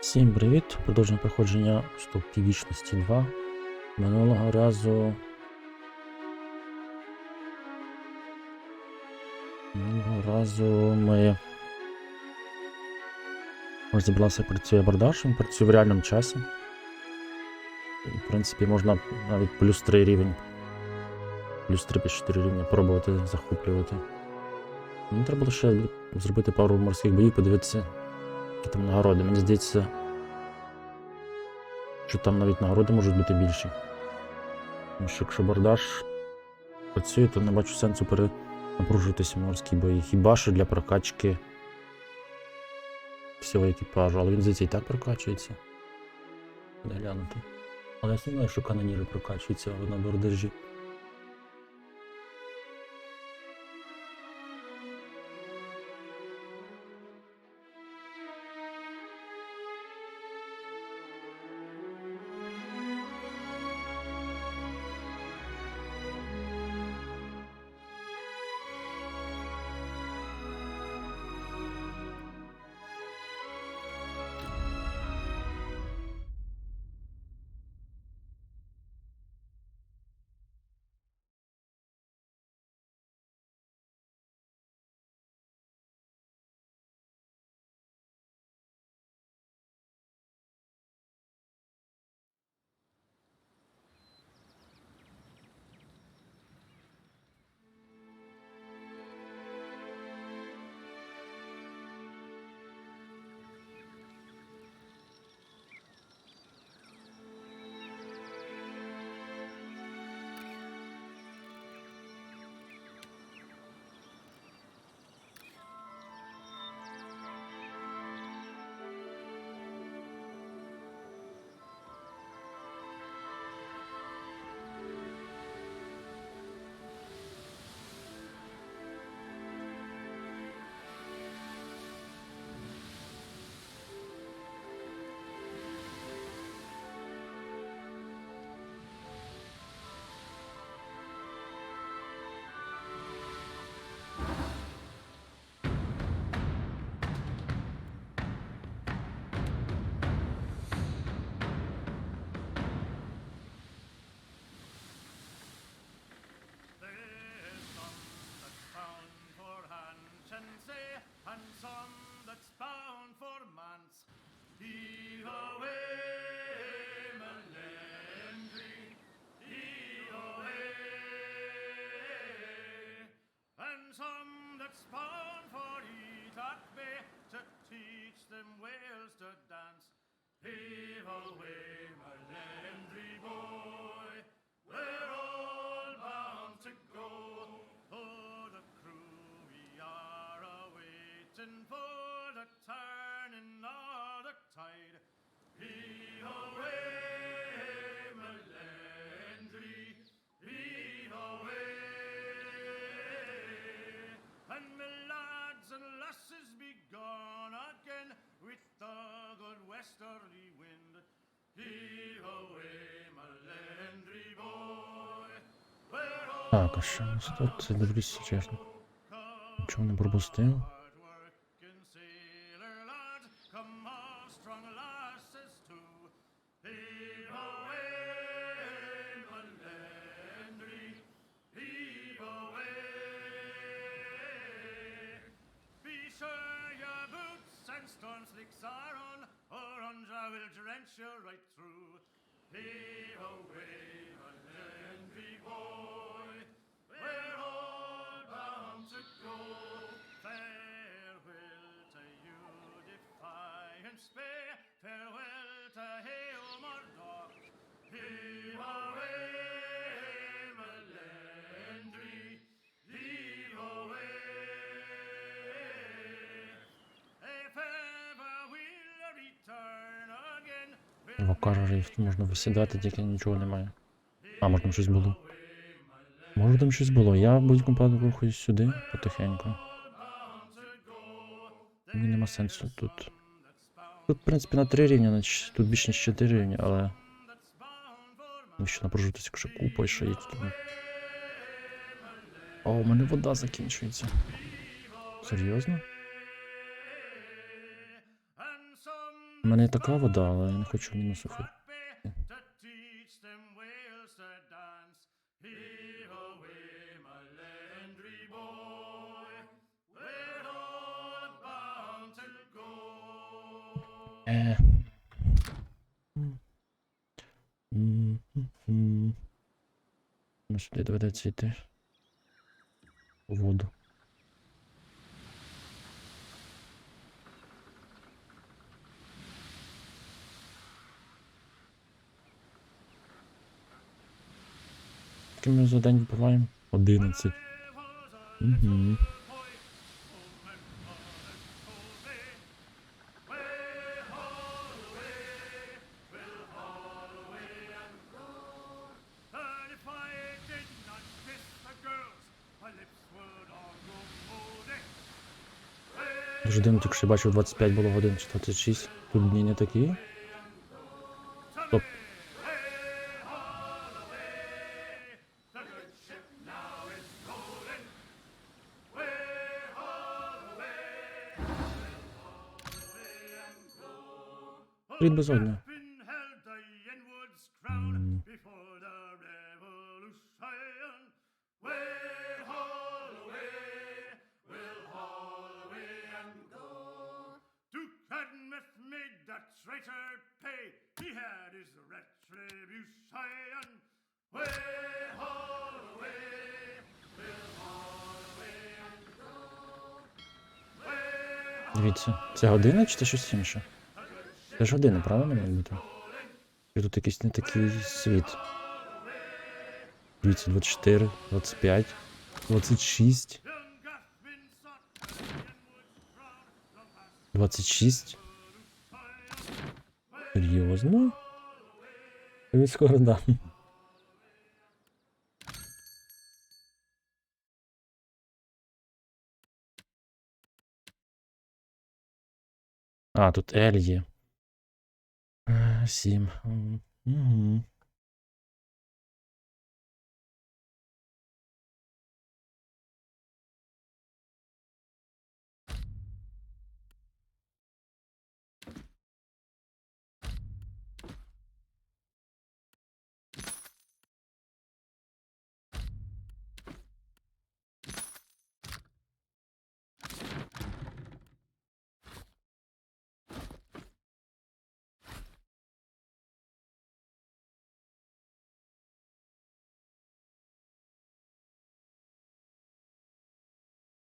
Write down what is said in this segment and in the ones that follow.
Всім привіт! Продовження проходження стовпів вічності 2. Минулого разу ми розібралися, як працює абордаж, він працює в реальному часі. І, в принципі, можна навіть плюс 3 рівень, плюс 3-4 рівня пробувати захоплювати. Мені треба було ще зробити пару морських боїв, подивитися, які там нагороди. Мені здається, що там навіть нагороди можуть бути більші. Тому що якщо абордаж працює, то не бачу сенсу перенапружуватися в морські бої. Хіба що для прокачки всього екіпажу, але він, здається, і так прокачується. Де глянути. Але я сумніваюся, що каноніри прокачуються на абордажі. Так, а що у нас тут? Це дивлюся, чесно. Нічого не пропустив. В окажі можна висідати, тільки нічого немає. А, може там щось було. Може там щось було. Я в будь-якому випадку рухаюсь сюди потихеньку. Мені нема сенсу тут. Тут, в принципі, на 3 рівня, тут більше ніж 4 рівня, але... Ще напружитися, якщо купа і що є тут. О, у мене вода закінчується. Серйозно? У мене і така вода, але я не хочу в мінусу ходити. Ну, сюди доведеться йти. У воду. Скільки ми за день випиваємо? 11. Угу. Дуже дивно, тільки що я бачив 25 було годин, чи 26. Тут дні не такі. Стоп. Рід безодня. Дивіться, це година чи це щось інше? Це ж година, правильно має бути? І тут якийсь не такий світ. Дивіться, 24, 25, 26. 26. Серйозно? Він скоро дам. А, тут L є. 7. Угу.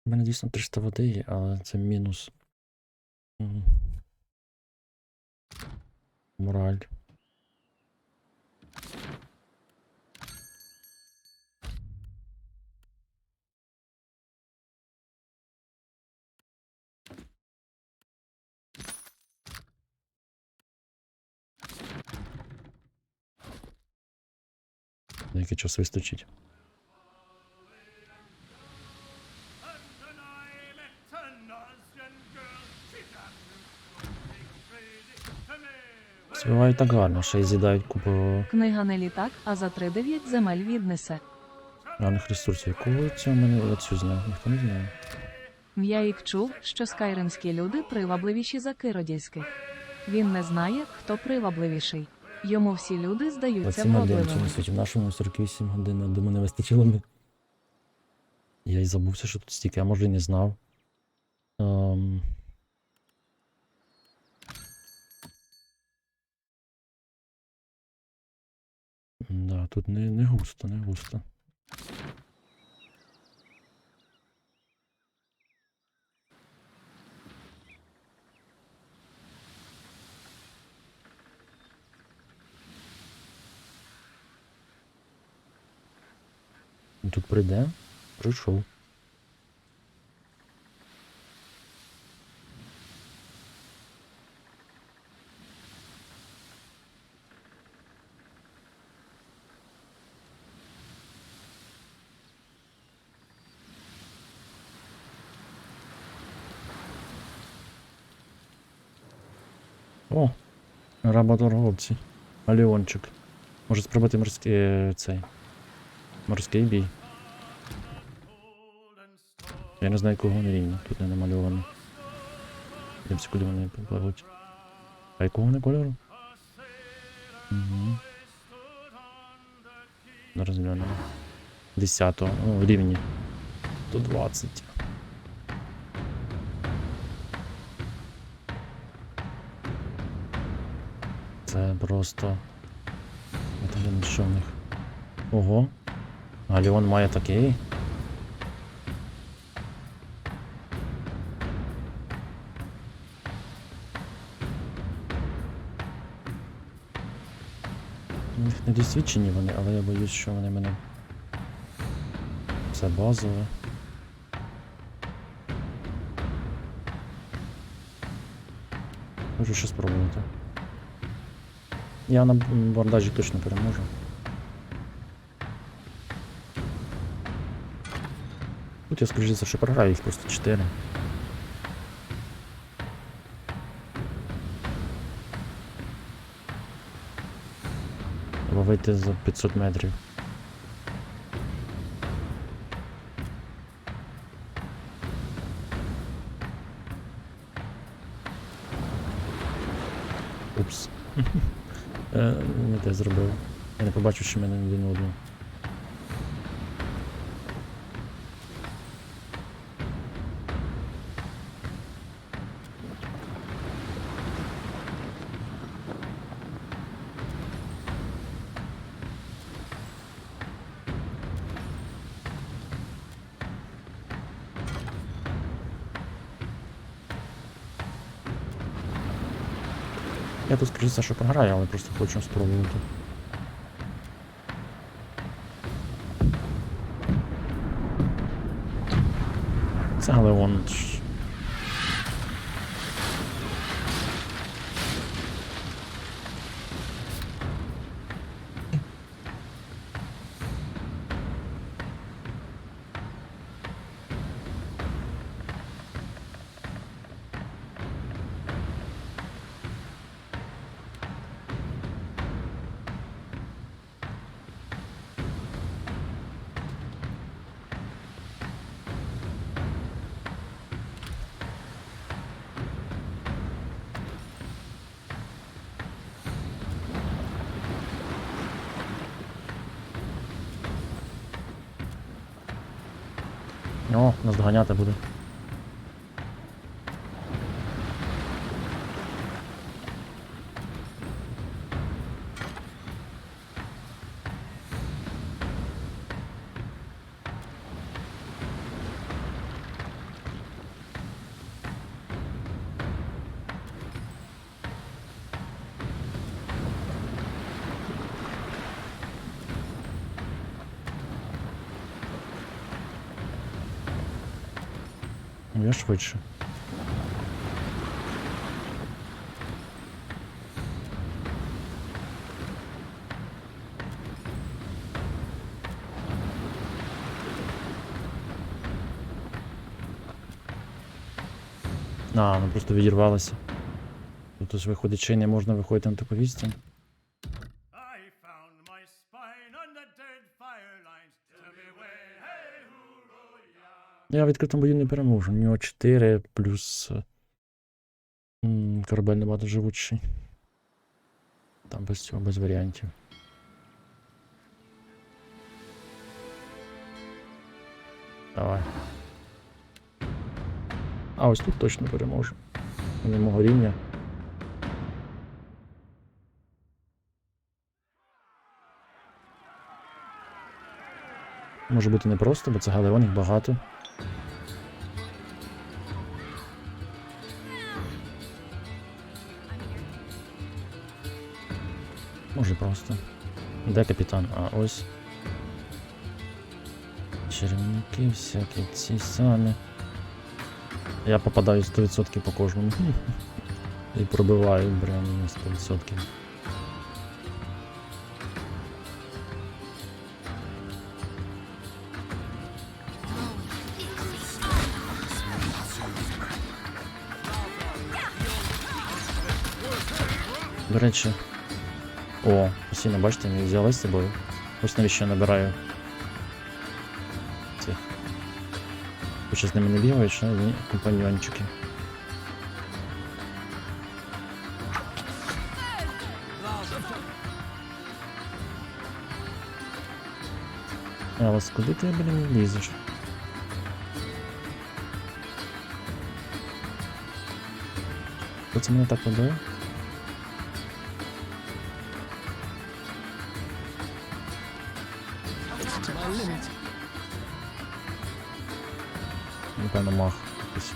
У мене дійсно 300 води є, але це мінус. Мораль. На який час вистачить? Співають так гарно, ще й з'їдають купу Книга не літак, а за 3-9 земель віднесе. гарних ресурсів. Якого цього мене я цю знав? Ніхто не знає. М'яїк чув, що скайримські люди привабливіші за киродільських. Він не знає, хто привабливіший. Йому всі люди здаються 27 годин в вродливими. цьому світі, в нашому 48 годин, я думаю, не вистачило би. Я й забувся, що тут стільки, а може і не знав. Да, тут не густо, не густо. Тут прийде, прийшов. О, работорговці. Аліончик. Може спробувати морський бій. Я не знаю, кого не рівно. Тут не намальовано. Дивіться, куди вони попливуть. А якого вони кольору? Угу. Розглянемо. 10-го. О, рівні. 120. Це просто... Це що в них? Ого. Галіон має такий. Не досвідчені вони, але я боюсь, що вони мене... Це базове. Можу ще спробувати. Я на бандажі точно переможу. Тут я, скоріше за все, що програю, їх просто 4. Треба вийти за 500 метрів. Упс. Не те зробив. Я не побачив, що мене один одного. Я тут, скоріше, що програю, але просто хочу спробувати. Це Галеон. О, нас доганяти буде. Я швидше. Ну просто відірвалося. Тут ж виходить, чи не можна виходити на таку відстань. Я в відкритому бою не переможу. У нього 4 плюс корабель набагато живучий. Там без цього, без варіантів. Давай. А ось тут точно переможу. Вони мого рівня. Може бути непросто, бо це Галеон, їх багато. Може просто. Де капітан? А ось. Черв'яки всякі ці самі. Я попадаю 100% по кожному. І пробиваю прямо на 100%. До речі, постійно, бачите, не взяла з собою. Ось навіщо я набираю цих. Хоча з ними не бігають, що ні, компаньйончики. Елес, куди ти, блін, лізеш? Хто це мене так веде? Напевно, мах якийсь.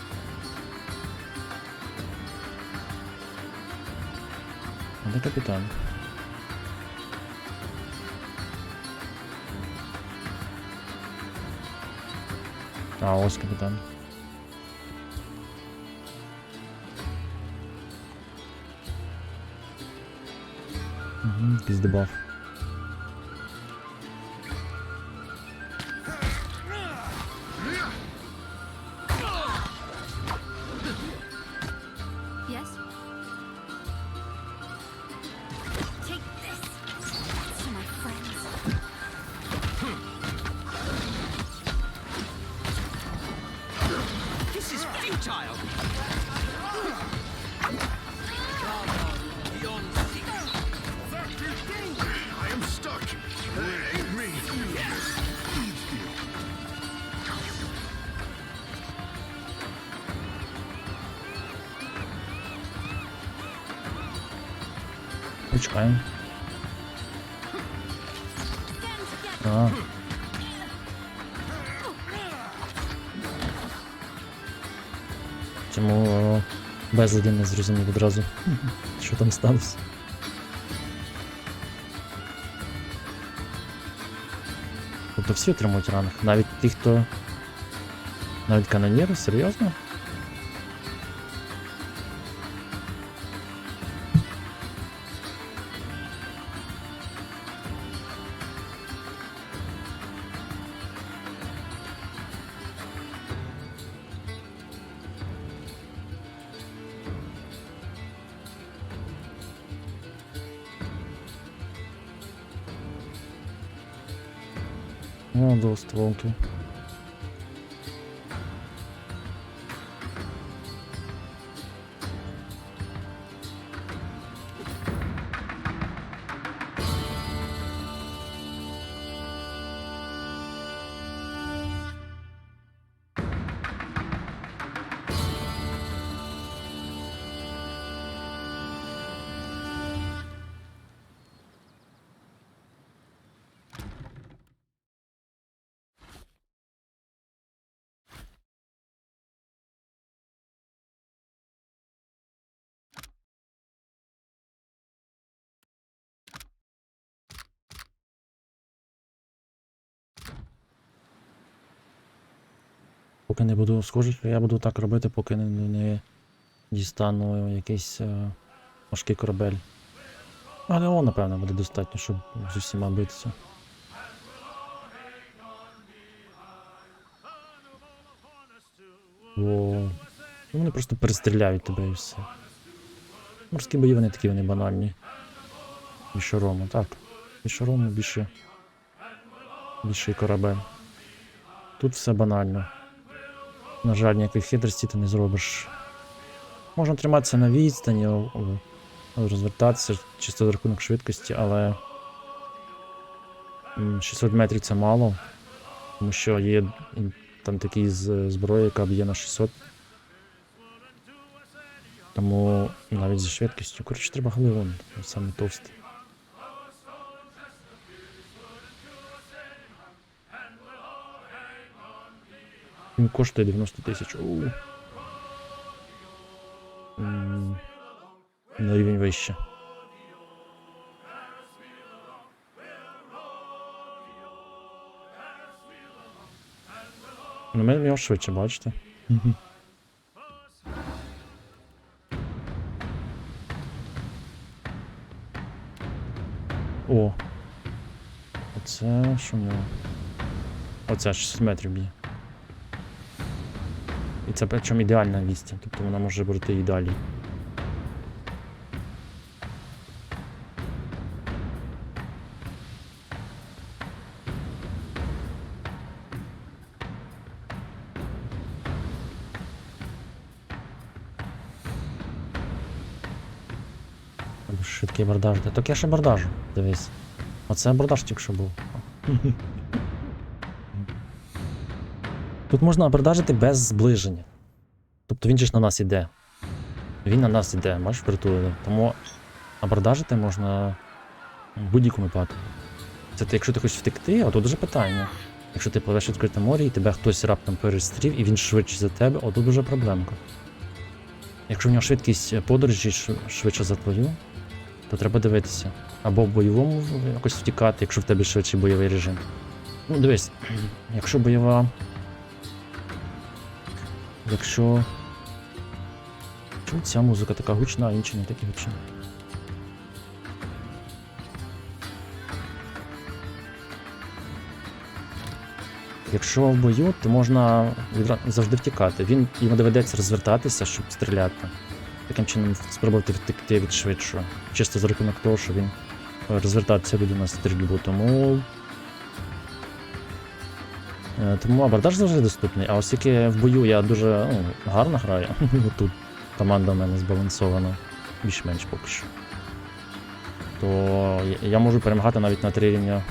А де капітан? А, ось капітан. Угу, якийсь дебаф. Yes? Take this to my friends. This is futile! I am stuck. Aid me. Почекаємо. Stand together. А. Чому безладі не зрозумів одразу, що там сталося? Тобто всі отримують ранг? Навіть ті, хто... Навіть канонєри? Серйозно? О, двостволки. Поки не буду схоже, що я буду так робити, поки не дістану якийсь важкий корабель. Але он, напевно, буде достатньо, щоб з усіма битися. О, ну вони просто перестріляють тебе і все. Морські бої вони такі, вони банальні. Більше рому, так. Більше рому, більший корабель. Тут все банально. На жаль, ніякої хитрості ти не зробиш. Можна триматися на відстані, розвертатися чисто за рахунок швидкості, але 600 метрів це мало, тому що є там такі зброї, яка б'є на 600. Тому навіть зі швидкістю. Коротше, треба гливон, саме товстий. Він коштує 90 тисяч. На рівень вище. Ну, ми його швидше, бачите? О! Оце що ми... Оце 600 метрів б'є. І це причому ідеальна відстань, тобто вона може бути і далі. Швидкий абордаж. Так я ж абордажу, дивись. Оце абордаж тільки що був. Тут можна абордажити без зближення. Тобто він же ж на нас іде. Він на нас іде, бачиш, впритулили. Тому абордажити можна в будь-якому випадку. Це ти, якщо ти хочеш втекти, а тут вже питання. Якщо ти пливеш в відкрите море і тебе хтось раптом перестрів і він швидше за тебе, отут вже проблемка. Якщо в нього швидкість подорожі швидше за твою, то треба дивитися. Або в бойовому якось втікати, якщо в тебе швидший бойовий режим. Ну, дивись, якщо бойова. Якщо. Чому ця музика така гучна, а інші не такі гучні? Якщо в бою, то можна завжди втікати. Йому доведеться розвертатися, щоб стріляти. Таким чином спробувати втекти від швидшого. Чисто за рахунок того, що він розвертатися буде на стрільбу. Тому абордаж завжди доступний. А оскільки в бою я дуже гарно граю, тут команда в мене збалансована, більш-менш поки що, то я можу перемагати навіть на 3 рівня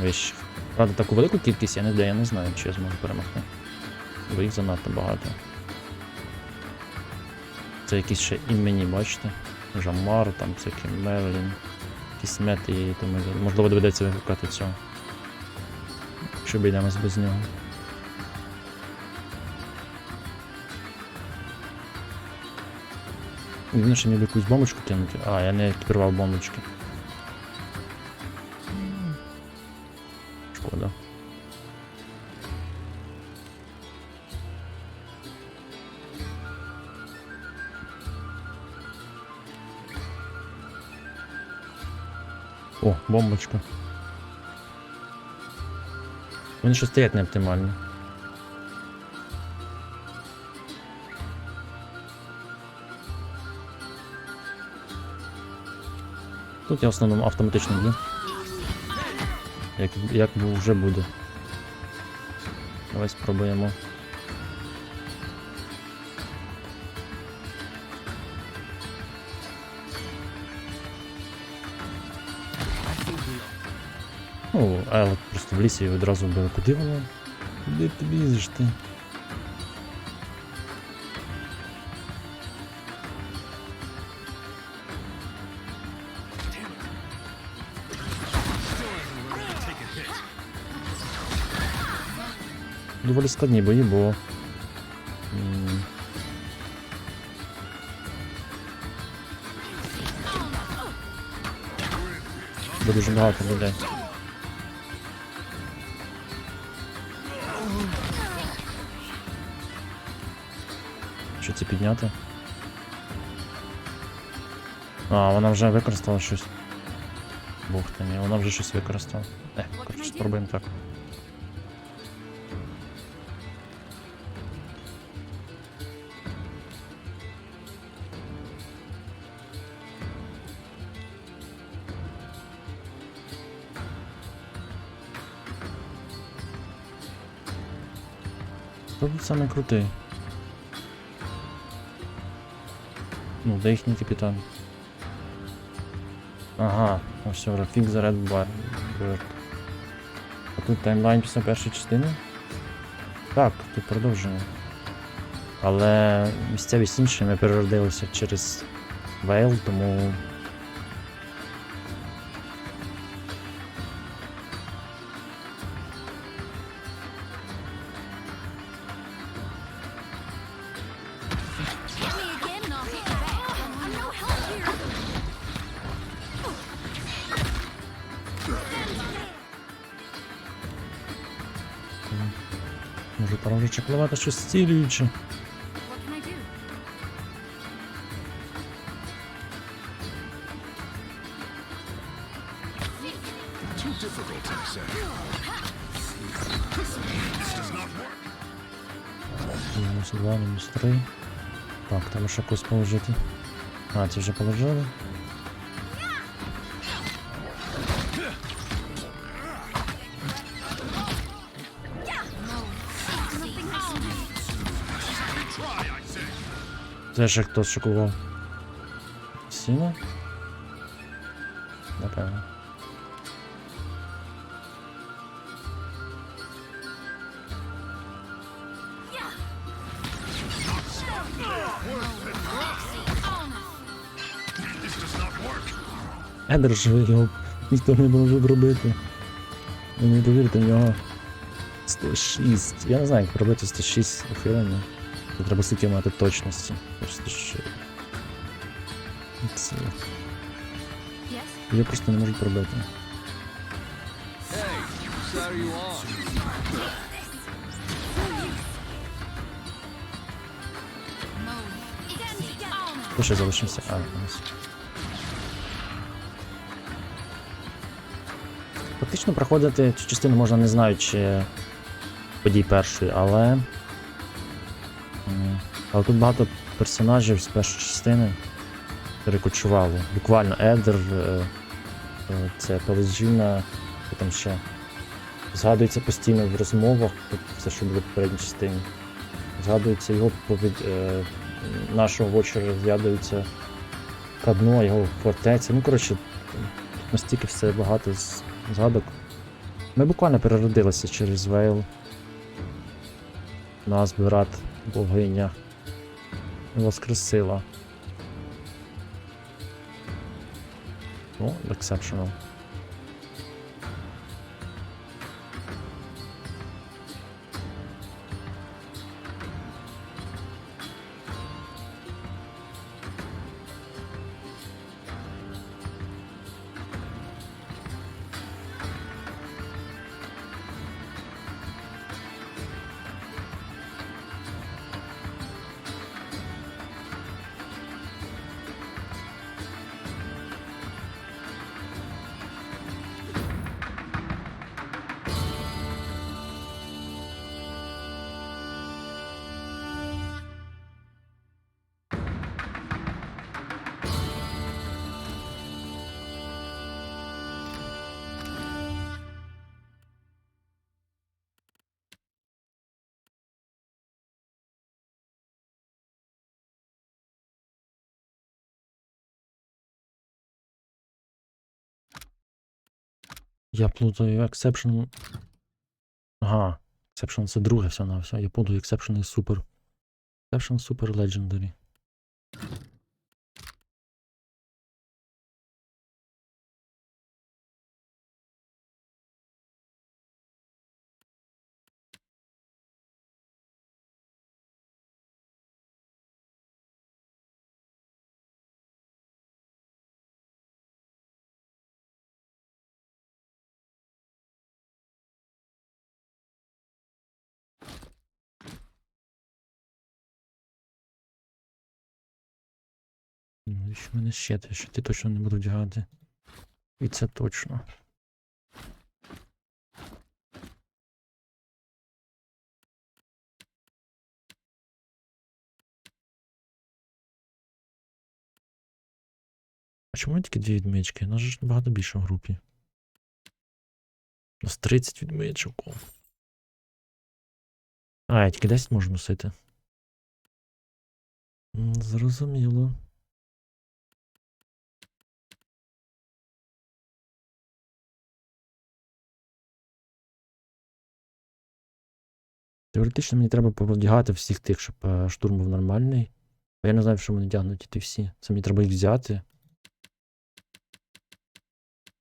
вищих. Правда, таку велику кількість я не знаю, чи я зможу перемогти. Бо їх занадто багато. Це якісь ще імені, бачите? Жамар, там всякі Мерлін, якісь мети є, тому можливо доведеться викликати цього. Якщо обійдемось без нього. Він ще міг якусь бомбочку кинути. А, я не екіпірував бомбочки. Шкода. О, бомбочка. Вони ще стоять не оптимально. Тут я в основному автоматично б'ю. Як вже буде. Давай спробуємо. Ну, Елот просто в лісі і одразу вбили. Куди воно? Куди ти лізеш ти? Доволі складні бої, бо... Бо дуже багато людей. Що це підняти? А, вона вже використала щось. Бог ти мій, вона вже щось використала. Коротше, спробуємо так. Хто тут самий крутий? Ну, де їхній капітан? Ага, ось все, Рафік за Red Bird. А тут таймлайн після першої частини? Так, тут продовження. Але місцевість інші, ми переродилися через Вейл, тому... Може пора вже чеклувати щось зцілююче. What can I do? Too difficult, I say. This does not work. Мінус 2, мінус 3. Так, треба ще когось положити. А, це вже положили. Це ще хтось шокував. Сіно? Напевно. Едер живий, його ніхто не може зробити. Ви не повірте, в нього 106. Я не знаю, як пробити 106 ухилення. Тут треба стільки мати точності. Просто що... Це... Yes? Його просто не можуть пробити. Хто ще залишився? Ось. Фактично проходити цю частину можна, не знаючи подій першої, але тут багато персонажів з першої частини перекочували. Буквально Едер, це Пеледжіна, що там ще згадується постійно в розмовах, все, що було в попередній частині. Згадується його нашого вочера, згадується Кадно, його фортеця. Ну, коротше, настільки все багато згадок. Ми буквально переродилися через Вейл. Нас брат богиня воскресила. О, exceptional. Я плутаю Exception. Ага, Exception це друге все на все. Я плутаю Exception і Super. Exception Super Legendary. Що в мене ще те, що ти точно не буду вдягати. І це точно. А чому тільки 2 відмички? У нас же ж набагато більше в групі. У нас 30 відмичок. А, я тільки 10 можу носити. Зрозуміло. Теоретично мені треба повдягати всіх тих, щоб штурм був нормальний. Бо я не знаю, що вони тягнуть ті всі. Це мені треба їх взяти.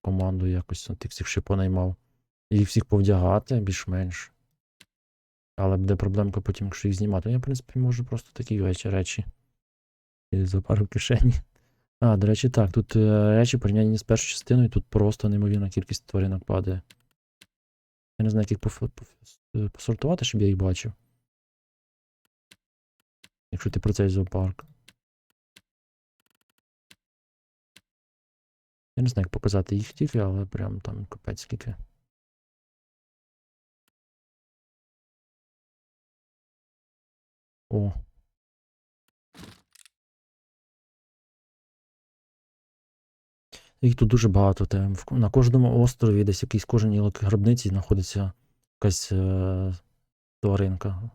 Команду якось тих всіх ще понаймав. І їх всіх повдягати більш-менш. Але буде проблемка потім, якщо їх знімати. Я, в принципі, можу просто такі речі. І за пару кишені. А, до речі, так, тут речі порівнянні з першою частиною, тут просто неймовірна кількість тваринок падає. Я не знаю, як їх посортувати, щоб я їх бачив. Якщо ти про цей зоопарк. Я не знаю, як показати їх тільки, але прям там капець скільки. О. Їх тут дуже багато. На кожному острові, десь якійсь кожній гробниці знаходиться якась тваринка.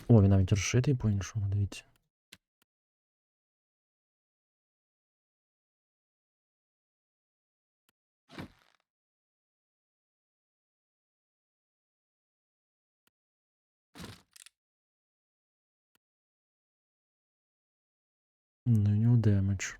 О, він навіть розшитий по-іншому, дивіться. Ну, у нього демедж.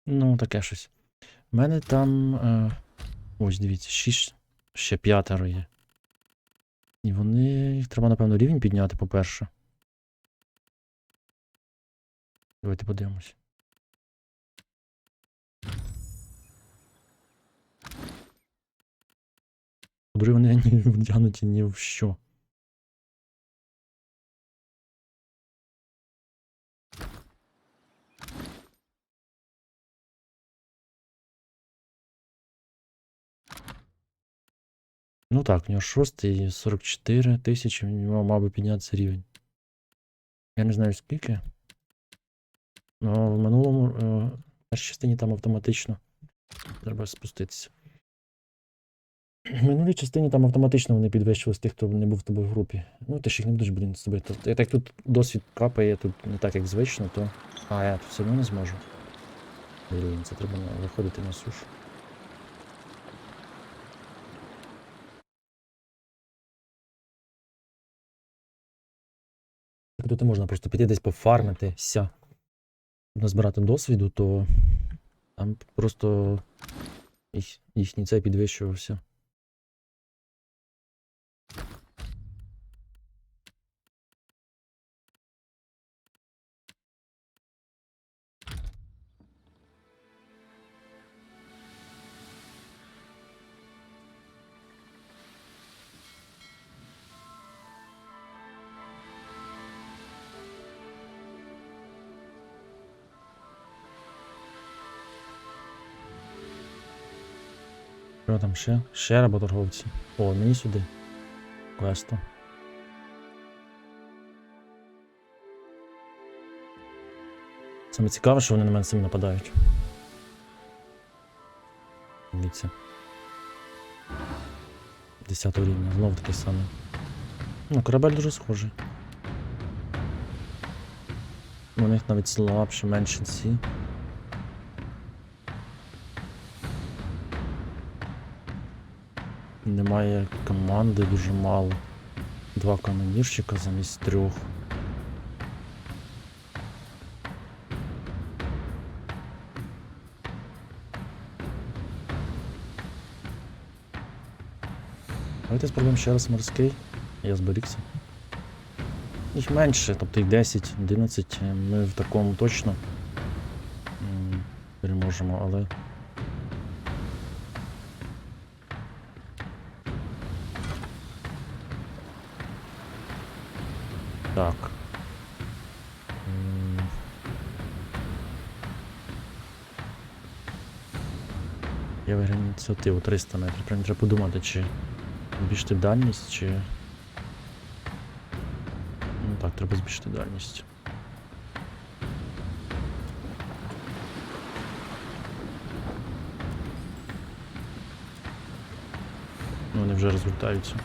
Ну, таке щось. У мене там. Ось, дивіться, 6, ще 5 є. І вони. Їх треба, напевно, рівень підняти, по-перше. Давайте подивимось. Добре, вони не вдягнуті ні в що. Ну так, у нього 6 44 тисячі, у нього мав би піднятися рівень. Я не знаю скільки. Но в минулому в першій частині там автоматично. Треба спуститися. В минулій частині там автоматично вони підвищувалися тих, хто не був в тебе в групі. Ну, ти ж їх не будеш, блін, з тобою. Так тут досвід капає, тут не так, як звично, то. А, я тут все одно не зможу. Блін, це треба виходити на сушу. Тут можна просто піти десь пофармитися, назбирати досвіду, то там просто їхній цей підвищувався. Що там ще? Ще работорговці. О, мені сюди. Квесто. Саме цікаве, що вони на мене самі нападають. Дивіться. 10 рівня, знов таке саме. Ну, корабель дуже схожий. У них навіть слабше, менше ці. Немає команди, дуже мало. 2 канонірщика замість 3. Давайте спробуємо ще раз морський. Я зберігся. Їх менше, тобто їх 10, 11. Ми в такому точно переможемо, але... Так. Я виграю ініціативу 300 метрів. Прям треба подумати, чи збільшити дальність, чи... Ну так, треба збільшити дальність. Ну, вони вже розвертаються.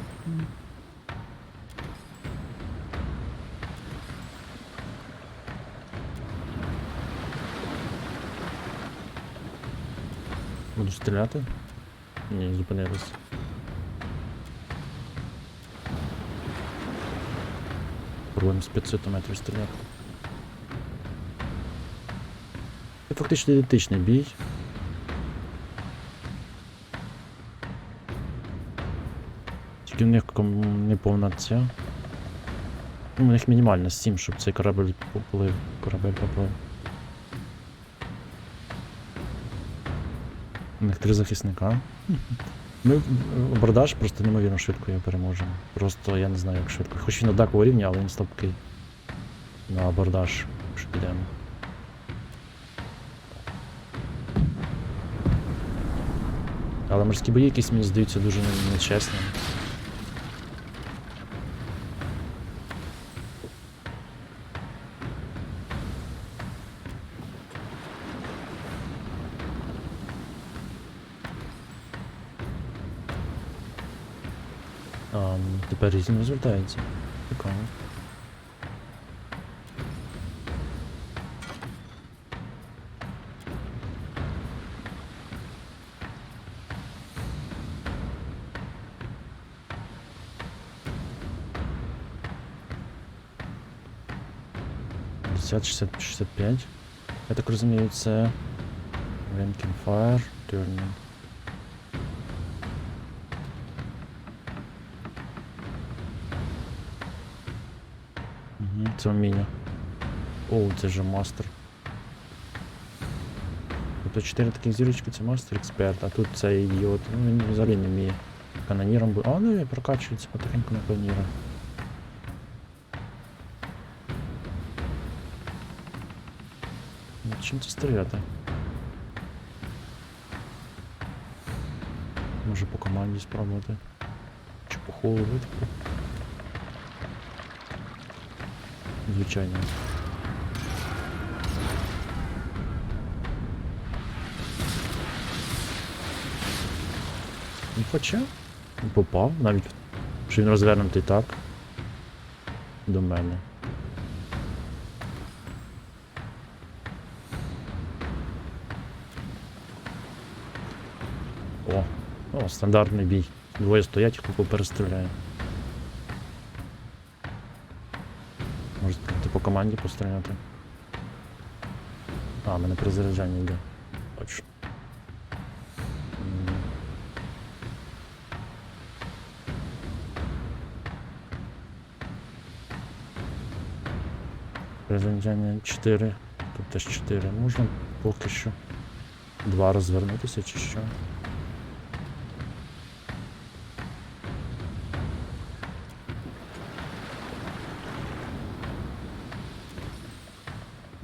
Буду стріляти. Ні, зупинились. Пробуємо з 500 метрів стріляти. Це фактично ідентичний бій. Тільки в них не повна ця. Ну, у них мінімальна 7, щоб цей корабель поплив. У них 3 захисника. Ми абордаж просто неймовірно швидко його переможемо. Просто я не знаю як швидко. Хоч він однакового рівня, але він слабкий. На абордаж, що підемо. Але морські бої якісь мені здаються дуже нечесними. Тепер різні розвертається. Цікаво. Десять, 65. Я так розумію, це Ranking Fire, Turning. Це вміння. О, це же мастер. Тобто 4 такі зірочки, це мастер експерт, а тут цей ідіот. Ну він взагалі не вміє каноніром бути. А, ну прокачується потихеньку на каноніра. Чим це стріляти? Може по команді спробувати. Чи по холу витку? Звичайно. Ну, хоча попав, навіть що він розвернутий так до мене. О, стандартний бій. Двоє стоять, купу перестріляє. Може по команді постріляти. А, в мене перезаряджання йде. Точно. Перезаряджання 4. Тут теж 4. Можна поки що 2 розвернутися чи що.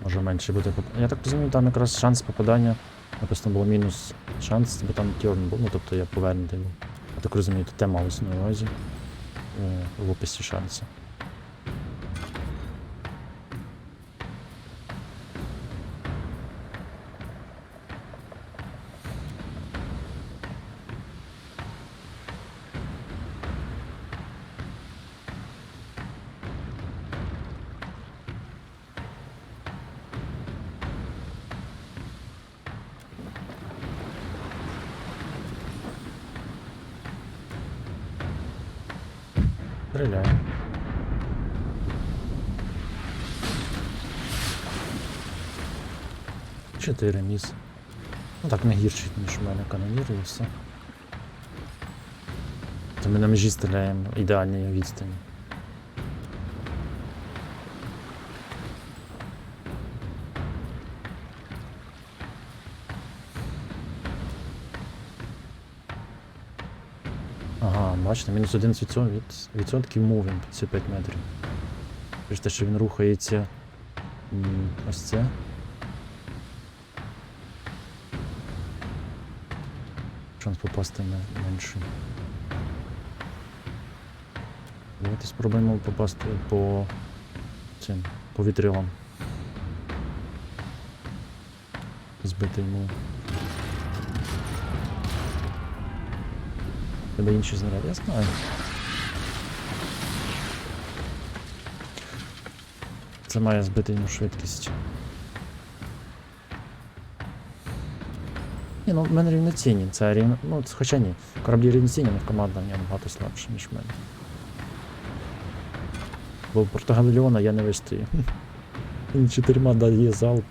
Може менше буде попадання. Я так розумію, там якраз шанс попадання. Написано було мінус шанс, бо там тьорн був, ну тобто я повернутий був. Я так розумію, то те малось на увазі в описі шансу. Стріляю. Чотири міс. Ну так не гірше, ніж у мене канонір і все. То ми на межі стріляємо ідеальній відстані. Ага, бачите, мінус 11% мувінг, це 5 метрів. Бачите, що він рухається ось це. Шанс попасти менший. Давайте спробуємо попасти по цим повітрилам. Збити йому. Тебе інші знаряди, я знаю. Це має збити йому швидкість. Ні, ну в мене рівноцінні, це рівно. Ну, це, хоча ні. Кораблі рівноцінні, але команда в нього набагато слабша, ніж в мене. Бо проти Галилеона я не вистою. Він 4 дає залп.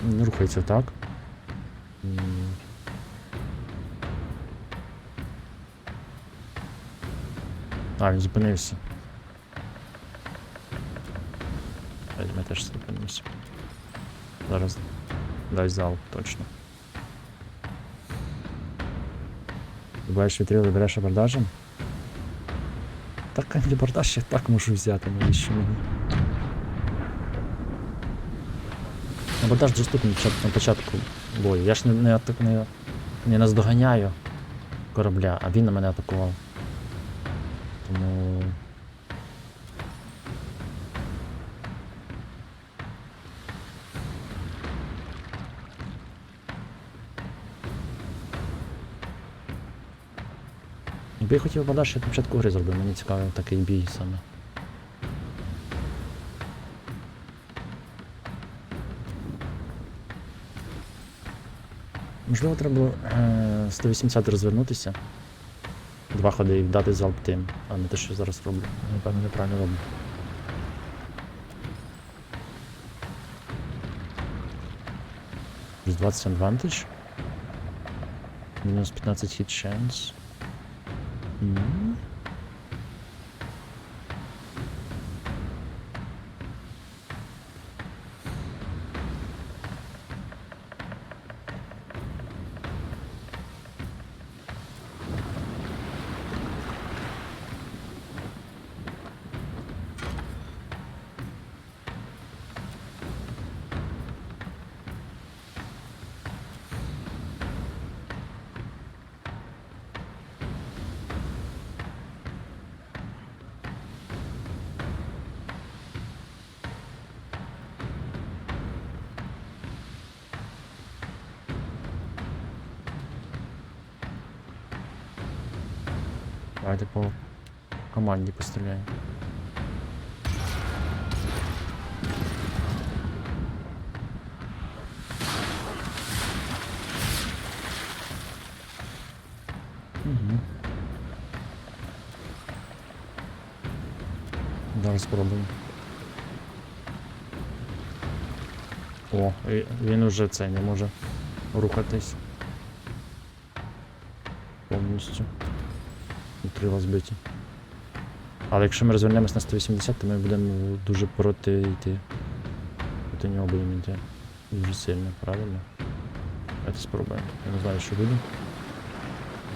Не рухається так. А, він зупинився. Ми теж зупинимося. Зараз дай залп, точно. Буваєш вітрили, береш абордажем? Так, абордаж я так можу взяти, навіщо мені? Абордаж доступний на початку бою. Я ж не наздоганяю корабля, а він на мене атакував. Тому... Якби я хотів абордаж, я на початку гри зробив, мені цікавий такий бій саме. Можливо, треба було 180 розвернутися, 2 ходи і вдати залп тим, а не те, що зараз роблю. Напевно, неправильно роблю. Плюс 20 advantage. Мінус 15 hit chance. Давайте по команді постріляємо. Угу. Зараз спробуємо. О, він уже це не може рухатись повністю. Вітрила збиті. Але якщо ми розвернемось на 180, то ми будемо дуже проти йти. Проти нього будемо йти. Дуже сильно, правильно? Давайте спробуємо. Я не знаю, що буде.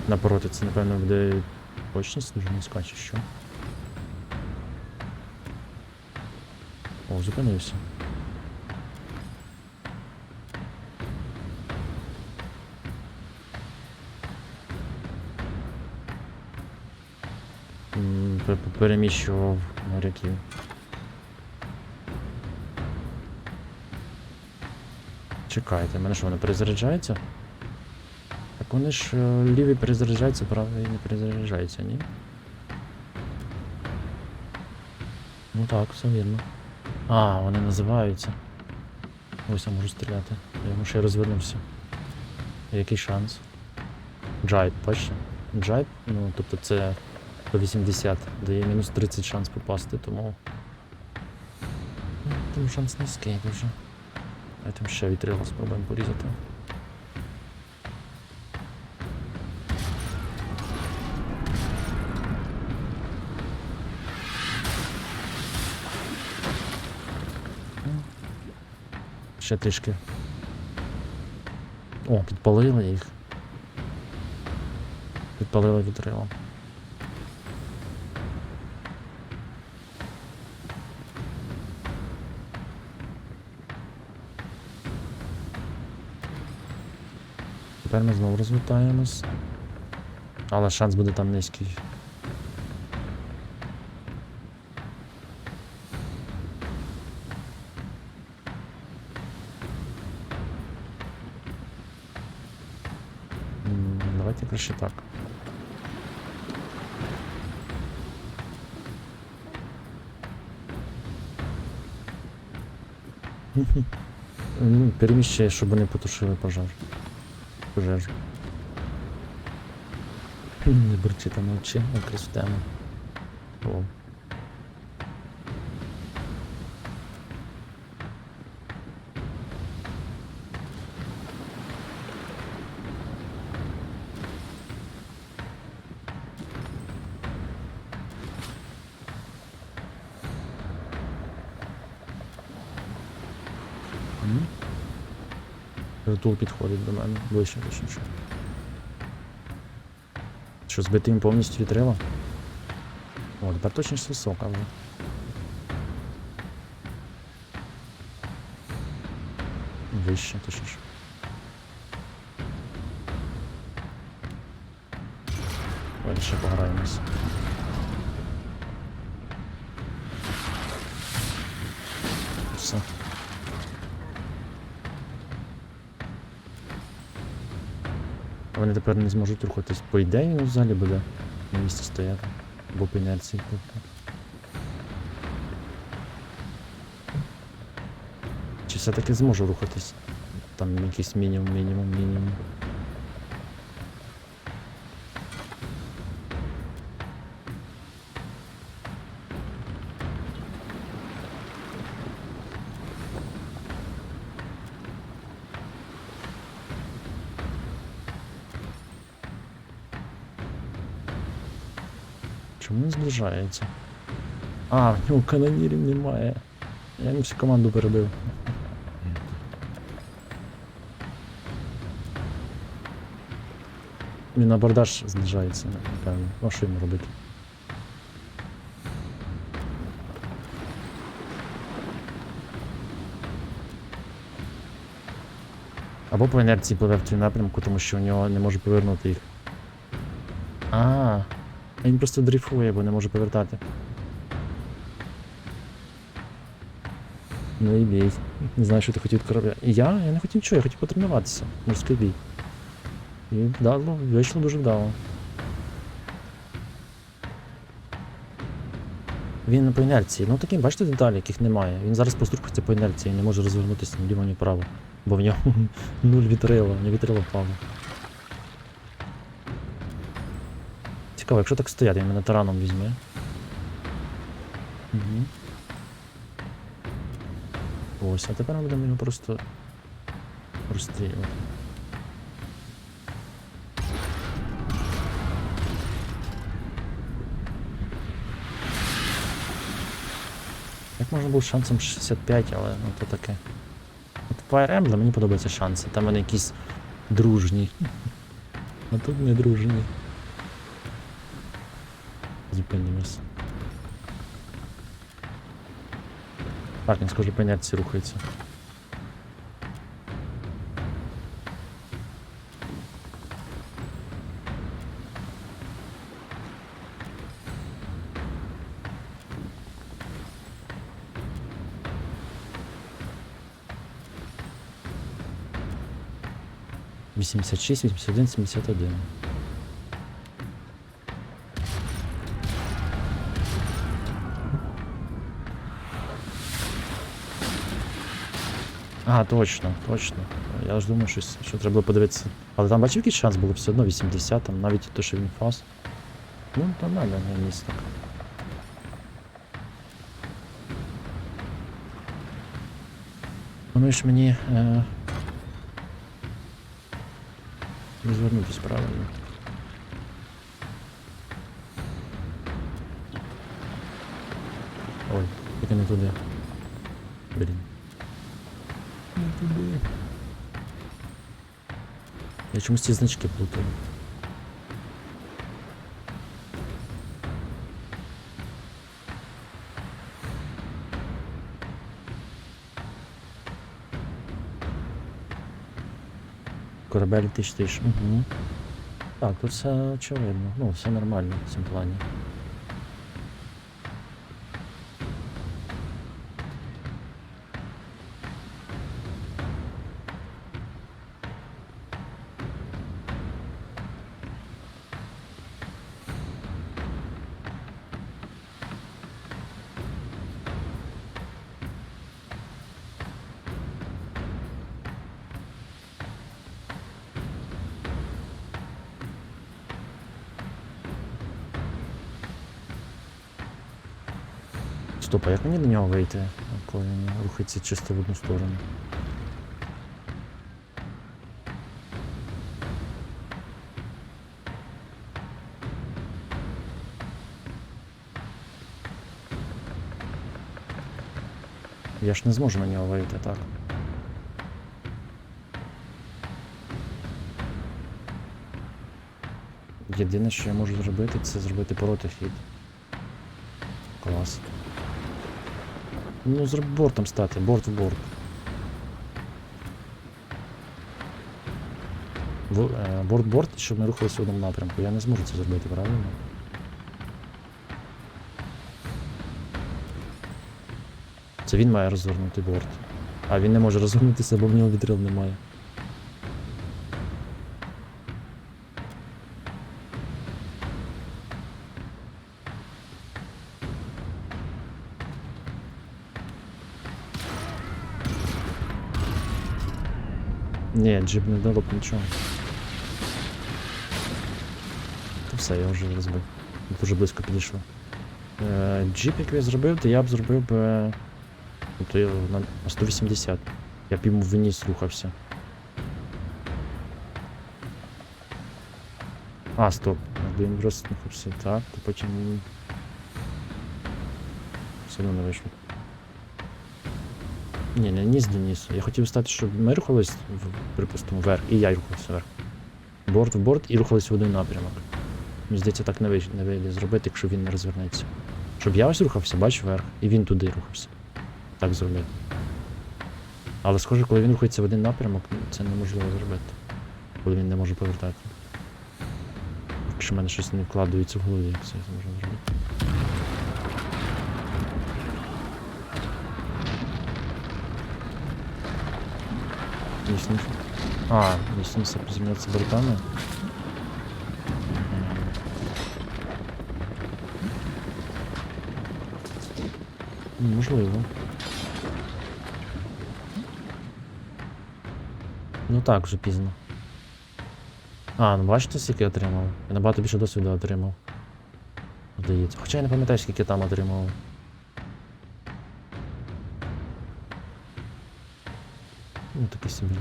Напроти, це напевно буде точність дуже низька чи що. О, зупинився. Переміщував моряків. Чекайте, в мене що, вони перезаряджаються? Так вони ж ліві перезаряджаються, правий не перезаряджаються, ні? Ну так, все вірно. А, вони називаються. Ось я можу стріляти. Я ще розвернувся. Який шанс? Джайп, бачите? Джайп, ну тобто це 180, дає мінус 30 шанс попасти, тому... Тому шанс низький дуже. Давайте ще вітрила спробуємо порізати. Ще трішки. О, підпалили їх. Підпалили вітрила. Тепер ми знову розвертаємось. Але шанс буде там низький. Давайте краще так. Ну, переміщай, щоб вони потушили пожар. Пожежу. Не бурчи там мовчи, якраз в тему. О. Притул підходить до мене, ближче, точніше. Що, збити їм повністю вітрила? О, тепер точність висока вже. Вище, точніше. Ой, ще пограємось. Все. Вони тепер не зможуть рухатись. По ідеї, він взагалі буде на місці стояти. Або по інерції. Чи все-таки зможу рухатись? Там якийсь мінімум. Чому не зближається? А, в нього канонірів немає. Я йому всю команду перебив. Він на абордаж знижається, напевно. Ну, що йому робити? Або по інерції пливе в цю напрямку, тому що у нього не може повернути їх. А, він просто дрейфує, бо не може повертати. Ну і бій. Не знаю, що ти хотів від корабля. Я не хотів нічого, я хотів потренуватися. Морський бій. І вдало, вийшло дуже вдало. Він по інерції. Ну такі, бачите, деталі, яких немає. Він зараз просто рухається по інерції, не може розвернутися ні вліво, ні вправо. Бо в нього нуль вітрила, не вітрило впало. Цікаво, якщо так стояти, він мене тараном візьме. Угу. Ось, а тепер ми будемо його просто розстрілювати. Як можна було з шансом 65, але ну то таке. От Fire Emblem мені подобаються шанси, там вони якісь дружні. А тут не дружні. Зупинимось. Так, він схоже по інерції рухається. — 86, 81, 71. А, точно. Я ж думаю, що треба було подивитися. Але там бачив, який шанс було все одно 80, там навіть те, що він фас. Ну, нормально, не місць так. Думаєш мені розвернутися правильно. Ой, тільки не туди. Блін. Не туди. Я чомусь ці значки плутаю. Корабель тиш. Угу. Так, тут все очевидно. Ну, все нормально в цьому плані. Стоп, а як мені до нього вийти, коли він рухається чисто в одну сторону? Я ж не зможу на нього вийти, так? Єдине, що я можу зробити, це зробити протихід. Клас. Ну, бортом стати, борт в борт. Борт-борт, щоб ми рухалися в одному напрямку. Я не зможу це зробити, правильно? Це він має розвернути борт. А він не може розвернутися, бо в нього вітрил немає. Ні, джип не дало б нічого. То все, я вже розбив. Дуже близько підійшло. Джип, як я зробив, то я б зробив би... Тобто я на 180. Я б йому вниз рухався. А, стоп. Якби він просто рухався так, то потім... Все одно не вийшло. Ні, не ніс до нісу. Я хотів стати, щоб ми рухались, припустимо, вверх, і я рухався вверх. Борт в борт і рухались в один напрямок. Мені здається, так не вийде зробити, якщо він не розвернеться. Щоб я ось рухався, бачу, вверх, і він туди рухався. Так зробити. Але схоже, коли він рухається в один напрямок, це неможливо зробити. Коли він не може повертати. Якщо в мене щось не вкладається в голові, як це можна зробити. Ніс приземляться бортами. Можливо. Ну так, вже пізно. Ну бачите, скільки я отримав? Я набагато більше досвіду отримав. Здається. Хоча я не пам'ятаю, скільки я там отримав. Ну, такий собі.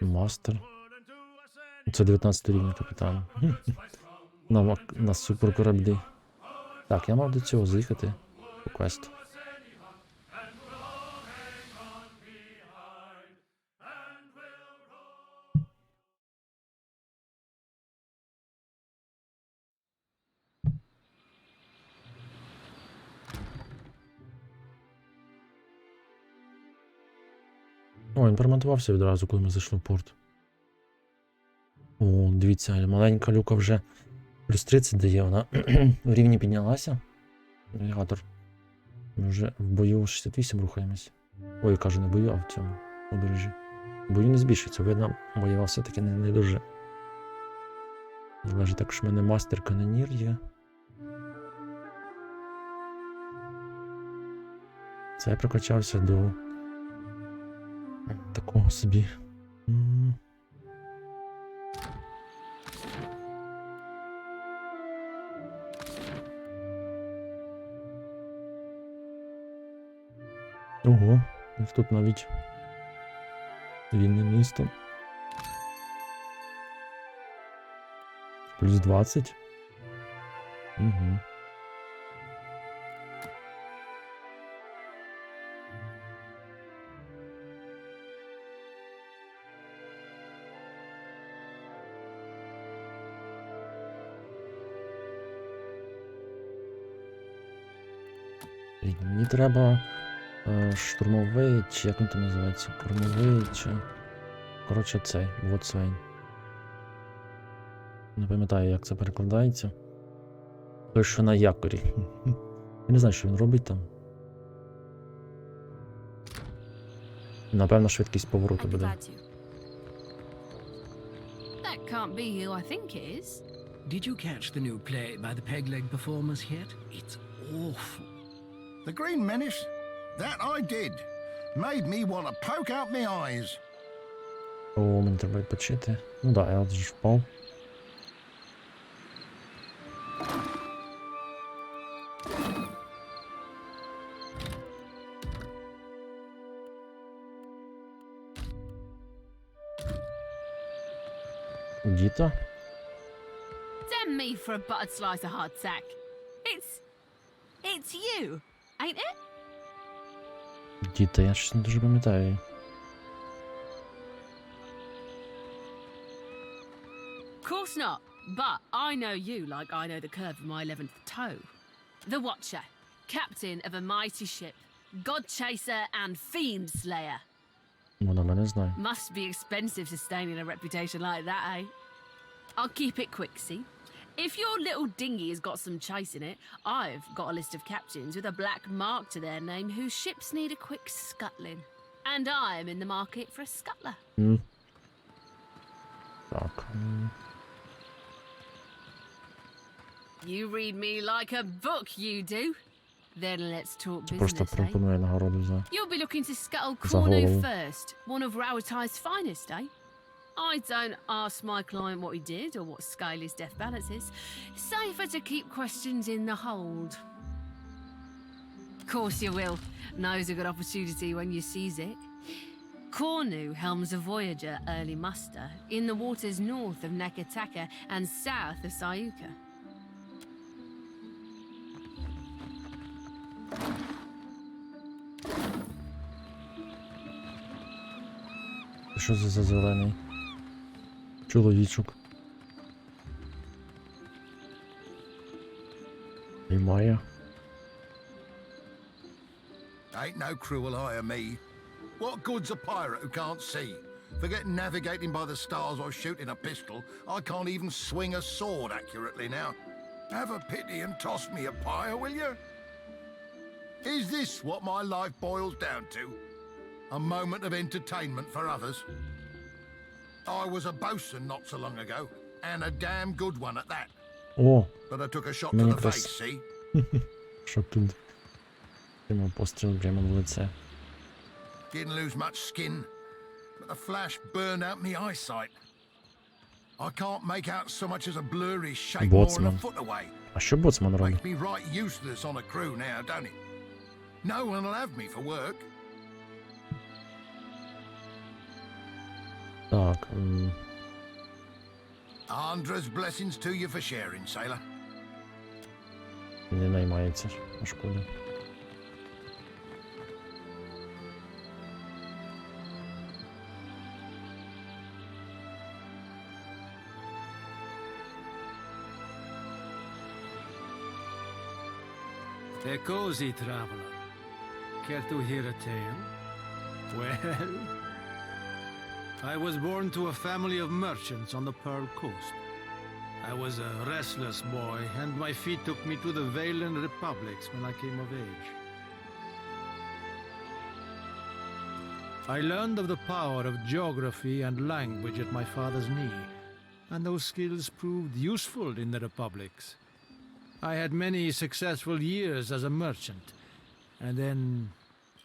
Мастер. Це 19 рівня капітан. На суперкораблі. Так, я мав до цього заїхати по квесту. О, він перемонтувався відразу, коли ми зайшли в порт. О, дивіться, маленька люка вже плюс 30 дає, вона в рівні піднялася. Навігатор. Ми вже в бою 68 рухаємось. Ой, кажу, не бою, а в цьому побережжі. В бою не збільшується, видно, бойова все-таки не дуже. Залежить також в мене мастер-канонір є. Це я прокачався до такого собі. Ого, тут навіть вільне місто. Плюс 20. Угу. Мені треба штурмовий, чи як він там називається? Кормовий, чи... Коротше цей, Вотсвейн. Не пам'ятаю, як це перекладається. Той, що на якорі. Я не знаю, що він робить там. Напевно, швидкість повороту буде. That can't be who I think it is. Did you catch the new play by the Peg-Leg performers yet? It's awful. The Green Menace? That I did. Made me want to poke out my eyes. О, мені треба відпочити. Ну да, я от ж впав. Діта? Damn me for a buttered slice of hardtack. It's you, ain't it? Діта, я щось не дуже пам'ятаю її. Of course not, but I know you like I know the curve of my 11th toe. The Watcher, captain of a mighty ship, god chaser and fiend slayer. Вона мене знає. Must be expensive sustaining a reputation like that, eh? I'll keep it quick, see? If your little dinghy has got some chase in it, I've got a list of captains with a black mark to their name whose ships need a quick scuttling. And I'm in the market for a scuttler. Так. You read me like a book, you do. Then let's talk Просто business, eh? пропоную нагороду за... You'll be looking to scuttle За Cornu голову. first, one of Rowati's finest, eh? I don't ask my client what he did or what scale his death balance is. Safer to keep questions in the hold. Of course you will. Knows a good opportunity when you seize it. Cornu helms a Voyager early muster in the waters north of Nakataka and south of Sayuka. Що це за зелений чоловічок? Немає. Ain't no cruel eye of me. What good's a pirate who can't see? Forget navigating by the stars or shooting a pistol. I can't even swing a sword accurately now. Have a pity and toss me a pyre, will you? Is this what my life boils down to? A moment of entertainment for others? I was a bosun not so long ago, and a damn good one at that. О, But I took a shot Many to the of us. face, see? що тут? Прямо постріл прямо в лице. Didn't lose much skin, but the flash burned out me eyesight. I can't make out so much as a blurry shape more than a Botsman. foot away. А що боцман робить? Makes me right useless on a crew now, don't it? No one will have me for work. Так, Andra's blessings to you for sharing, sailor. не наймається, а шкода. They're cozy, traveler. Care to hear a tale? Well, I was born to a family of merchants on the Pearl Coast. I was a restless boy, and my feet took me to the Valen Republics when I came of age. I learned of the power of geography and language at my father's knee, and those skills proved useful in the republics. I had many successful years as a merchant, and then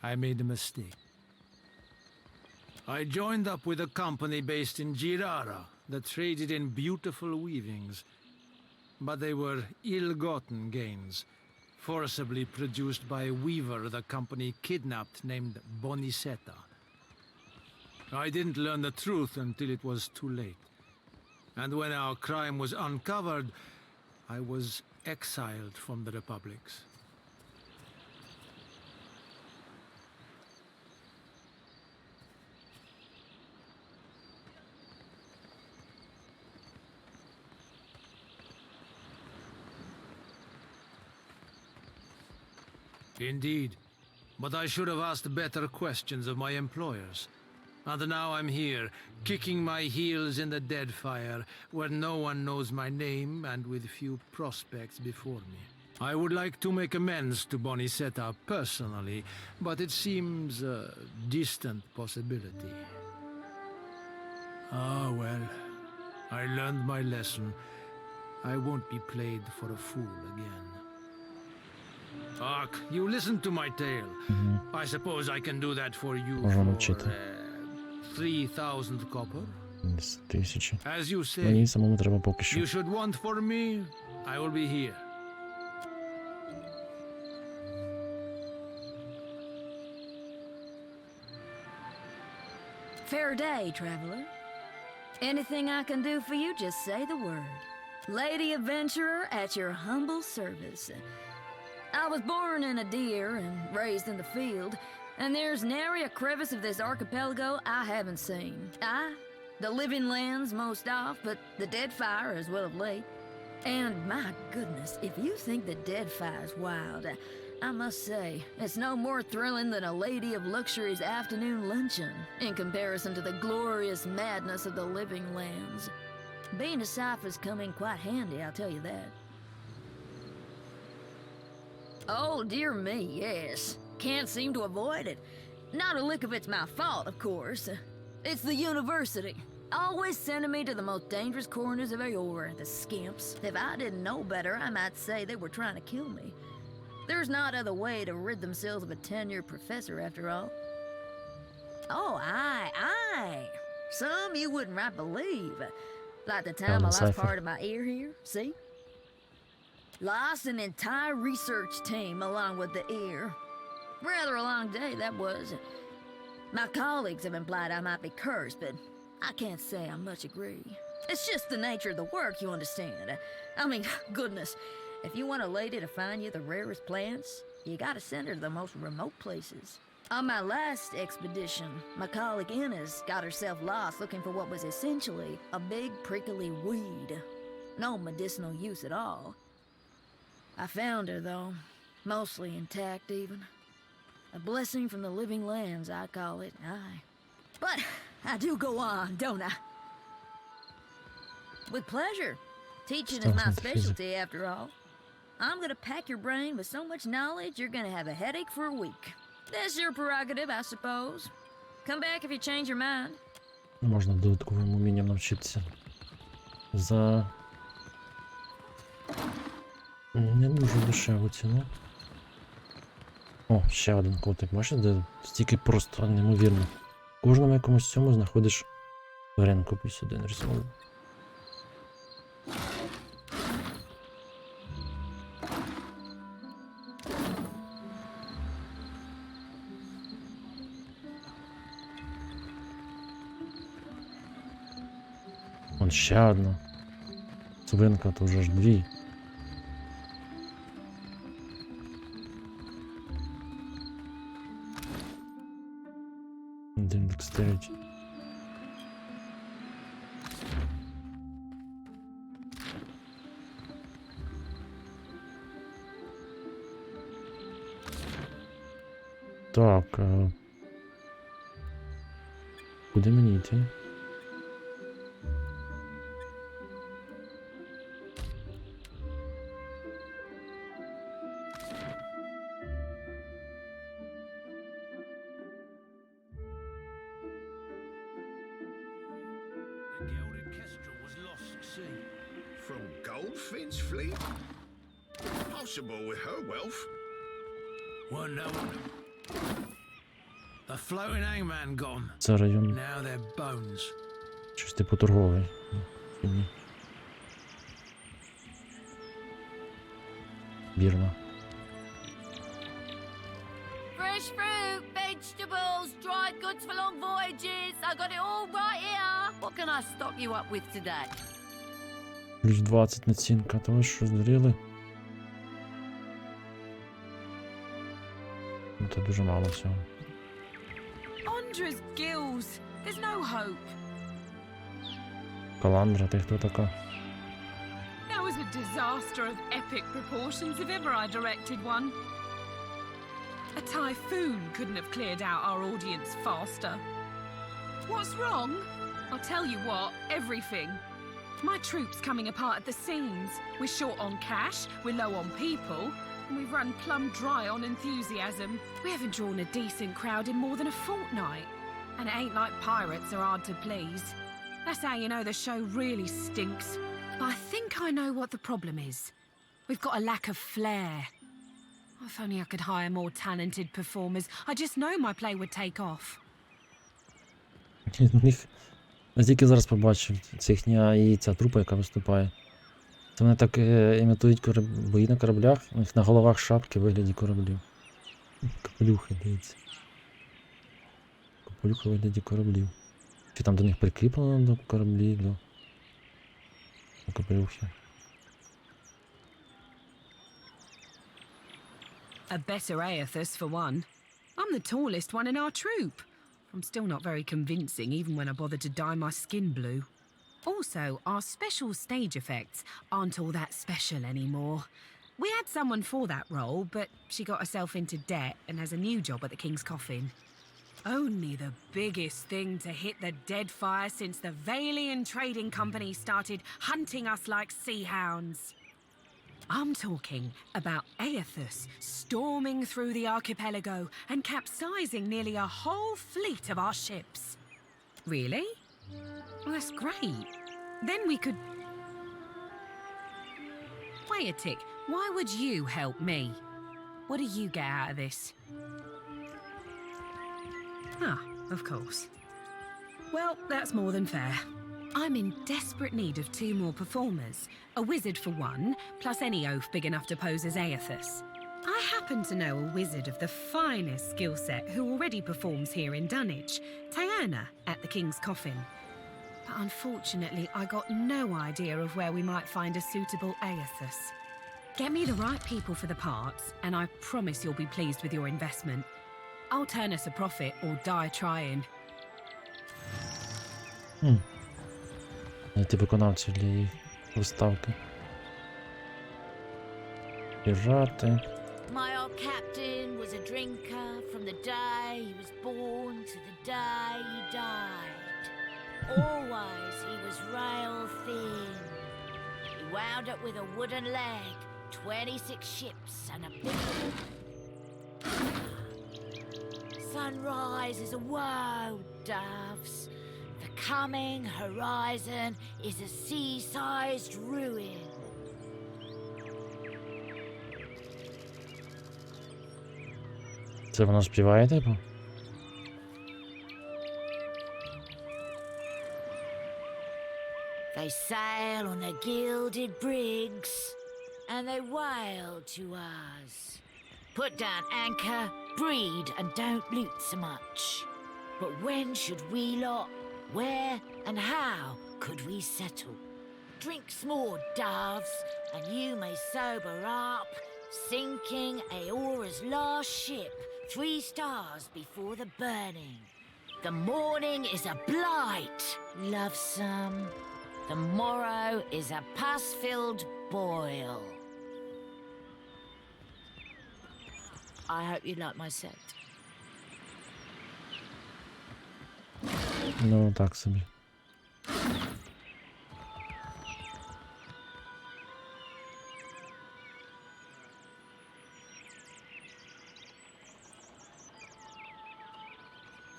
I made a mistake. I joined up with a company based in Girara that traded in beautiful weavings, but they were ill-gotten gains, forcibly produced by a weaver the company kidnapped named Bonicetta. I didn't learn the truth until it was too late, and when our crime was uncovered, I was exiled from the republics. Indeed, but I should have asked better questions of my employers. And now I'm here, kicking my heels in the Deadfire, where no one knows my name and with few prospects before me. I would like to make amends to Bonicetta personally, but it seems a distant possibility. Ah, well, I learned my lesson. I won't be played for a fool again. Ark, you listened to my tale. I suppose I can do that for you Можна for навчити. 3,000 copper. 10 000. As you Мені say, самому треба поки що. you should want for me, I will be here. Fair day, traveler. Anything I can do for you, just say the word. Lady adventurer at your humble service. I was born in a deer and raised in the field, and there's nary a crevice of this archipelago I haven't seen. The living lands most off, but the Deadfire as well of late. And my goodness, if you think the Deadfire's wild, I must say, it's no more thrilling than a lady of luxury's afternoon luncheon in comparison to the glorious madness of the living lands. Being a cipher's come in quite handy, I'll tell you that. Oh, dear me, yes. Can't seem to avoid it. Not a lick of it's my fault, of course. It's the university. Always sending me to the most dangerous corners of Eora, the skimps. If I didn't know better, I might say they were trying to kill me. There's not other way to rid themselves of a tenured professor, after all. Oh, aye. Some you wouldn't right believe. Like the time I lost Cipher. part of my ear here, see? Lost an entire research team along with the ear. Rather a long day, that was. My colleagues have implied I might be cursed, but I can't say I much agree. It's just the nature of the work, you understand. I mean, goodness, if you want a lady to find you the rarest plants, you gotta send her to the most remote places. On my last expedition, my colleague Inez got herself lost looking for what was essentially a big prickly weed. No medicinal use at all. I found her, though, mostly intact even. A blessing from the living lands, I call it, aye. But I do go on, don't I? With pleasure. Teaching is my specialty, after all. I'm gonna pack your brain with so much knowledge, you're gonna have a headache for a week. That's your prerogative, I suppose. Come back if you change your mind. Можна додатковим умінням навчитися. За не дуже дешеву ціну. О, ще один котик. Бачиш, де стільки просто неймовірно. В кожному якомусь цьому знаходиш тваринку 51 рисунок. Вон ще одна. Свинка, то вже ж дві. Один dexterity. Так. Куди мені йти? The Gilded Kestrel was lost at sea. From Goldfinch Fleet? Possible with her wealth. Weren't no one. The floating hangman gone. Це район Now they're bones. щось типу торговий. Ні. Вірно. Fresh fruit, vegetables, dried goods for long voyages. I got it all right here. What can I stock you up with today? Плюс 20 націнка. Та ви що, здуріли? Ну, це дуже мало всього. Andra's gills. There's no hope. Каландра, ти хто така? That was a disaster of epic proportions if ever I directed one. A typhoon couldn't have cleared out our audience faster. What's wrong? I'll tell you what, everything. My troup's coming apart at the seams. We're short on cash, we're low on people, and we've run plumb dry on enthusiasm. We haven't drawn a decent crowd in more than a fortnight. And it ain't like pirates are hard to please. That's how you know the show really stinks. But I think I know what the problem is. We've got a lack of flair. If only I could hire more talented performers. I just know my play would take off. У них, я тільки зараз побачив, це їхня і ця трупа, яка виступає. Це вони так імітують бої на кораблях, у них на головах шапки в вигляді кораблів. Капелюхи, дивіться. Капелюхи в вигляді кораблів. Чи там до них прикріплено до кораблів, до капелюхів. A better Aethys, for one. I'm the tallest one in our troop. I'm still not very convincing, even when I bother to dye my skin blue. Also, our special stage effects aren't all that special anymore. We had someone for that role, but she got herself into debt and has a new job at the King's Coffin. Only the biggest thing to hit the Deadfire since the Valian Trading Company started hunting us like sea hounds. I'm talking about Aethys storming through the archipelago and capsizing nearly a whole fleet of our ships. Really? Well, that's great. Then we could... Wait a tick. Why would you help me? What do you get out of this? Ah, of course. Well, that's more than fair. I'm in desperate need of 2 more performers. A wizard for one, plus any oaf big enough to pose as Aethys. I happen to know a wizard of the finest skill set who already performs here in Dunwich, Diana at the King's Coffin. But unfortunately, I got no idea of where we might find a suitable Aethys. Get me the right people for the parts, and I promise you'll be pleased with your investment. I'll turn us a profit or die trying. Знайти виконавців для її виставки. Пірати. My old captain was a drinker from the day he was born to the day he died. Always he was rail thin. He wound up with a wooden leg, 26 ships and a big... Sunrise is a woe, doves. The coming horizon is a sea-sized ruin. Це вона співає, типу? They sail on their gilded brigs, and they wail to us. Put down anchor, breed, and don't loot so much. But when should we lot, where and how could we settle? Drink s'more, doves, and you may sober up. Sinking Aora's last ship, 3 stars before the burning. The morning is a blight, lovesome. The morrow is a pus-filled boil. I hope you like my set. Ну, так собі.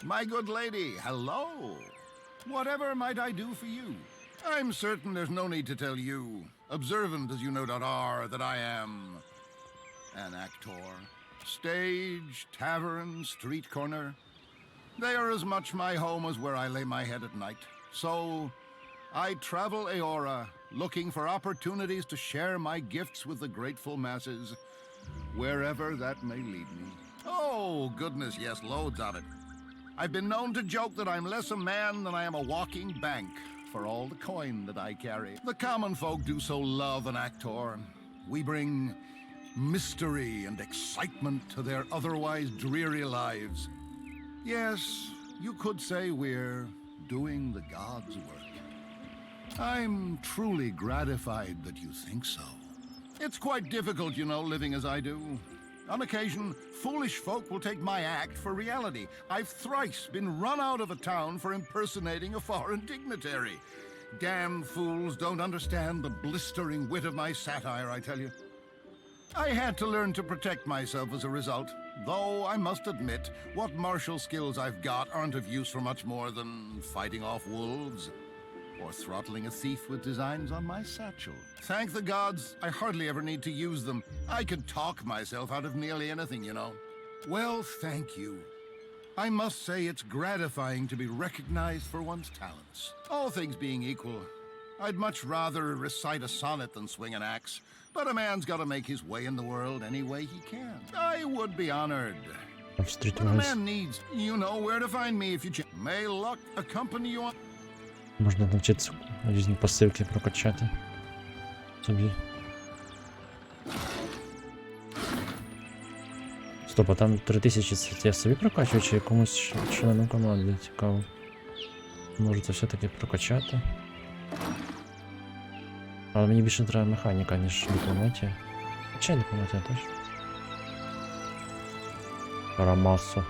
My good lady, hello. Whatever might I do for you? I'm certain there's no need to tell you, observant as you no doubt are, that I am an actor. Stage, tavern, street corner. They are as much my home as where I lay my head at night. So, I travel Aora, looking for opportunities to share my gifts with the grateful masses, wherever that may lead me. Oh, goodness, yes, loads of it. I've been known to joke that I'm less a man than I am a walking bank for all the coin that I carry. The common folk do so love an actor. We bring mystery and excitement to their otherwise dreary lives. Yes, you could say we're doing the God's work. I'm truly gratified that you think so. It's quite difficult, you know, living as I do. On occasion, foolish folk will take my act for reality. I've thrice been run out of a town for impersonating a foreign dignitary. Damn fools don't understand the blistering wit of my satire, I tell you. I had to learn to protect myself as a result, though I must admit, what martial skills I've got aren't of use for much more than fighting off wolves or throttling a thief with designs on my satchel. Thank the gods, I hardly ever need to use them. I can talk myself out of nearly anything, you know. Well, thank you. I must say it's gratifying to be recognized for one's talents. All things being equal, I'd much rather recite a sonnet than swing an axe, but a man's got to make his way in the world any way he can. I would be honored. But a man needs, you know where to find me if you may luck accompany you on. Можна навчитися різні пасивки прокачати собі. Стоп, а там 3000 це я собі прокачую, чи якомусь члену команди, цікаво. Можу це все-таки прокачати. Але мені більше треба механіка, ніж дипломатія. Хоча дипломатія теж. Рамасу.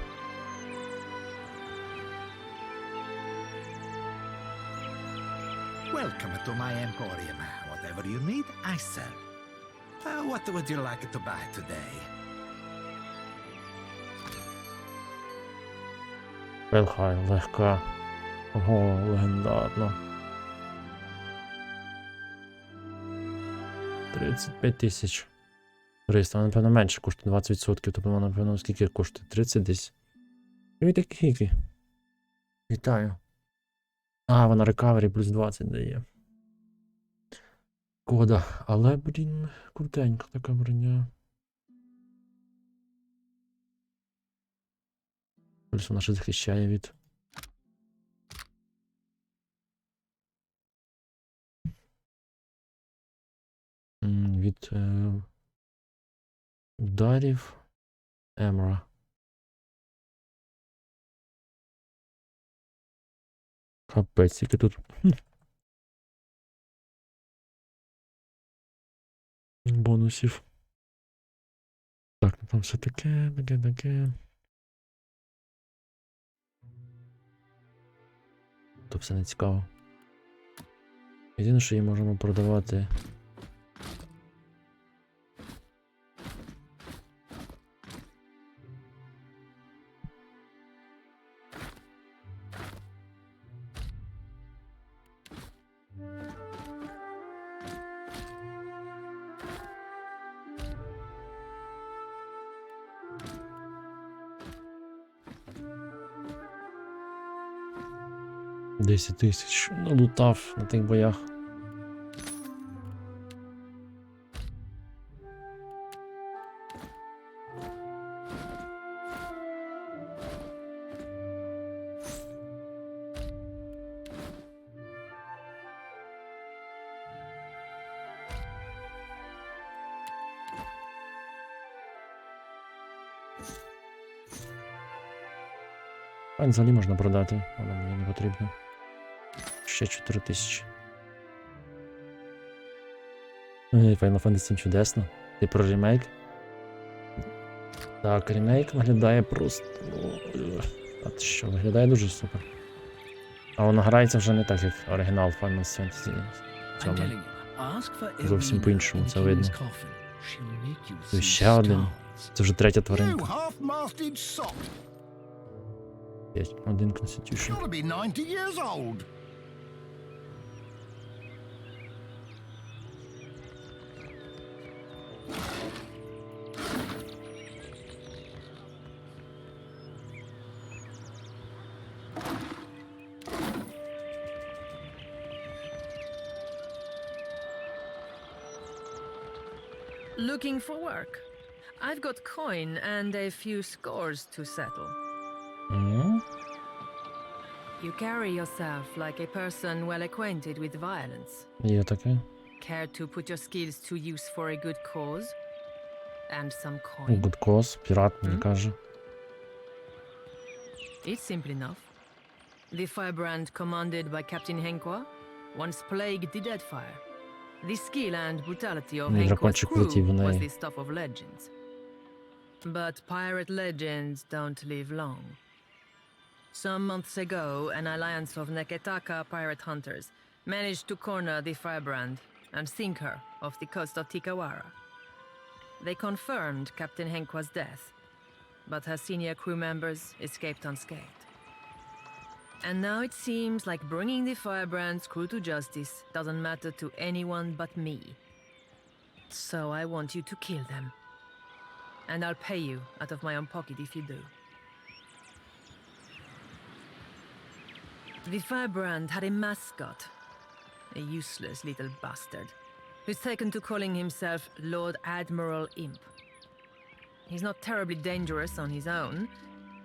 Welcome to my emporium. Whatever you need, I sell. What would you like to buy today? Велхай, легка. Ого, легендарно. 35 тисяч. 300, вона, напевно, менше коштує, 20%, тобто вона, напевно, скільки коштує? 30 десь. І такі хіки. Вітаю. А, вона рекавері плюс 20 дає. Кода. Але, блін, крутенька така броня. Плюс вона ще захищає від... від ударів Емра. Капець, тільки тут. Бонусів. Так, ну там все таке. То все не цікаво. Єдине, що її можемо продавати. Десять тисяч налутав на тих боях. А взагалі можна продати, воно мені не потрібно. Ще 4000. Final Fantasy 7 чудесно. Ти про ремейк? Так, ремейк виглядає просто... А ти що, виглядає дуже супер. А воно грається вже не так, як оригінал Final Fantasy 7. Зовсім по-іншому, це видно. І ще один. Це вже третя тваринка. 1 Constitution. Gotta be 90 years old. Looking for work. I've got coin and a few scores to settle. You carry yourself like a person well acquainted with violence. Є таке. Care to put your skills to use for a good cause? And some coin. Good cause, пірат мені каже. It's simple enough. The firebrand commanded by Captain Henkwa once plagued the Deadfire. The skill and brutality of Henkwa's crew was the stuff of legends. But pirate legends don't live long. Some months ago, an alliance of Neketaka pirate hunters managed to corner the firebrand and sink her off the coast of Tikawara. They confirmed Captain Henkwa's death, but her senior crew members escaped unscathed. And now it seems like bringing the firebrand's crew to justice doesn't matter to anyone but me. So I want you to kill them. And I'll pay you out of my own pocket if you do. The firebrand had a mascot, a useless little bastard, who's taken to calling himself Lord Admiral Imp. He's not terribly dangerous on his own,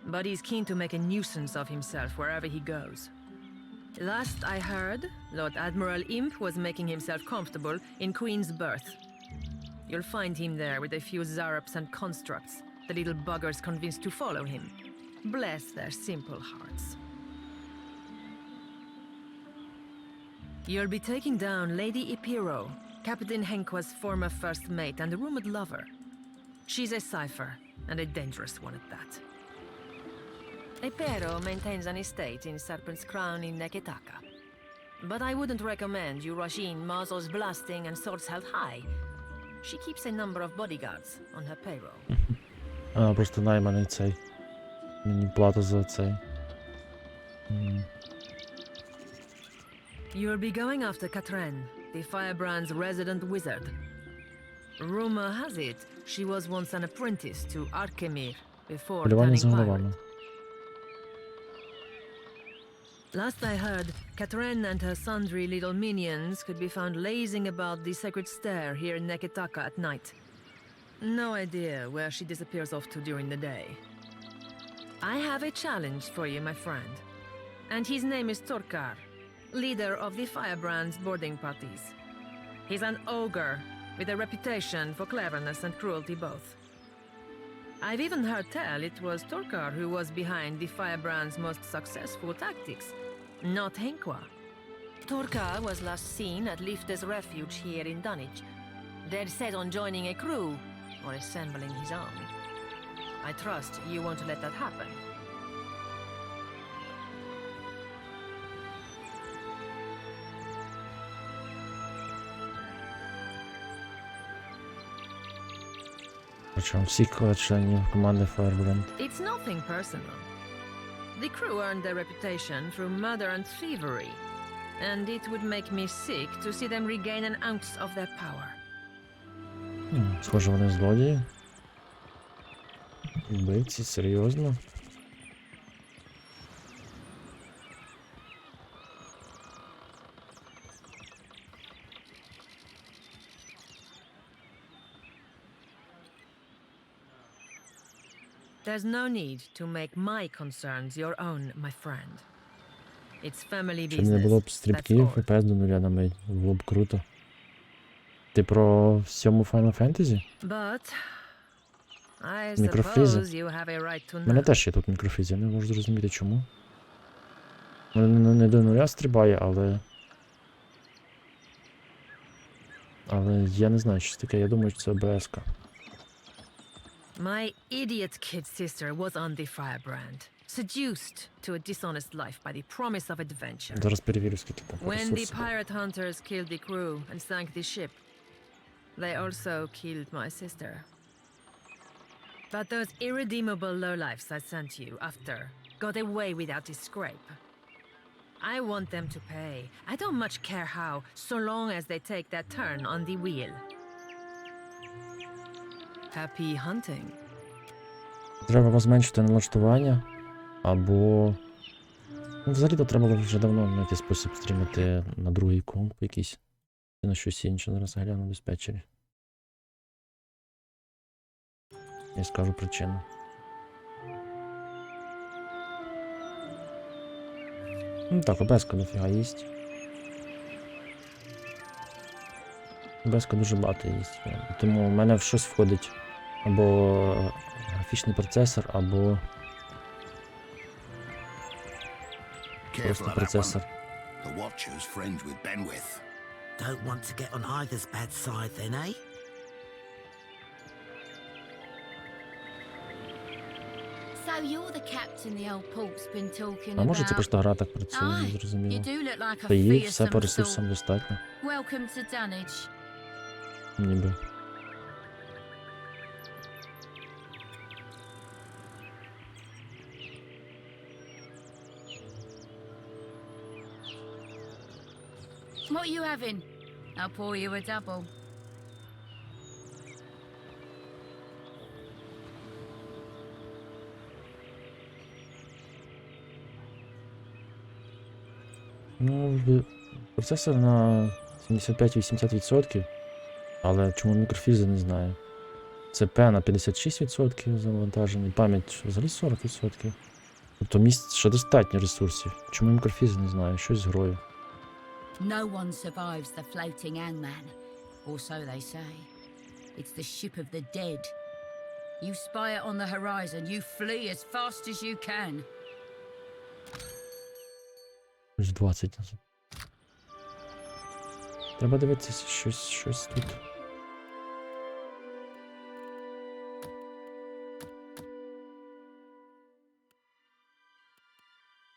but he's keen to make a nuisance of himself wherever he goes. Last I heard, Lord Admiral Imp was making himself comfortable in Queen's Berth. You'll find him there with a few zarops and constructs, the little buggers convinced to follow him. Bless their simple hearts. You'll be taking down Lady Ipiro, Captain Henqua's former first mate and rumored lover. She's a cipher, and a dangerous one at that. Ipiro maintains an estate in Serpent's Crown in Neketaka. But I wouldn't recommend you rush in muzzles blasting and swords held high. She keeps a number of bodyguards on her payroll. Просто найманий цей. Мені плата за цей. You'll be going after Katren, the firebrand's resident wizard. Rumor has it, she was once an apprentice to Arkemir before Полювання turning за pirate. головами. Last I heard, Katren and her sundry little minions could be found lazing about the sacred stair here in Neketaka at night. No idea where she disappears off to during the day. I have a challenge for you, my friend. And his name is Torkar, leader of the Firebrand's boarding parties. He's an ogre, with a reputation for cleverness and cruelty both. I've even heard tell it was Torkar who was behind the Firebrand's most successful tactics, not Henqua. Torkar was last seen at Lifte's refuge here in Dunwich. They're set on joining a crew, or assembling his own. I trust you won't let that happen. Причому всіх членів команди Firebrand. It's nothing personal. The crew earned their reputation through murder and thievery, and it would make me sick to see them regain an ounce of their power. Схоже, вони злодії. Вбивці, серйозно. There's no need to make my concerns your own, my friend. It's family Чи не було business, б that's стрибків all. FPS до нуля на мить? Було б круто. Ти про всьому Final Fantasy? But I Мікрофрізи. suppose you have a right to У мене know. теж є тут мікрофріз, я не можу зрозуміти чому. Воно не до нуля стрибає, але... Але я не знаю, що це таке, я думаю, що це ОБС-ка. My idiot kid sister was on the Firebrand, seduced to a dishonest life by the promise of adventure. Зараз перевірю, скільки там When the ресурсів. pirate hunters killed the crew and sank the ship, they also killed my sister. But those irredeemable lowlifes I sent you after got away without a scrape. I want them to pay. I don't much care how, so long as they take their turn on the wheel. Happy hunting. Треба або зменшити налаштування, або... Ну, взагалі-то треба було вже давно знайти спосіб стрімити на другий комп якийсь. Чи на щось інше, зараз гляну в диспетчері. Я скажу причину. Ну так, ОБС-ка дофіга їсть. ОБС-ка дуже багато їсть. Тому в мене в щось входить або графічний процесор, або просто Careful of that процесор. one. The Watcher's friends with Benwith. Don't want to get on either's bad side then, eh? So you're the captain the old pork's been talking А може це about. просто гра так працює, Aye, не you зрозуміло. do look like a Та їй все по fearsome ресурсам sort. достатньо, Welcome to Dunwich. ніби. What are you having? I'll pour you a double. Ну, процесор на 75-80%, але чому мікрофізи, не знаю. ЦП на 56% завантажений, пам'ять взагалі 40%. Тобто місць ще достатньо ресурсів. Чому мікрофізи, не знаю, щось з грою. No one survives the floating hangman, or so they say. It's the ship of the dead. You spy it on the horizon, you flee as fast as you can. Ось 20 назад. Треба дивитися щось тут.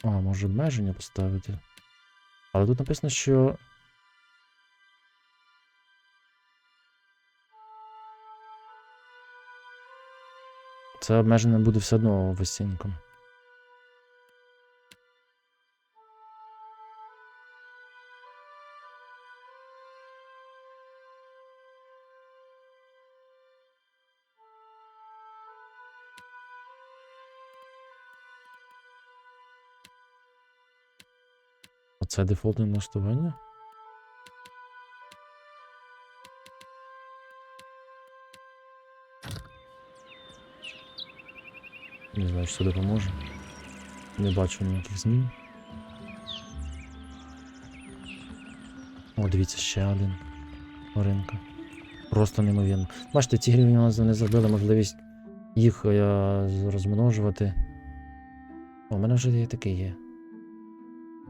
А, може обмеження поставити. Але тут написано, що... Це обмеження буде все одно висінком. Оце дефолтне налаштування? Не знаю, що це допоможе. Не бачу ніяких змін. О, дивіться, ще один. Оринка. Просто неймовірно. Бачите, ці гривні у нас не зробили можливість їх розмножувати. О, у мене вже є такий є.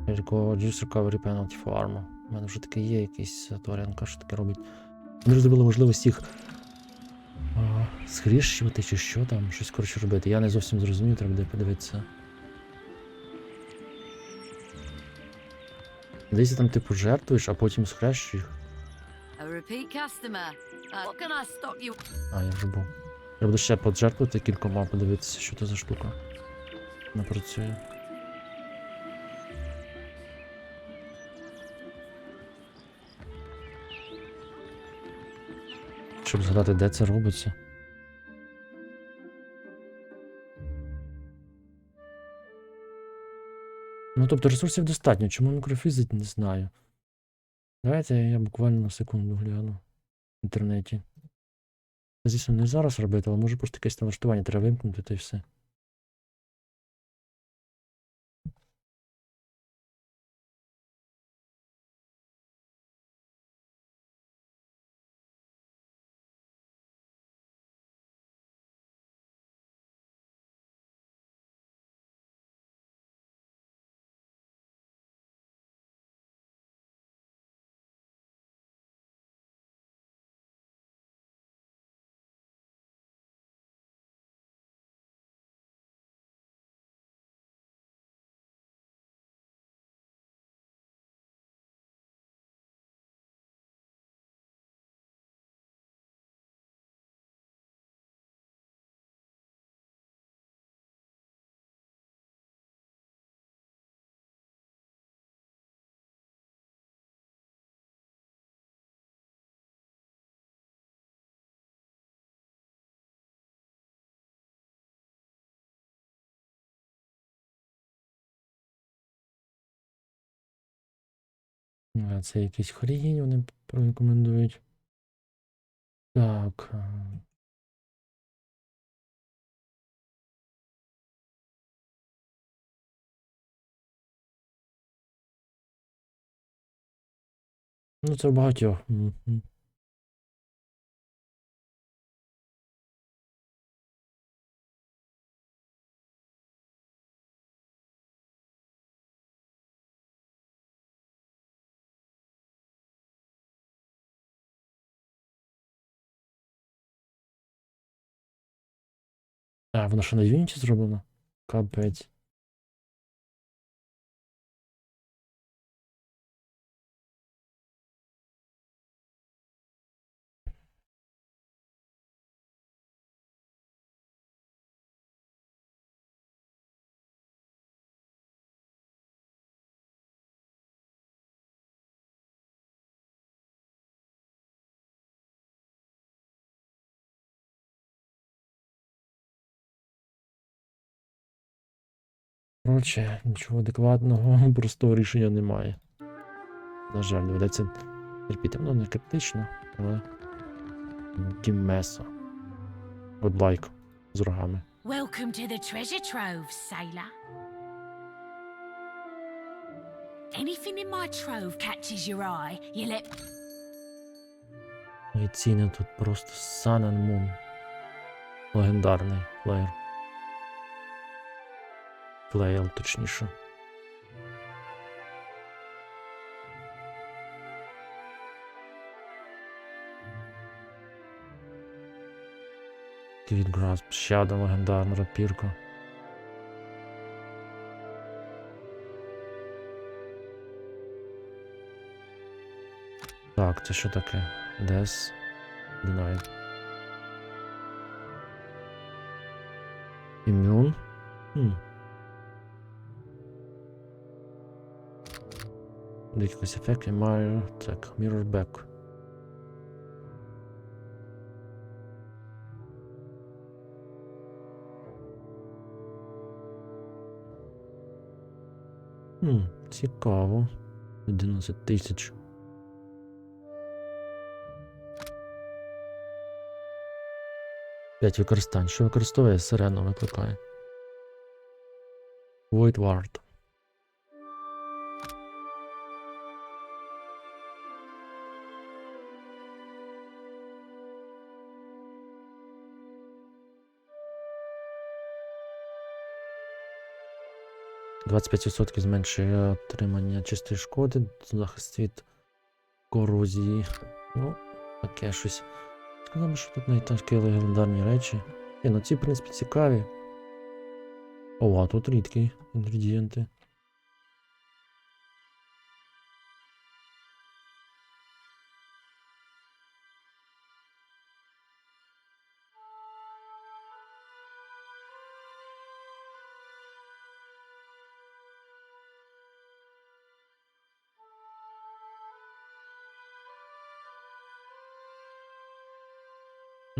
Juice Recovery Penalty Farm. У мене вже таке є якийсь тваринка, що таке робить. Вони ж зробили можливість їх схрещувати чи що там, щось коротше робити. Я не зовсім зрозумів, треба буде подивитися. Десь там типу жертвуєш, а потім схрещуєш. А, я вже був. Я буду ще поджертвувати кількома, подивитися, що це за штука. Не працює. Щоб згадати, де це робиться. Ну, тобто ресурсів достатньо. Чому мікрофізить, не знаю. Давайте я буквально на секунду гляну в інтернеті. Звісно, не зараз робити, але може просто якесь налаштування треба вимкнути, та й все. А, це якийсь хрінь вони порекомендують. Так. Ну, це в багатьох. Мгм. А, воно що на Unity зроблено? Капець. Коротше, нічого адекватного, простого рішення немає. На жаль, доведеться терпіти. Воно не критично, але... Кіммесо. От лайк з рогами. Welcome to the treasure trove, sailor. Anything in my trove catches your eye, you let... І ціни тут просто Sun and Moon. Легендарний плеєр. Плеєр, точніше. Квітграсп, ще одна легендарна рапірка. Так, це що таке? Death Denied. Immune? Якийсь ефект, я маю... Так, Mirror Back. Цікаво. 11 тисяч. П'ять використань. Що використовує? Сирену викликає. Void Ward. – 25% зменшує отримання чистої шкоди, захист від корозії. Ну, таке щось. Сказав би, що тут навіть такі легендарні речі. Ну ці, в принципі, цікаві. О, а тут рідкі інгредієнти.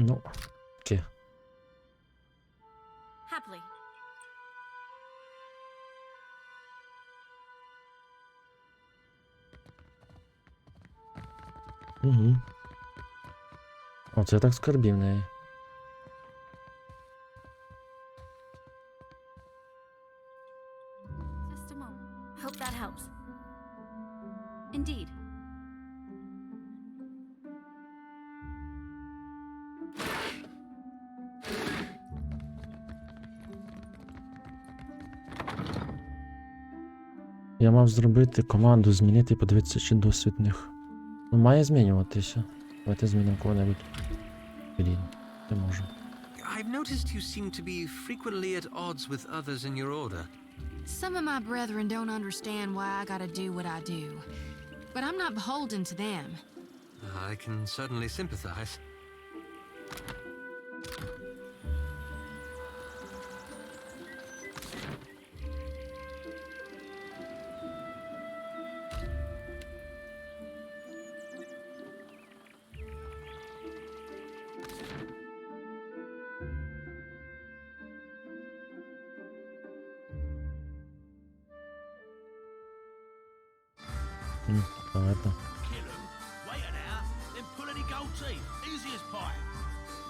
Ну, окей. Happily. Угу. Оце так скарбів в неї. Just a moment. Hope that helps. Indeed. Я мав зробити команду, змінити і подивитися, чи досвід в них. Ну, має змінюватися. Давайте змінимо кого-небудь. Блін, не можу. I've noticed you seem to be frequently at odds with others in your order. Some of my brethren don't understand why I gotta do what I do. But I'm not beholden to them. I can certainly sympathize. Понятно. Wait an hour, then pull any gold teeth. Easy as pie.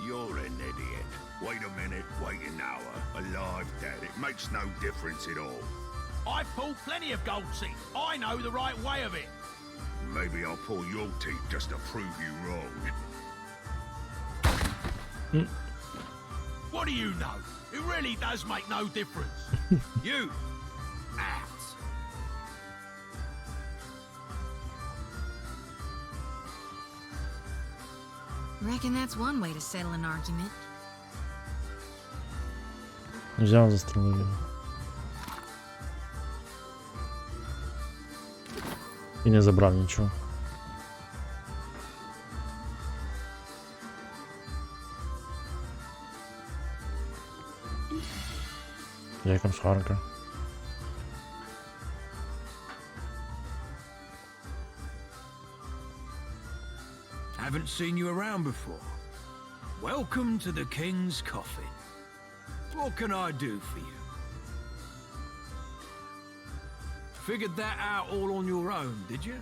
You're an idiot. Wait a minute, wait an hour. Alive, Dad, it makes no difference at all. I've pulled plenty of gold teeth. I know the right way of it. Maybe I'll pull your teeth just to prove you wrong. What do you know? It really does make no difference. You, out. Reckon that's one way to settle an argument. Взяв, застрелив його. І не забрав нічого. Якомусь харка. Haven't seen you around before. Welcome to the King's Coffin. What can I do for you? figured that out all on your own, did you?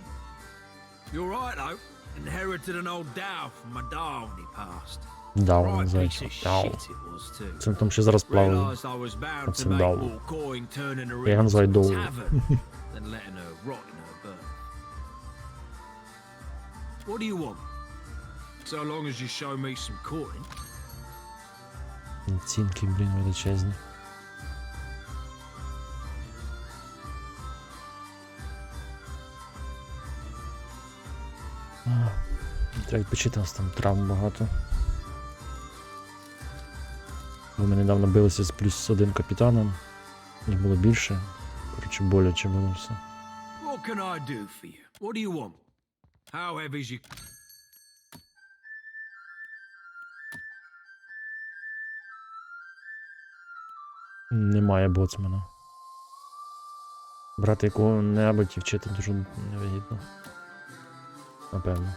You're right, though. Inherited an old dhow from my dad when he passed. Дав, Right piece називається. of Дав. shit it was, too. Це там ще зараз плаваю. Realised I was bound to Оцим make дав. more coin turning her Я його називаю into a Доу. tavern than letting her rot in her birth. What do you want? So long as you show me some coin. Оцінки, блін, величезні. Треба відпочити, у нас там травм багато. Бо ми недавно билися з +1 капітаном. Їх було більше. Коротше, боляче було все. What can I do for you? What do you want? How heavy's you? Немає боцмана. Брати якого-небудь і вчити дуже невигідно. Напевно.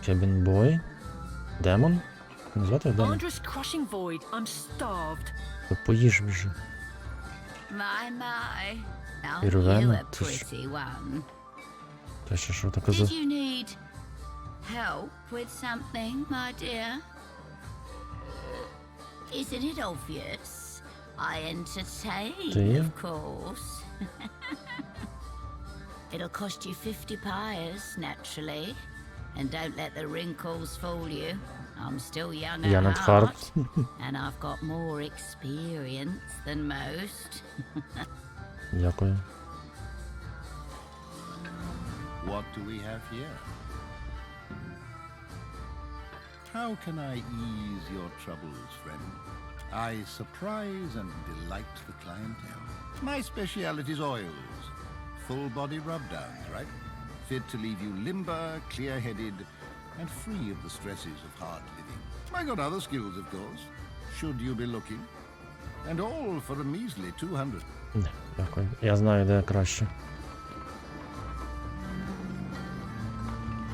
Cabin Boy? Демон? Назвати його демон? Andrus crushing void. I'm starved. То поїж вже. My. Aren't І you рвено? a Це ж... pretty one? Те що таке за... Did you need help with something, my dear? Isn't it obvious? I entertain, Dear? of course. It'll cost you 50 pyres, naturally. And don't let the wrinkles fool you. I'm still young at Young at heart, heart. and I've got more experience than most. Дякую. What do we have here? How can I ease your troubles, friend? I surprise and delight the clientele. My speciality is oils. Full body rub-downs, right? Fit to leave you limber, clear-headed, and free of the stresses of hard living. I got other skills, of course, should you be looking. And all for a measly 200. Не, дякую. Я знаю, де краще.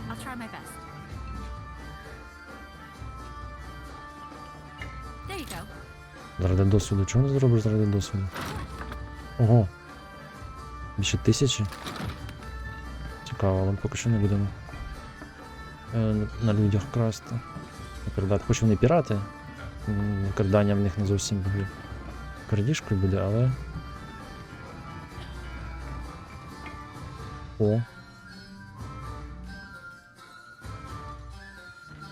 I'll try my best. There you go. Заради досвіду. Чого не зробиш заради досвіду? Ого. Більше 1000? Цікаво, але поки що не будемо на людях красти. Викрадати. Хоч вони пірати. Викрадання в них не зовсім буде. Крадіжкою буде, але... О.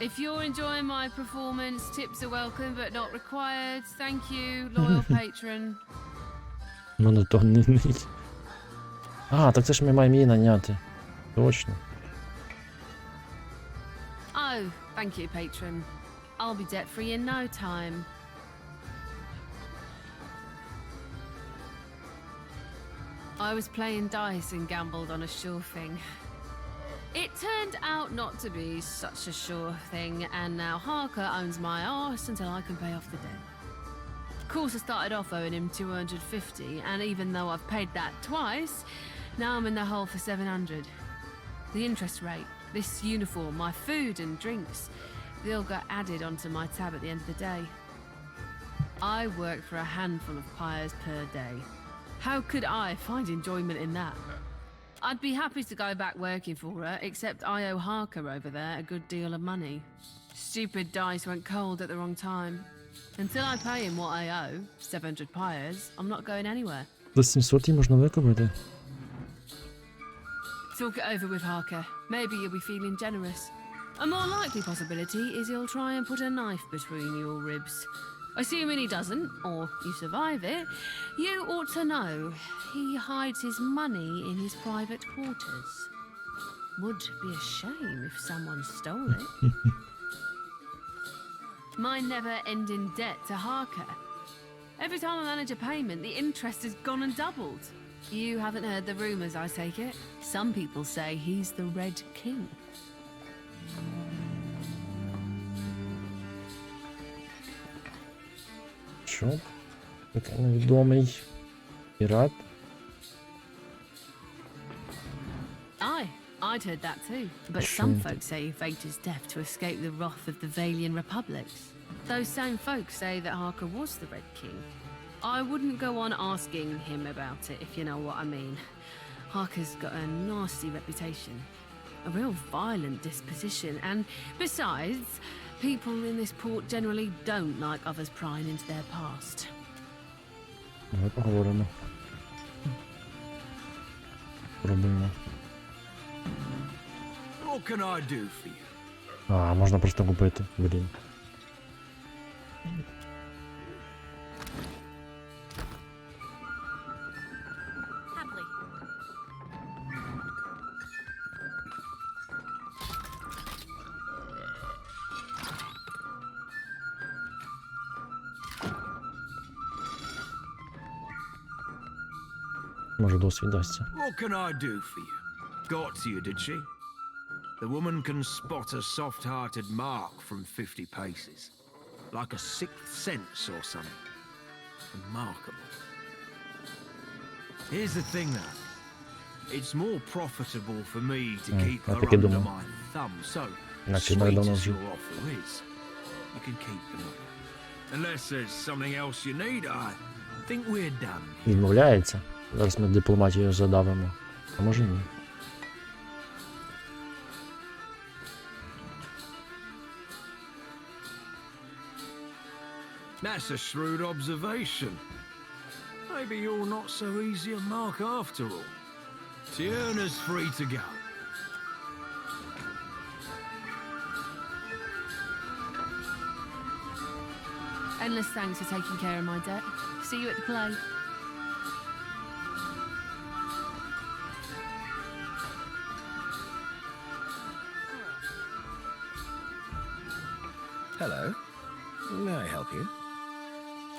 If you're enjoying my performance, tips are welcome but not required. Thank you, loyal patron. Ну не то не. А, так це ж ми маємо її наняти. Точно. Oh, thank you, patron. I'll be debt-free in no time. I was playing dice and gambled on a sure thing. It turned out not to be such a sure thing, and now Harker owns my arse until I can pay off the debt. Of course, I started off owing him 250, and even though I've paid that twice, now I'm in the hole for 700. The interest rate, this uniform, my food and drinks, they all got added onto my tab at the end of the day. I work for a handful of pyres per day. How could I find enjoyment in that? I'd be happy to go back working for her, except I owe Harker over there a good deal of money. Stupid dice went cold at the wrong time. Until I pay him what I owe, 700 pyres, I'm not going anywhere. За 700 її можна викупити. Talk it over with Harker. Maybe you'll be feeling generous. A more likely possibility is he'll try and put a knife between your ribs. Assuming he doesn't, or you survive it, you ought to know he hides his money in his private quarters. Would be a shame if someone stole it. My never-ending debt to Harker. Every time I manage a payment, the interest has gone and doubled. You haven't heard the rumours, I take it? Some people say he's the Red King. Що? Такий невідомий пірат. Aye, I'd heard that too, but some folks say he faked his death to escape the wrath of the Valian republics. Those same folks say that Harker was the Red King. I wouldn't go on asking him about it, if you know what I mean. Harker's got a nasty reputation, a real violent disposition, and besides, people in this port generally don't like others prying into their past. Давай поговоримо. Пробуємо. What can I do for you? А, можна просто купити, блін. Happily. Може досвід дасться. What can I do for you? Got to you, did she? The woman can spot a soft-hearted mark from 50 paces. Like a sixth sense or something. Remarkable. Here's the thing, though. It's more profitable for me to keep her under my thumb, so sweet as your offer is, you can keep the money. Unless there's something else you need, I think we're done. Відмовляється. Зараз ми дипломатію задавимо. А може ні. That's a shrewd observation. Maybe you're not so easy a mark after all. Tierna's free to go. Endless thanks for taking care of my debt. See you at the play. Hello. May I help you?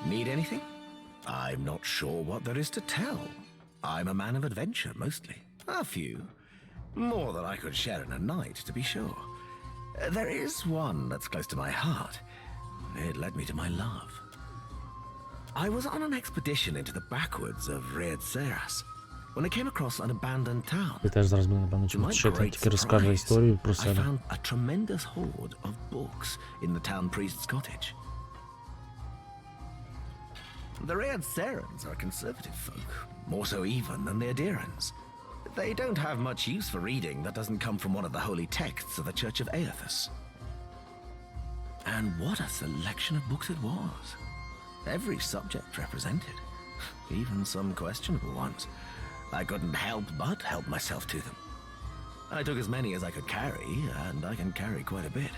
Need anything? I'm not sure what there is to tell. I'm a man of adventure, mostly. A few. More than I could share in a night, to be sure. There is one that's close to my heart. It led me to my love. I was on an expedition into the backwoods of Seras when I came across an abandoned town. Ти теж зараз буде, напевно, чути, що ти тільки розкаже історію про I себе. found a tremendous hoard of books in the town priest's cottage. The Serans are conservative folk, more so even than the Adirans. They don't have much use for reading that doesn't come from one of the holy texts of the Church of Aethys. And what a selection of books it was. Every subject represented, even some questionable ones. I couldn't help but help myself to them. I took as many as I could carry, and I can carry quite a bit.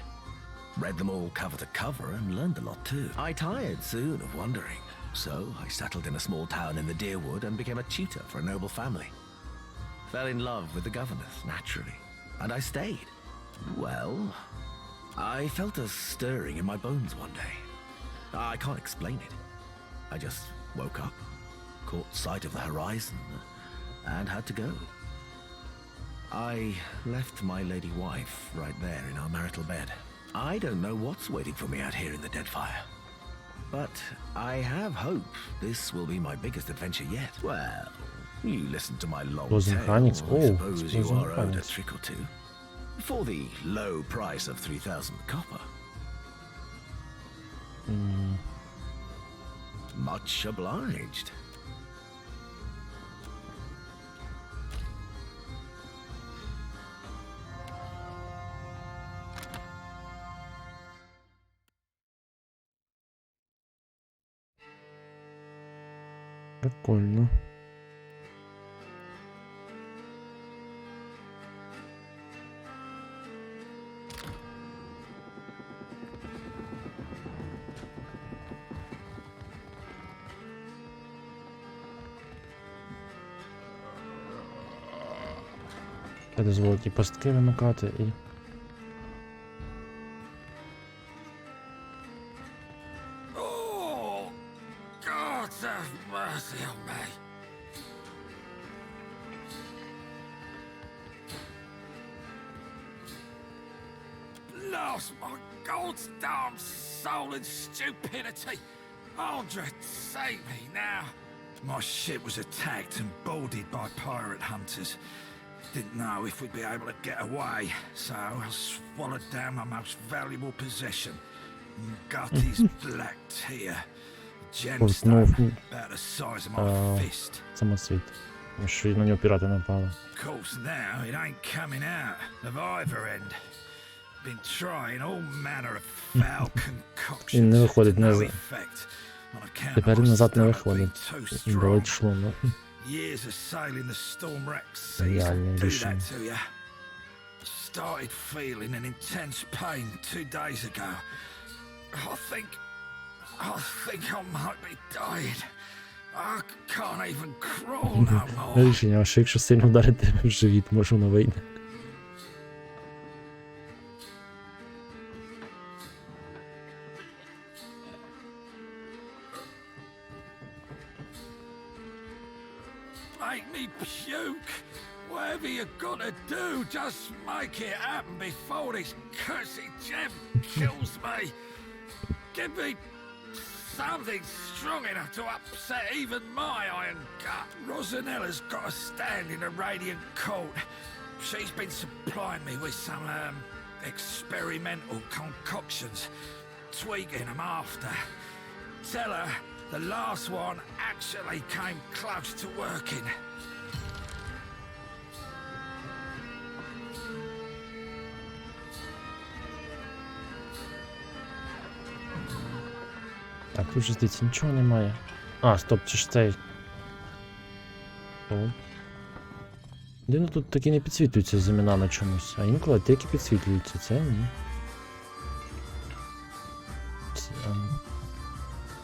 Read them all cover to cover and learned a lot too. I tired soon of wandering, so I settled in a small town in the Deerwood and became a tutor for a noble family. Fell in love with the governess, naturally, and I stayed. Well, I felt a stirring in my bones one day. I can't explain it. I just woke up, caught sight of the horizon, and had to go. I left my lady wife right there in our marital bed. I don't know what's waiting for me out here in the Deadfire. But I have hope this will be my biggest adventure yet. Well, you listen to my long tale. I suppose you are owed a trick or two. For the low price of 3,000 copper. Much obliged. Прикольно. Я дозволю ті пастки вимикати і... Oh, God have mercy on me. Lost my God's damn soul in stupidity. Andre, save me now. My ship was attacked and boarded by pirate hunters. Didn't know if we'd be able to get away, so I swallowed down my most valuable possession. Got his black tear. Gemstone, about the size of my fist. Самоцвіт. Тому що на нього пірати напали. Of course now it ain't coming out of either end. Been trying all manner of foul concoctions. Він не виходить to на... no effect. On account Тепер of my назад не stomach виходить. being too Болить strong. шлунок. Years of sailing the storm-wracked seas Реальне do that рішення. to you. Started feeling an intense pain 2 days ago. I think I might be dying. I can't even crawl no more. Рішення, а що якщо сильно вдарити тебе в живіт, може воно вийде. Make me puke. Whatever you gotta do, just make it happen before this cursed gem kills me. Give me something strong enough to upset even my iron gut. Rosanella's got a stand in the Radiant Court. She's been supplying me with some experimental concoctions, tweaking them after. Tell her the last one actually came close to working. Так, тут же здається нічого немає. А, стоп, це ж цей. О. Дивно, тут такі не підсвітлюються з іменами чомусь. А інколи тільки підсвітлюються, це ні.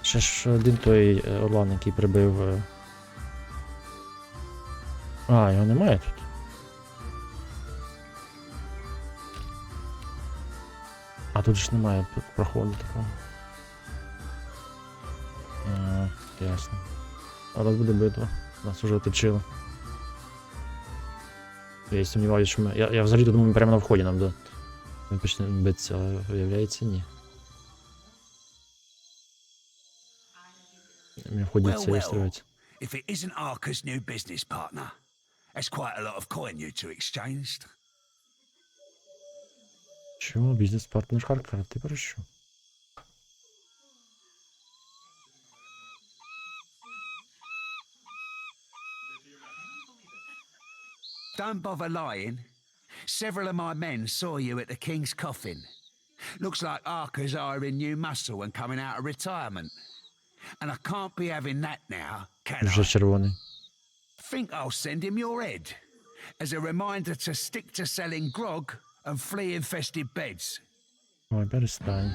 Ще ж один той орлан, який прибив. А, його немає тут. А тут ж немає проходу такого. Ясно. Але буде битва. Нас уже оточили. Я сумніваюся, що ми... Я взагалі думаю, ми прямо на вході нам до... Ми почнемо битися, але виявляється, ні. Ми вході це реєструється. If it isn't Arca's new business partner, that's quite a lot of coin you two exchanged. Чого? Бізнес-партнер Харка? Ти про що? Don't bother lying. Several of my men saw you at the King's coffin. Looks like Arca's hiring new muscle and coming out of retirement. And I can't be having that now, can Вже I? червоний. Think I'll send him your head as a reminder to stick to selling grog and flea-infested beds. Ой, перестань.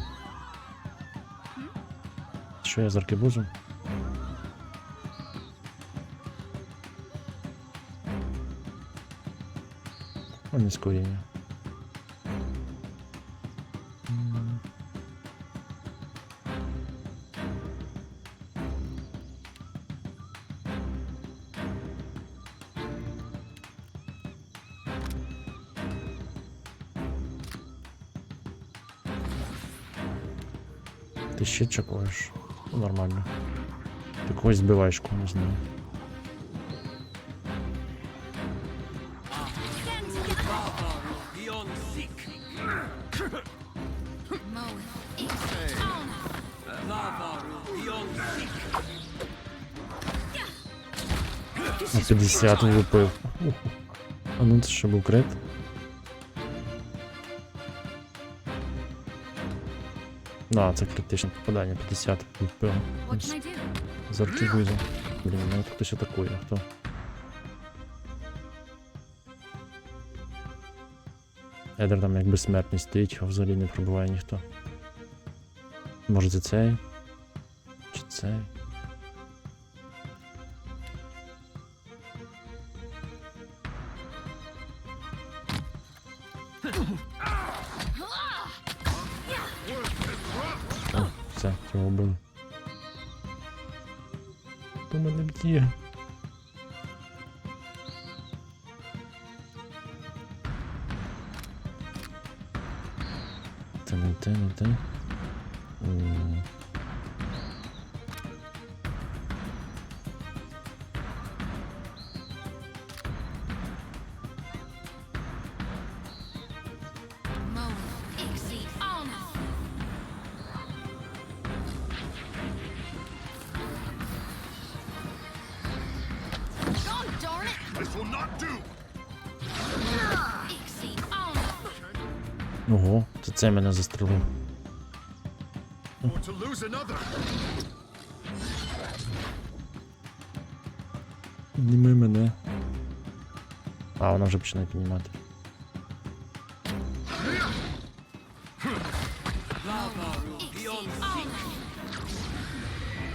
Що я з аркебузом? О, не скоріння. Ти ще чекаєш? Ну, нормально. Ти когось збиваєш, кого не знаю. На 50 влупив. А ну це що був крит? Да, це критичне попадання, 50 влупив. З аркебузом. Блін, мене тут хтось атакує, хто? Едер там як безсмертний стоїть, його взагалі не пробиває ніхто. Може це цей? Чи цей? О, все, цього вбили. Хто мене б'є? Це не те, не те. Ого, це мене застрелив. Підніми мене. А, вона вже починає піднімати.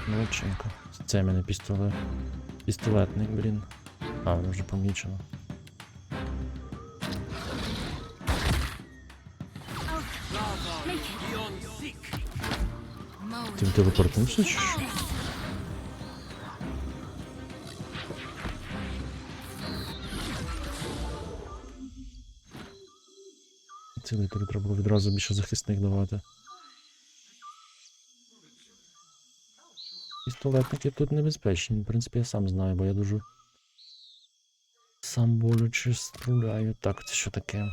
Молодчинка. Це мене пістолет. Пістолетний, блін. А, воно вже помічено. Ти телепортнувся чи що? Цілителю треба було відразу більше захисних давати. Пістолетники тут небезпечні, в принципі я сам знаю, бо я дуже сам болюче стріляю. Так, це що таке?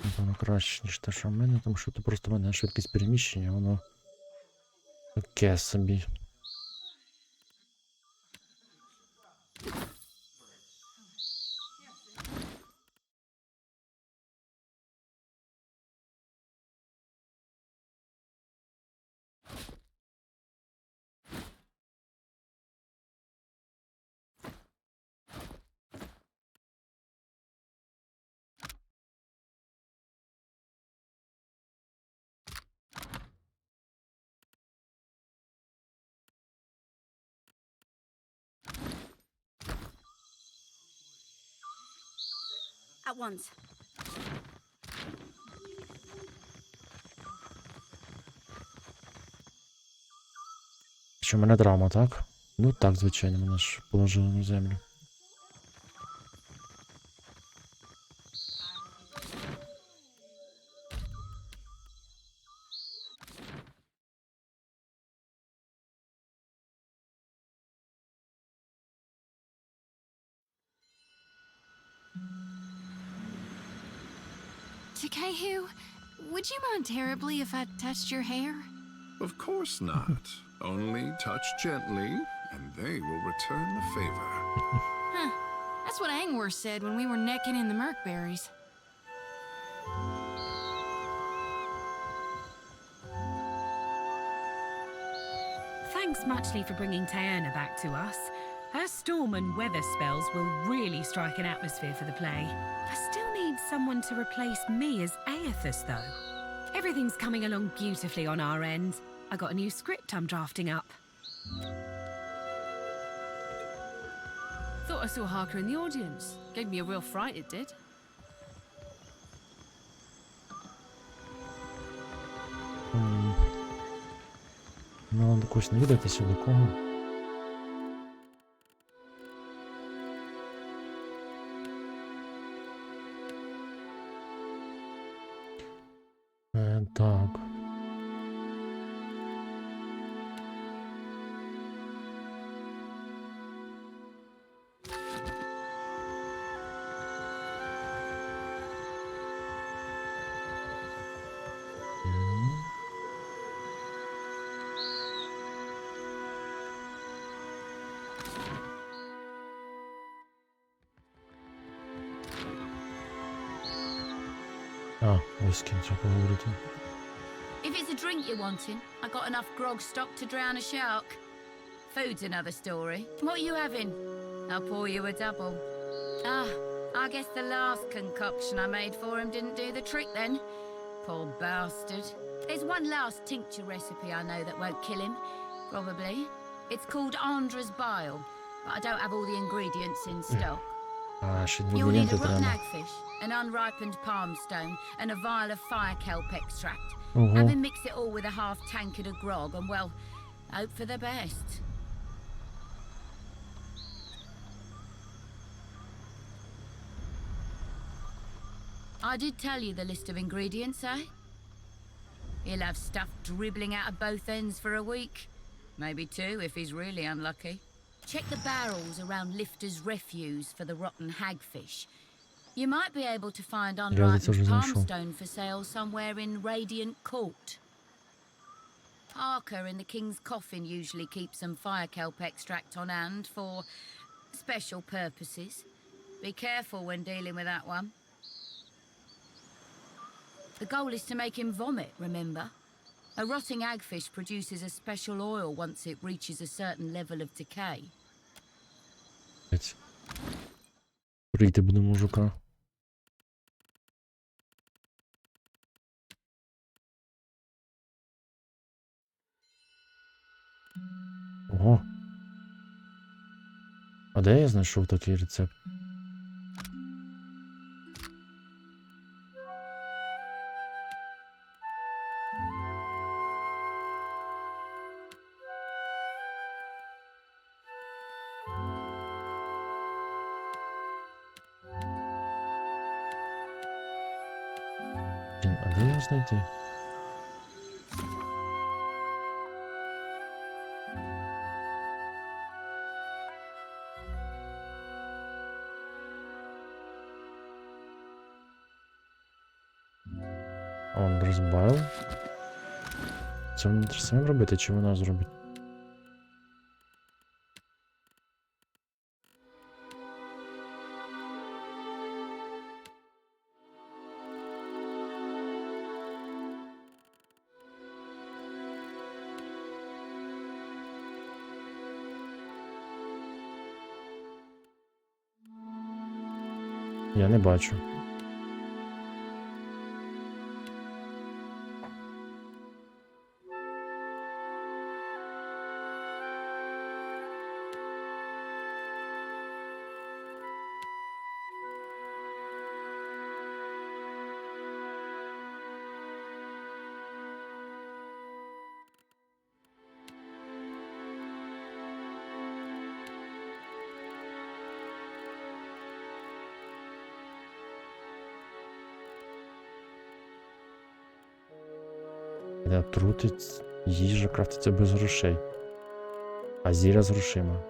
Напевно краще, ніж те, що в мене, тому що це просто в мене швидкість переміщення, воно таке собі. At once. Що в мене драма, так? Ну так, звичайно, мене ж положили на землю. Takehu, would you mind terribly if I touched your hair? Of course not. Only touch gently, and they will return the favor. Huh. That's what Angwer said when we were necking in the Merkberries. Thanks muchly for bringing Taerna back to us. Her storm and weather spells will really strike an atmosphere for the play. I still need someone to replace me as Aethys, though. Everything's coming along beautifully on our end. I got a new script I'm drafting up. Thought I saw Harker in the audience. Gave me a real fright, it did. Ну, якось не видатися до кого. Так. А, ось з ким треба поговорити. If it's a drink you're wanting, I got enough grog stock to drown a shark. Food's another story. What are you having? I'll pour you a double. Ah, I guess the last concoction I made for him didn't do the trick then. Poor bastard. There's one last tincture recipe I know that won't kill him. Probably. It's called Andra's Bile, but I don't have all the ingredients in stock. А, ще You'll need a інгредієнти rotten треба. hagfish, an unripened palm stone, and a vial of fire kelp extract. Ого. Have him mix it all with a half tankard of grog, and well, hope for the best. I did tell you the list of ingredients, eh? He'll have stuff dribbling out of both ends for a week. Maybe two, if he's really unlucky. Check the barrels around Lifter's refuse for the rotten hagfish. You might be able to find unripened palmstone for sale somewhere in Radiant Court. Harker in the King's Coffin usually keeps some fire kelp extract on hand for special purposes. Be careful when dealing with that one. The goal is to make him vomit, remember? A rotting hagfish produces a special oil once it reaches a certain level of decay. Прийти буде мужика. Ого. А де я знайшов такий рецепт? Блін, а де його знайти? Он розбавив. Це мені треба самим робити, чи вона зробить? Я не бачу. Де отрутить, їжа крафтиться без грошей. А зілля з грошима.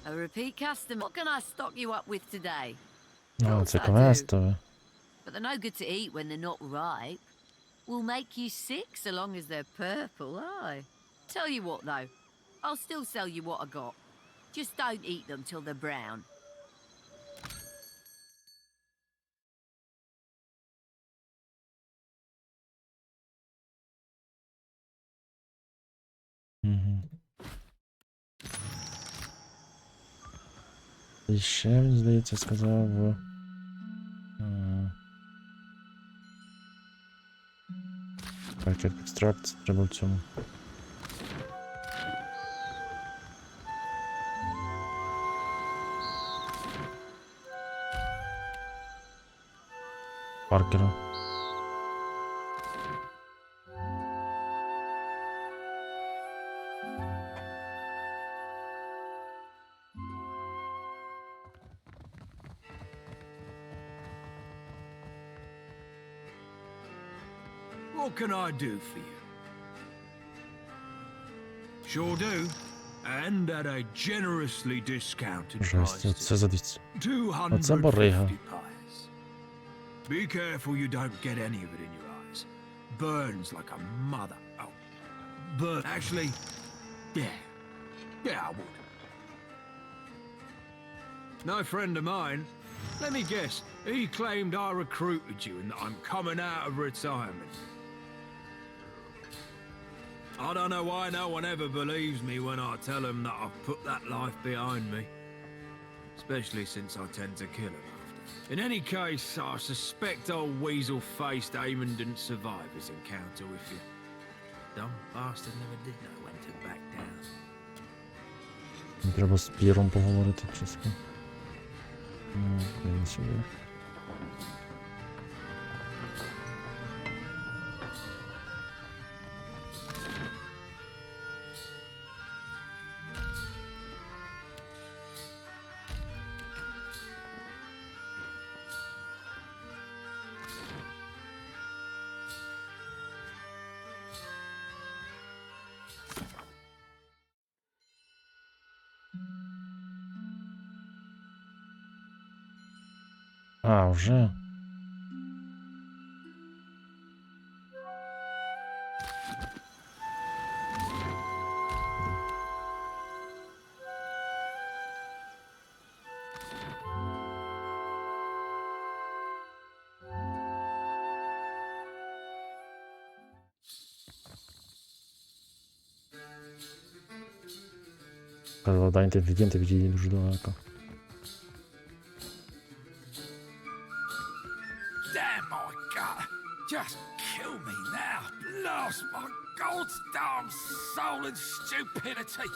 A repeat customer. What can I stock you up with today? О, це квестове. But they're no good to eat when they're not ripe. Will make you sick so long as they're purple, aye. Tell you what though, I'll still sell you what I got. Just don't eat them till they're brown. І ще, мені здається, сказав... Пакет екстракт треба в цьому. Паркера. What can I do for you? Sure do. And at a generously discounted Жесть, price. оце задивіться. 250 Оце барига. pies. Be careful you don't get any of it in your eyes. Burns like a mother. Oh, burn. Actually, yeah, I would. No friend of mine. Let me guess. He claimed I recruited you and that I'm coming out of retirement. I don't know why no one ever believes me when I tell them that I've put that life behind me. Especially since I tend to kill him after. In any case, I suspect old weasel-faced Eamon didn't survive his encounter with you. Dumb bastard never did know when to back down. Треба з Піром поговорити, чесно. Він сюди. А, вже. Вода інтелігентів відійде дуже далеко. Damn my gut! Just kill me now! Blast my God's darn soul and stupidity!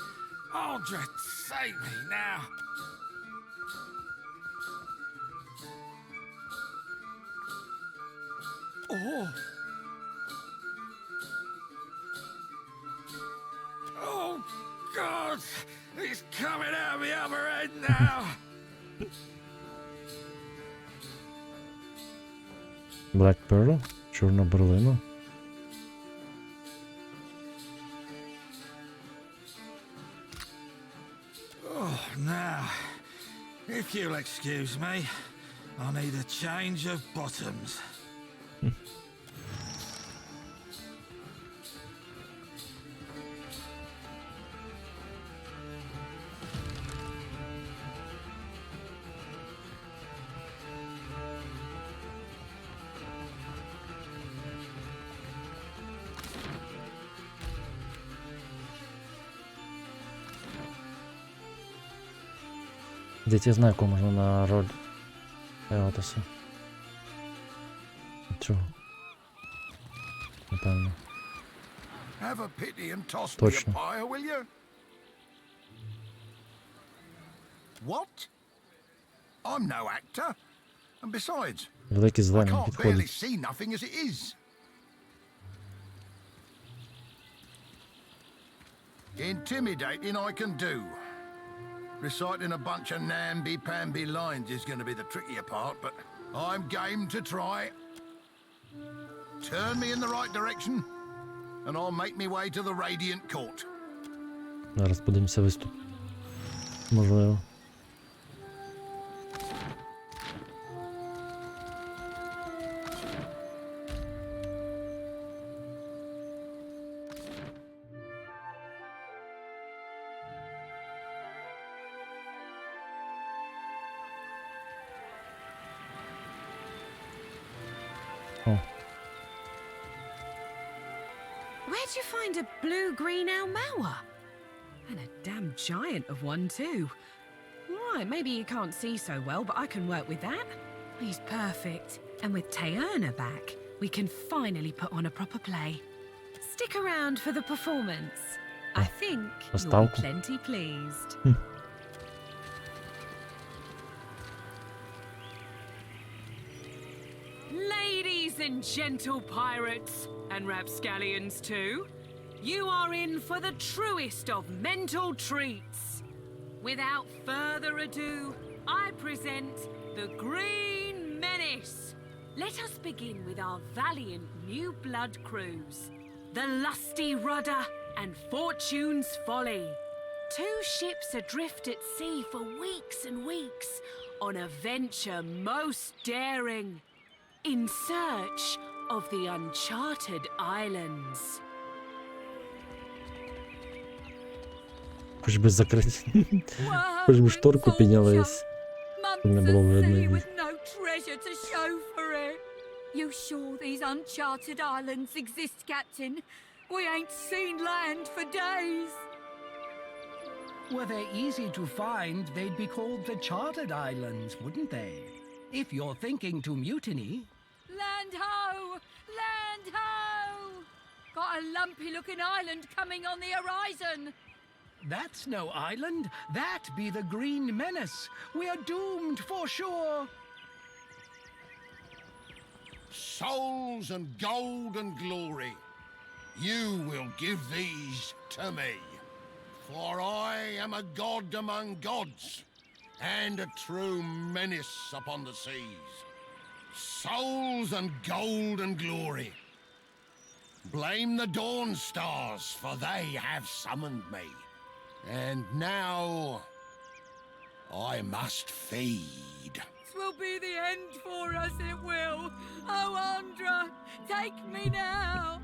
Andra, save me now! Oh! Oh, God! He's coming out of the other end now! Black Pearl? Чорна берлина? Oh, now, if you'll excuse me, I need a change of bottoms. Десь я знаю, кого можна на роль Еотоса. Чого? Напевно. Have a pity and toss me a Точно. pyre, will you? What? I'm no actor. And besides, Великий I зелений can't barely підходить. see nothing as it is. Intimidating I can do. Reciting a bunch of namby-pamby lines is going to be the trickier part, but I'm game to try. Turn me in the right direction, and I'll make me way to the Radiant Court. Зараз подивимося виступ. Можливо. О, Where'd you find a blue-green Almoa? And a damn giant of one, too. Right, maybe you can't see so well, but I can work with that. He's perfect. And with Taerna back, we can finally put on a proper play. Stick around for the performance. I think you'll be plenty pleased. Ladies and gentle pirates, and rapscallions too, you are in for the truest of mental treats. Without further ado, I present the Green Menace. Let us begin with our valiant new blood crews, the Lusty Rudder and Fortune's Folly. Two ships adrift at sea for weeks and weeks on a venture most daring, in search of the uncharted islands. Хоч би закрити. Хоч би шторку піднялись. Щоб не було видно їх. No treasure to show for it. You sure these uncharted islands exist, Captain? We ain't seen land for days. Were they easy to find, they'd be called the Chartered Islands, wouldn't they? If you're thinking to mutiny... Land ho! Land ho! Got a lumpy-looking island coming on the horizon. That's no island. That be the Green Menace. We are doomed for sure. Souls and gold and glory, you will give these to me. For I am a god among gods, and a true menace upon the seas. Souls and gold and glory. Blame the dawn stars, for they have summoned me. And now I must feed. This will be the end for us, it will. Oh, Andra, take me now.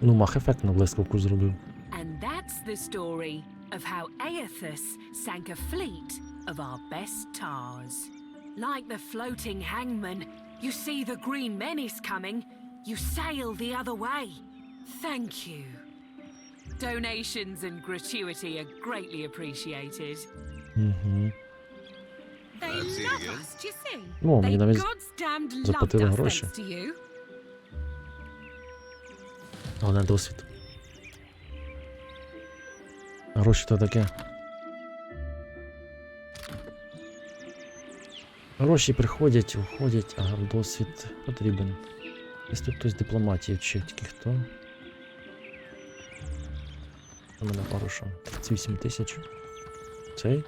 Ну, мах ефектно блискавку зробив. And that's the story of how Aethys sank a fleet of our best tars. Like the floating hangman, you see the Green Menace coming, you sail the other way. Thank you. Donations and gratuity are greatly appreciated. They love us, do you see? Ну, мені They навіть goddamned loved заплатили us гроші. thanks to you. Але не досвід. Гроші то таке. Гроші приходять, уходять, а досвід потрібен. Ось тут хтось дипломатії вчив, тільки хто? У мене пару що? 38 тисяч. Цей?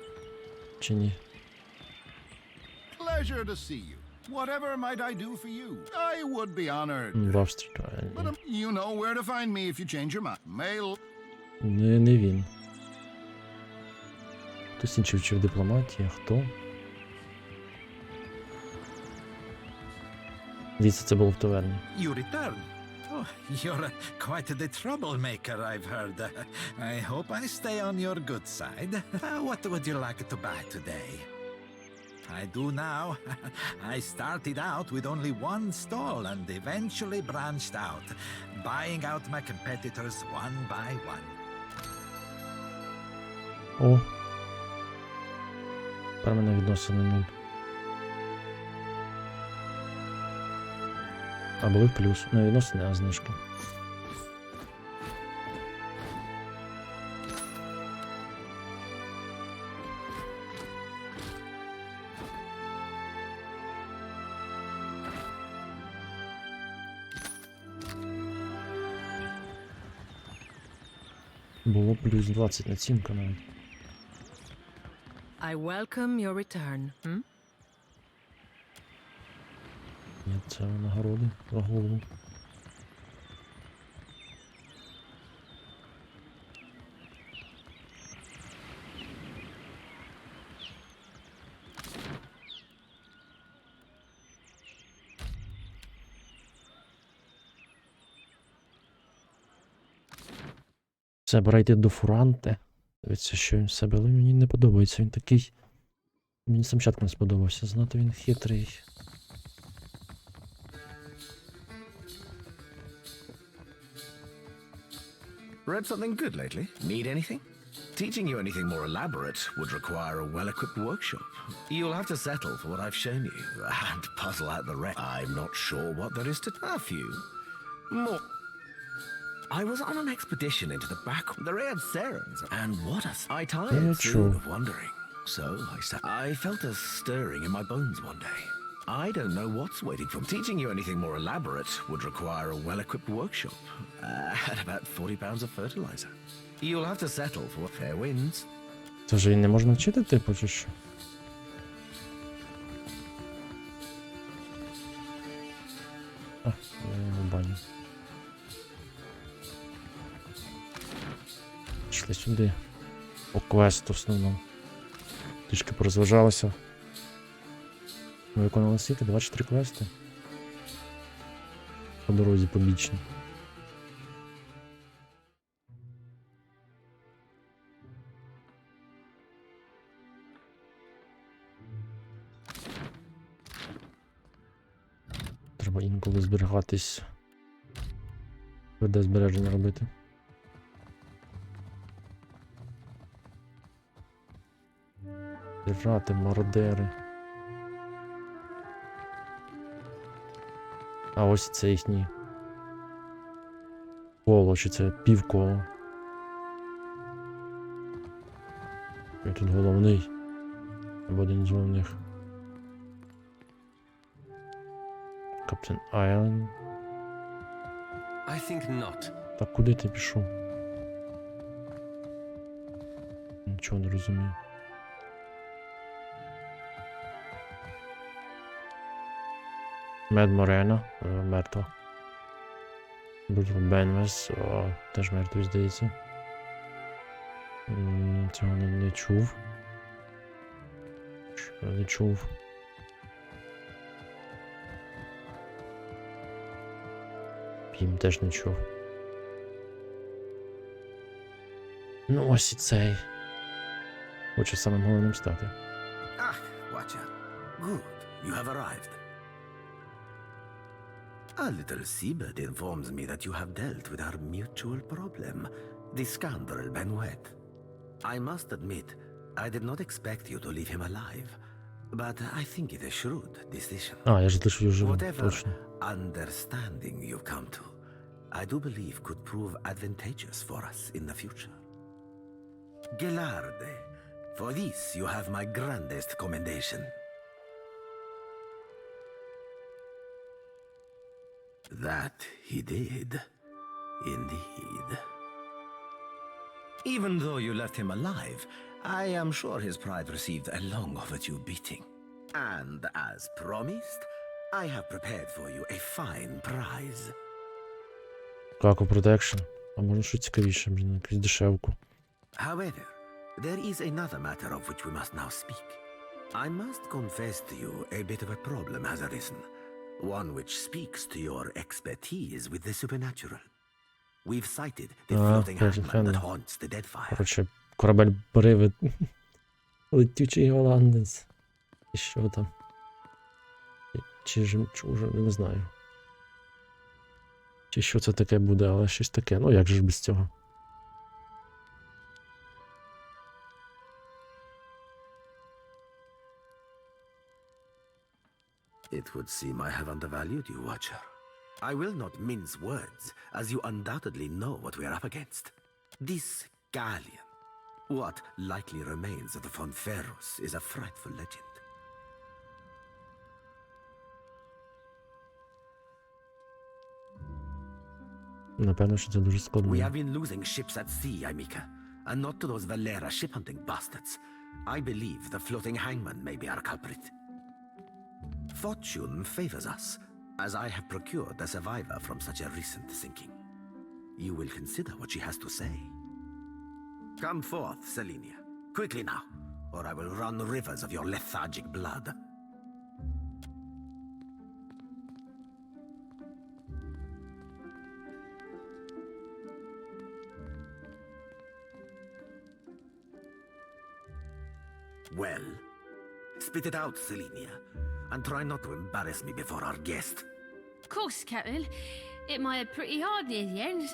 Чи ні? Pleasure to see you. Whatever might I do for you? I would be honored. В Австрії. But you know where to find me if you change your mind. Mail. Не він. Хтось інший вчив дипломатії, а хто? Дивіться, це було в таверні. You return? Oh, you're quite the troublemaker, I've heard. I hope I stay on your good side. What would you like to buy today? I do now. I started out with only one stall and eventually branched out, buying out my competitors one by one. О. Тепер мене відносини 0. А були в плюс. Не відносини, а знижки. Було плюс 20 націнка навіть. I welcome your return. Ні, це нагороди за голову. Це пора йти до Фуранте. Дивіться, що він в себе, але мені не подобається. Він такий. Мені сам чатку не сподобався. Знати він хитрий. Read something good lately? Need anything? Teaching you anything more elaborate would require a well-equipped workshop. You'll have to settle for what I've shown you, and puzzle out the rest. I'm not sure what there is to... A few. More. I was on an expedition into the back... The Red Serens, and what a... I tired soon of wandering. So I felt a stirring in my bones one day. I don't know what's waiting for me. Teaching you anything more elaborate would require a well-equipped workshop, and about 40 pounds of fertilizer. You'll have to settle for fair winds. Це ж і не можна вчити, типу, чи що? А, в баню. Пішли сюди. По квесту в основному. Трішки порозважалися. Ми виконали скільки? 24 квести. По дорозі побічні. Треба інколи зберігатись. Де збереження робити. Пірати, мародери. А ось це їхнє коло, чи це півколо. І тут головний. Або один з головних. Капітан Айленд. I think not. Так куди ти пішов? Нічого не розумію. Мед Морена, мертва. Брутал Бенвес, теж мертвий, здається. Цього не чув. Не чув. Пім теж не чув. Ну ось і цей. Хочу самим головним стати. Ah, Watcher. Good. You have arrived. A little seabird informs me that you have dealt with our mutual problem, the scoundrel Benoit. I must admit, I did not expect you to leave him alive, but I think it a shrewd decision. А, я ж лише живу, Whatever точно. understanding you've come to, I do believe could prove advantageous for us in the future. Gelarde, for this you have my grandest commendation. That he did, indeed. Even though you left him alive, I am sure his pride received a long overdue beating. And as promised, I have prepared for you a fine prize. Како продакшн. А може щось цікавіше, блін, якусь дешевку. However, there is another matter of which we must now speak. I must confess to you a bit of a problem has arisen. One which speaks to your expertise with the supernatural. We've sighted the floating hangman that haunts the Deadfire. Коротше, корабель привид. Летючий голландець. І що там? Чи жемчужина, не знаю. Чи що це таке буде, але щось таке. Ну як же ж без цього? It would seem I have undervalued you, Watcher. I will not mince words, as you undoubtedly know what we are up against. This galleon, what likely remains of the Fonferros, is a frightful legend. Напевно, що це дуже складно. We have been losing ships at sea, Amica, and not to those Valera ship-hunting bastards. I believe the floating hangman may be our culprit. Fortune favors us, as I have procured a survivor from such a recent sinking. You will consider what she has to say. Come forth, Selenia. Quickly now, or I will run rivers of your lethargic blood. Well, spit it out, Selenia, and try not to embarrass me before our guest. Of course, Captain. It might have pretty hard near the end,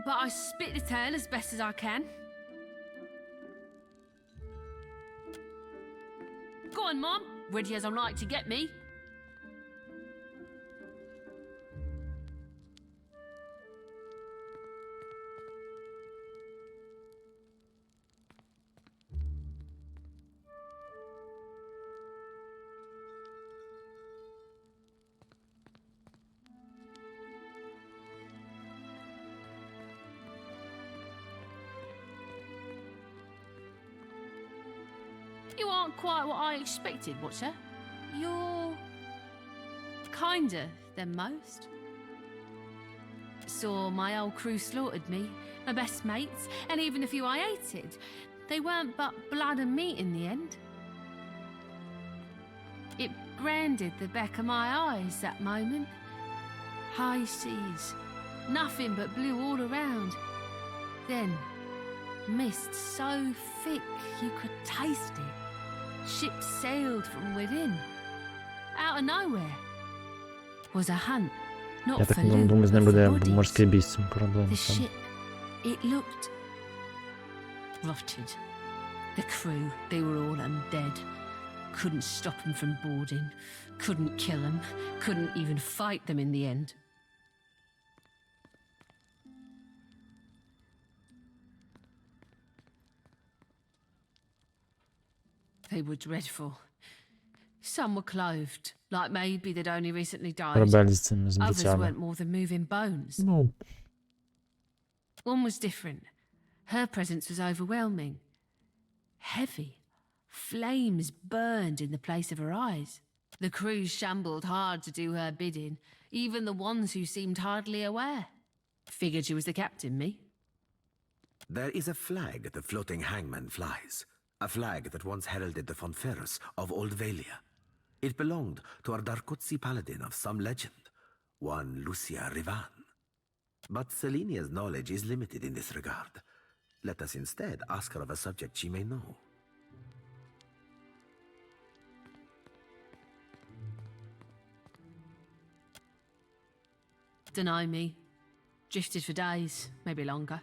but I spit the tale as best as I can. Go on, Mom. Ready as I'm like to get me. You aren't quite what I expected, Watcher. You're kinder than most. Saw my old crew slaughtered me, my best mates, and even a few I hated. They weren't but blood and meat in the end. It branded the back of my eyes, that moment. High seas, nothing but blue all around. Then, mist so thick you could taste it. Ships sailed from within. Out of nowhere was a hunt, not Я так for loot, думаю, з ним but for буде bodies. морський бій з цим кораблем. The ship, it looked rotted. The crew, they were all undead. Couldn't stop them from boarding, couldn't kill them, couldn't even fight them in the end. They were dreadful. Some were clothed, like maybe they'd only recently died. Корабель з цими Others змійцями. weren't more than moving bones. Ну, One was different. Her presence was overwhelming. Heavy. Flames burned in the place of her eyes. The crew shambled hard to do her bidding, even the ones who seemed hardly aware. Figured she was the captain, me. There is a flag the floating hangman flies. A flag that once heralded the Fonferus of Old Valia. It belonged to a Darkotsi paladin of some legend, one Lucia Rivan. But Selenia's knowledge is limited in this regard. Let us instead ask her of a subject she may know. Dunno me. Drifted for days, maybe longer.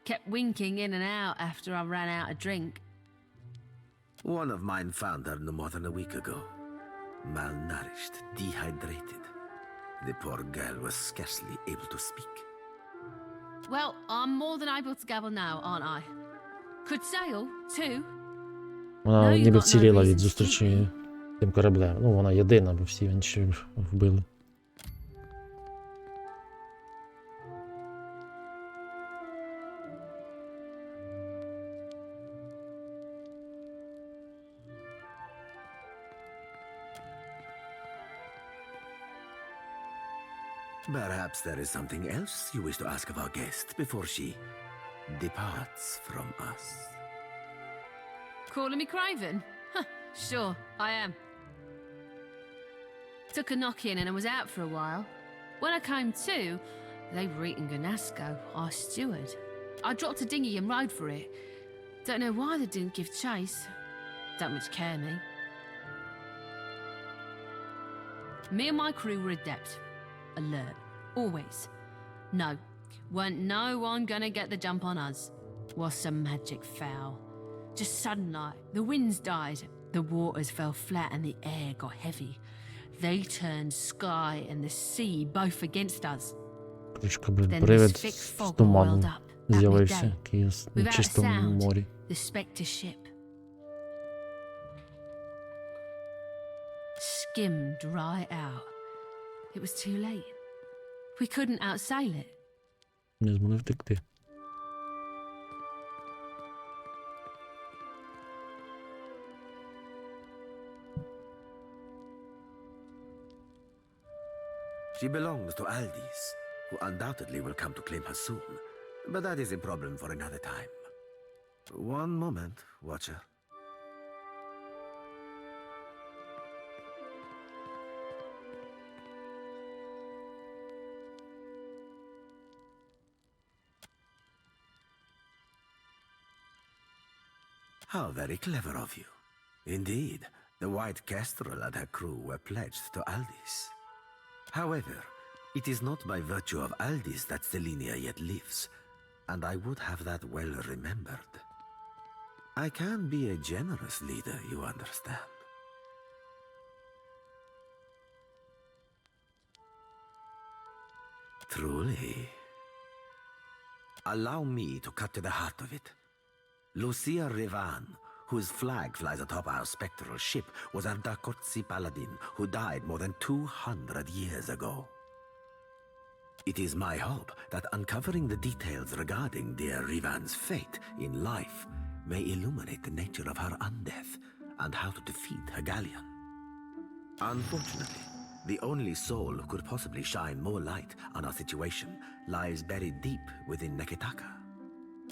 Kept winking in and out after I ran out of drink. One of mine found her no more than a week ago. Malnourished, dehydrated. The poor girl was scarcely able to speak. Well, I'm more than able to gabble now, aren't I? Could sail, too. вона ніби вціліла від зустрічі з тим кораблем. Ну, вона єдина, бо всі інші вбили. Perhaps there is something else you wish to ask of our guest before she departs from us. Calling me Craven? Huh, sure, I am. Took a knock-in and I was out for a while. When I came to, they were eating Ganasco, our steward. I dropped a dinghy and rode for it. Don't know why they didn't give chase. Don't much care, me. Me and my crew were adept. Alert. Always. No. Weren't no one gonna get the jump on us. Was some magic foul. Just sudden like, the winds died, the waters fell flat and the air got heavy. They turned sky and the sea both against us. Крючка, блін, Then привид this thick з fog туманом rolled up at з'явився, midday. який на Without a чистому sound, морі. the spectre ship skimmed right out. It was too late. We couldn't outsail it. Не змогли втекти. She belongs to Aldis, who undoubtedly will come to claim her soon. But that is a problem for another time. One moment, Watcher. How very clever of you. Indeed, the White Kestrel and her crew were pledged to Aldis. However, it is not by virtue of Aldis that Selenia yet lives, and I would have that well remembered. I can be a generous leader, you understand. Truly. Allow me to cut to the heart of it. Lucia Rivan, whose flag flies atop our spectral ship, was a Darkotsi paladin who died more than 200 years ago. It is my hope that uncovering the details regarding dear Rivan's fate in life may illuminate the nature of her undeath and how to defeat her galleon. Unfortunately, The only soul who could possibly shine more light on our situation lies buried deep within Neketaka.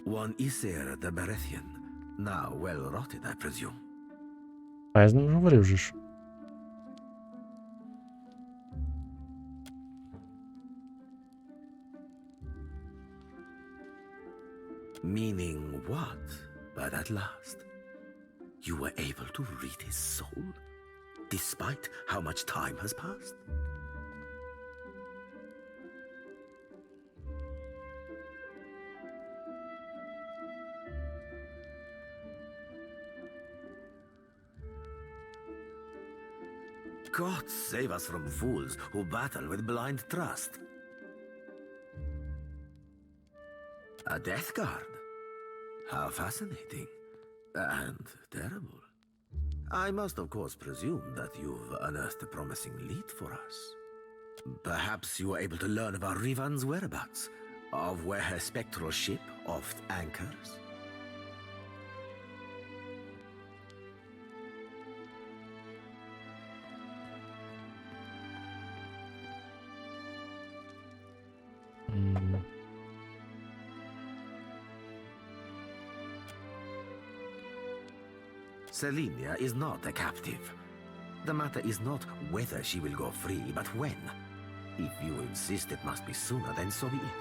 One Isir the Berethian, now well rotted, I presume. А я з ним говорив же ж. Meaning what by that last? You were able to read his soul, despite how much time has passed? God save us from fools who battle with blind trust. A death guard? How fascinating. And terrible. I must of course presume that you've unearthed a promising lead for us. Perhaps you were able to learn of our Rivan's whereabouts, of where her spectral ship oft anchors. Selenia is not a captive. The matter is not whether she will go free, but when. If you insist it must be sooner, then so be it.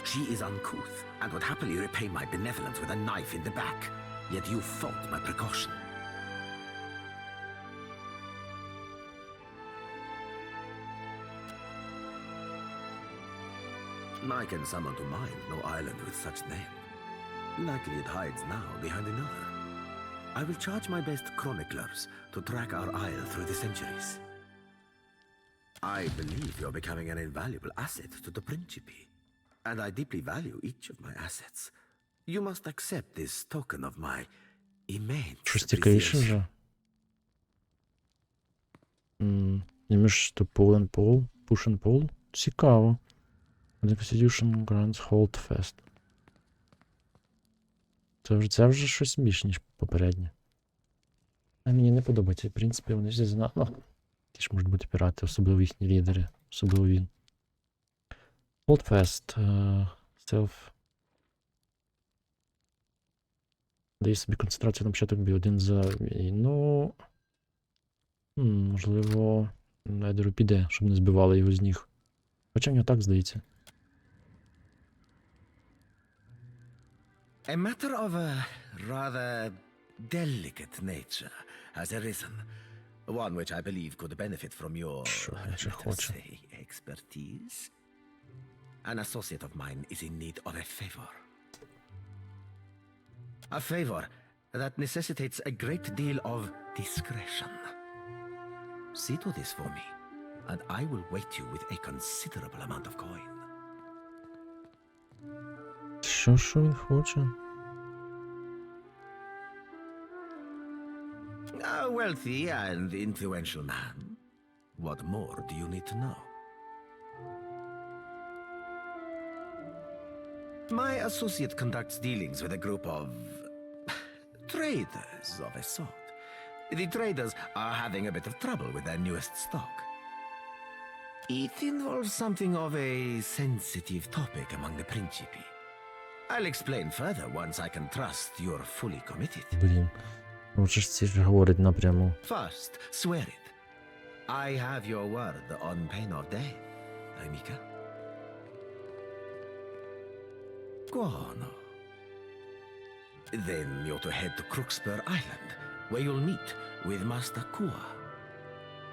She is uncouth, and would happily repay my benevolence with a knife in the back. Yet you fault my precaution. I can summon to mind no island with such name. Likely it hides now behind another. I will charge my best chroniclers to track our isle through the centuries. I believe you're becoming an invaluable asset to the Principe, and I deeply value each of my assets. You must accept this token of my immense appreciation. Image to push and pull. Цікаво. The Constitution grants hold fast. Це вже щось більш, ніж попереднє. А мені не подобається. В принципі, вони всі занадто. Ті ж можуть бути пірати, особливо їхні лідери. Особливо він. Hold fast. Self. Дає собі концентрацію на початок бій. Один за війну. Можливо, лайдеру піде, щоб не збивали його з ніг. Хоча в нього так здається. A matter of a rather delicate nature has arisen. One which I believe could benefit from your, let's say, expertise. An associate of mine is in need of a favor. A favor that necessitates a great deal of discretion. See to this for me, and I will weight you with a considerable amount of coin. Що він хоче? A wealthy and influential man. What more do you need to know? My associate conducts dealings with a group of traders of a sort. The traders are having a bit of trouble with their newest stock. It involves something of a sensitive topic among the Principi. I'll explain further once I can trust you're fully committed. Блін. Лучше ж ці ж говорить напряму. First, swear it. I have your word on pain of death, Amika. Go on. Then you're to head to Crookspur Island, where you'll meet with Master Kua.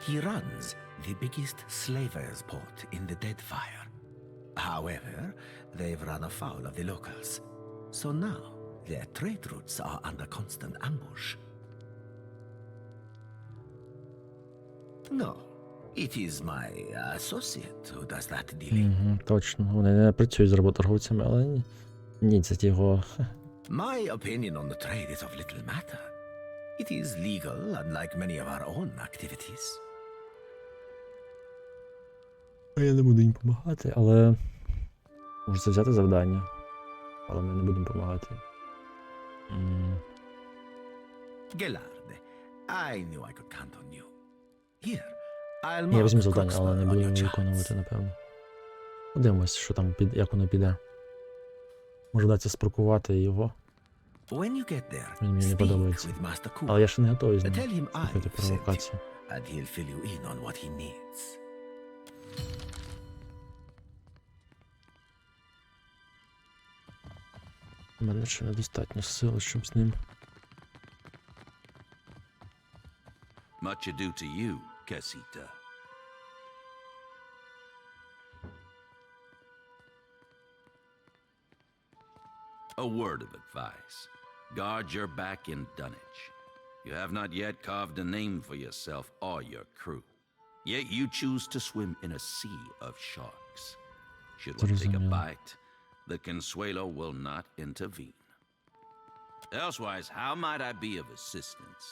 He runs the biggest slavers' port in the Deadfire. However, they've run afoul of the locals, so now their trade routes are under constant ambush. No, it is my associate who does that dealing. Точно, вони не працюють з работорговцями, але ні, це його. My opinion on the trade is of little matter. It is legal, unlike many of our own activities. Я не буду їм допомагати, але можете взяти завдання. Але ми не будемо допомагати. Gelarde, I knew I could count on you. Here, I'll Я mark візьму завдання, Crooksburg але не on буду your його charts. виконувати, напевно. Подивимось, що там, як воно піде. Може вдасться спаркувати його. When you get there, Він мені не speak подобається. with Master Cool. Але я ще не готовий з ним Tell him робити I've sent you, провокацію. and he'll fill you in on what he needs. У мене ще недостатньо сил, щоб з ним. Much ado to you, Casita. A word of advice. Guard your back in dunnage. You have not yet carved a name for yourself or your crew. Yet you choose to swim in a sea of sharks. Should one take a bite, the Consuelo will not intervene. Elsewise, how might I be of assistance?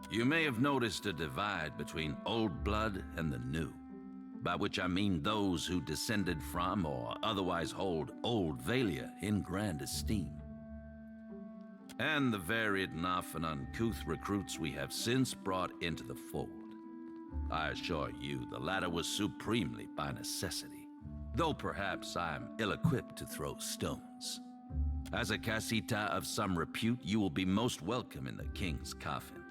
You may have noticed a divide between old blood and the new, by which I mean those who descended from or otherwise hold Old Valia in grand esteem, and the varied and often uncouth recruits we have since brought into the fold. I assure you the latter was supremely by necessity, though perhaps I am ill-equipped to throw stones. As a casita of some repute, you will be most welcome in the king's coffin.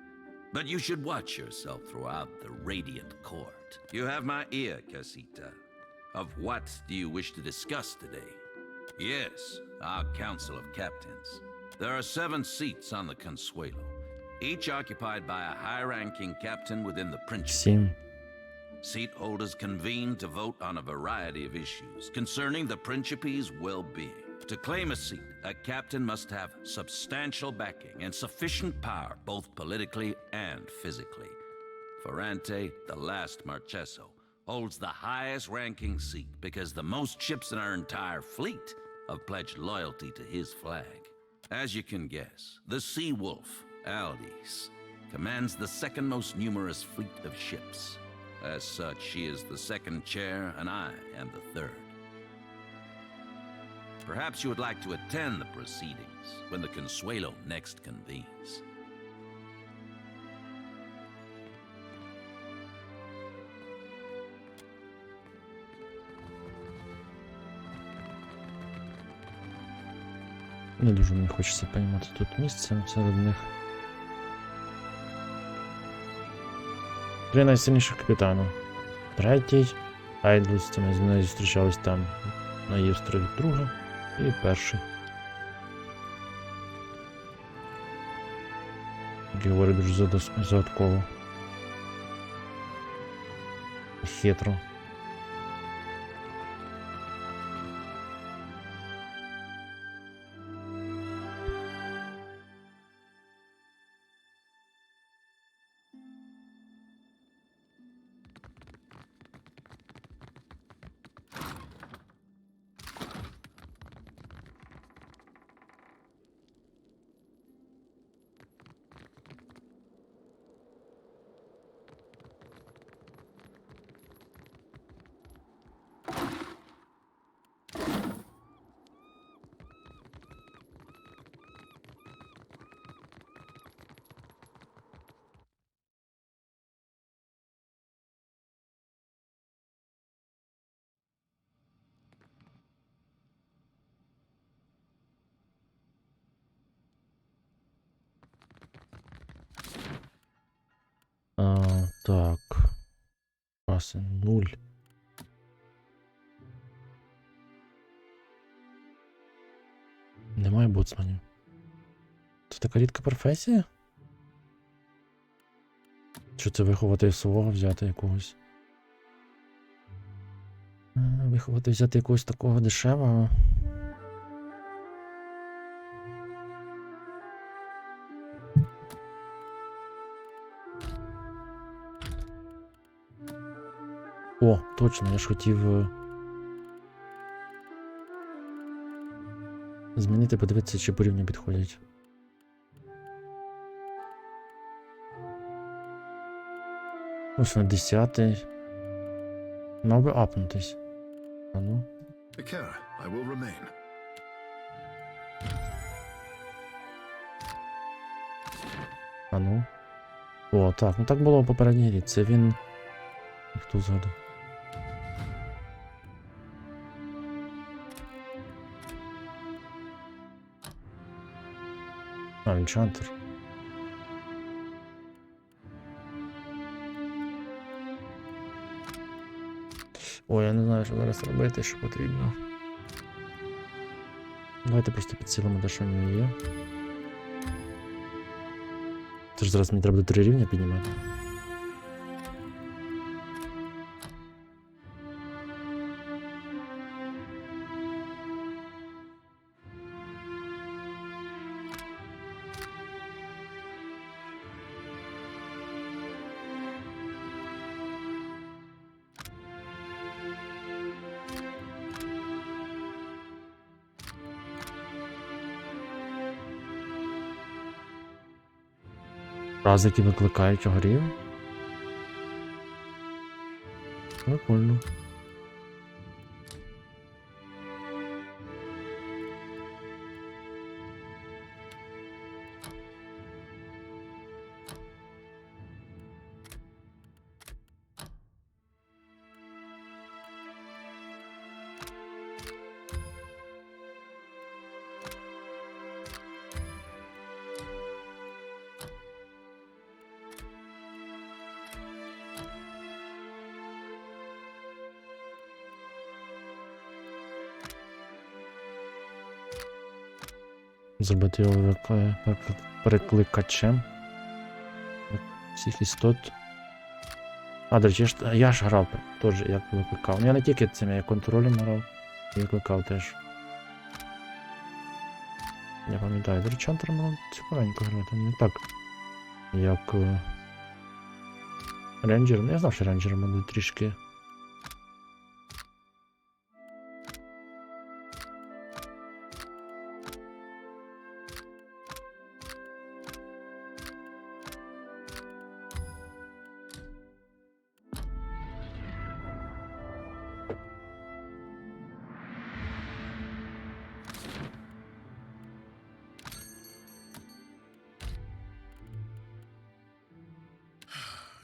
But you should watch yourself throughout the radiant court. You have my ear, Casita. Of what do you wish to discuss today? Yes, our council of captains. There are 7 seats on the Consuelo, each occupied by a high-ranking captain within the Principate. Seat holders convene to vote on a variety of issues concerning the Principe's well-being. To claim a seat, a captain must have substantial backing and sufficient power, both politically and physically. Ferrante, the last Marcheso, holds the highest-ranking seat because the most ships in our entire fleet have pledged loyalty to his flag. As you can guess, the Sea Wolf, Aldis, commands the second most numerous fleet of ships. As such, she is the second chair, and I am the third. Perhaps you would like to attend the proceedings when the Consuelo next convenes. Не дуже мені хочеться приймати тут місце серед них. 3 найсильніших капітана. Третій, Айдлс, це ми з нею зустрічались там на її острові, друга і перший. Який говорить дуже загадково. Хитро. Так. Паси 0. Немає боцманів. Це така рідка професія? Що це виховати свого, взяти якогось? Виховати, взяти якогось такого дешевого. О, точно, я ж хотів змінити, подивитися, чи по рівню підходять. Ось на 10-й. Мав би апнутись. А ну. Ikera, I will remain. А ну. О, так, ну так було в попередній грі. Це він... Хто згадав? А, він чантер. Ой, я не знаю, що зараз робити, що потрібно. Давайте просто підсилимо, де що в нього є. Це ж зараз мені треба до 3 рівня піднімати. Фрази, які викликають огрів. Прикольно. Зробити його перекликачем всіх істот. А, до речі, я ж грав теж, як викликав. Ну я не тільки цим, я контролем грав і викликав теж. Я пам'ятаю, до речі, Антер було цікавенько грати, не так як рейнджер. Ну я знав, що рейнджер буде трішки.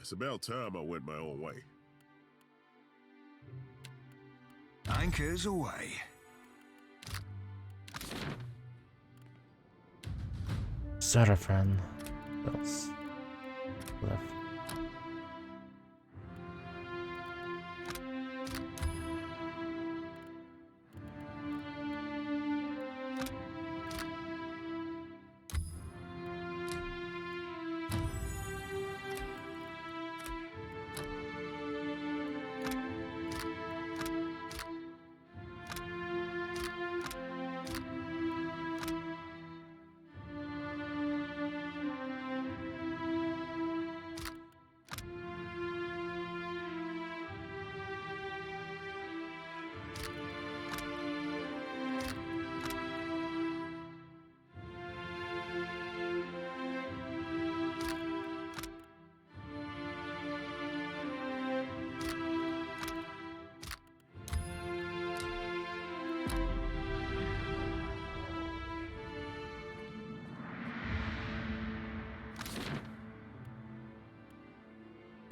It's about time I went my own way. Anchors away. Seraphan. Else. Left.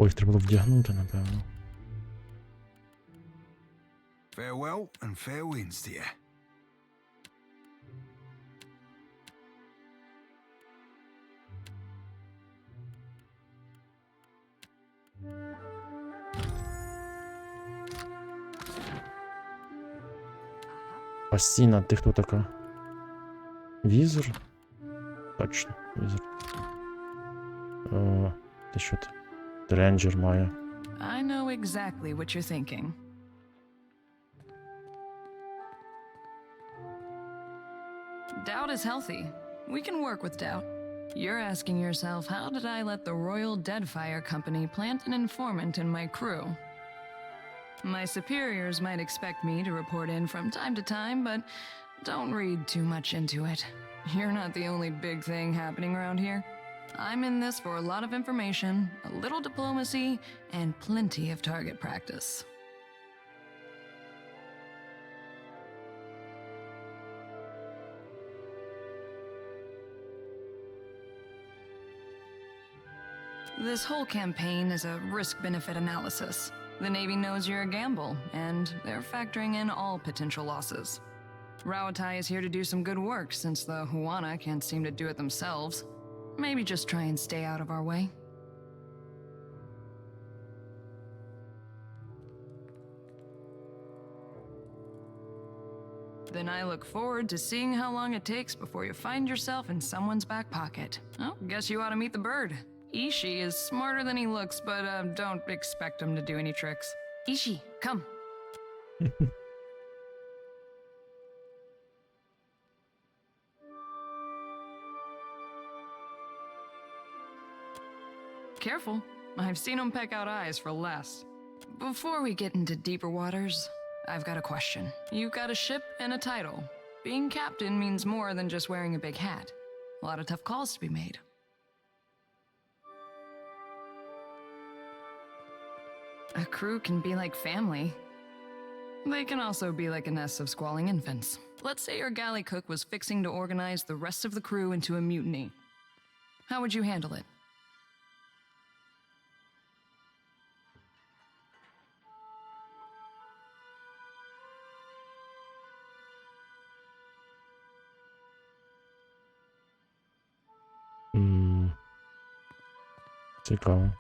Ой, треба було вдягнути, напевно. Farewell and fair winds to you. Пасіна, ти хто така? Візор? Точно, візор. Ти що ти? Рейнджер має. I know exactly what you're thinking. Doubt is healthy. We can work with doubt. You're asking yourself, how did I let the Royal Deadfire Company plant an informant in my crew? My superiors might expect me to report in from time to time, but don't read too much into it. You're not the only big thing happening around here. I'm in this for a lot of information, a little diplomacy, and plenty of target practice. This whole campaign is a risk-benefit analysis. The Navy knows you're a gamble, and they're factoring in all potential losses. Rawatai is here to do some good work, since the Huana can't seem to do it themselves. Maybe just try and stay out of our way. Then I look forward to seeing how long it takes before you find yourself in someone's back pocket. Oh, guess you ought to meet the bird. Ishi is smarter than he looks, but don't expect him to do any tricks. Ishi, come. Careful. I've seen him peck out eyes for less. Before we get into deeper waters, I've got a question. You've got a ship and a title. Being captain means more than just wearing a big hat. A lot of tough calls to be made. A crew can be like family. They can also be like a nest of squalling infants. Let's say your galley cook was fixing to organize the rest of the crew into a mutiny. How would you handle it? Цікаво.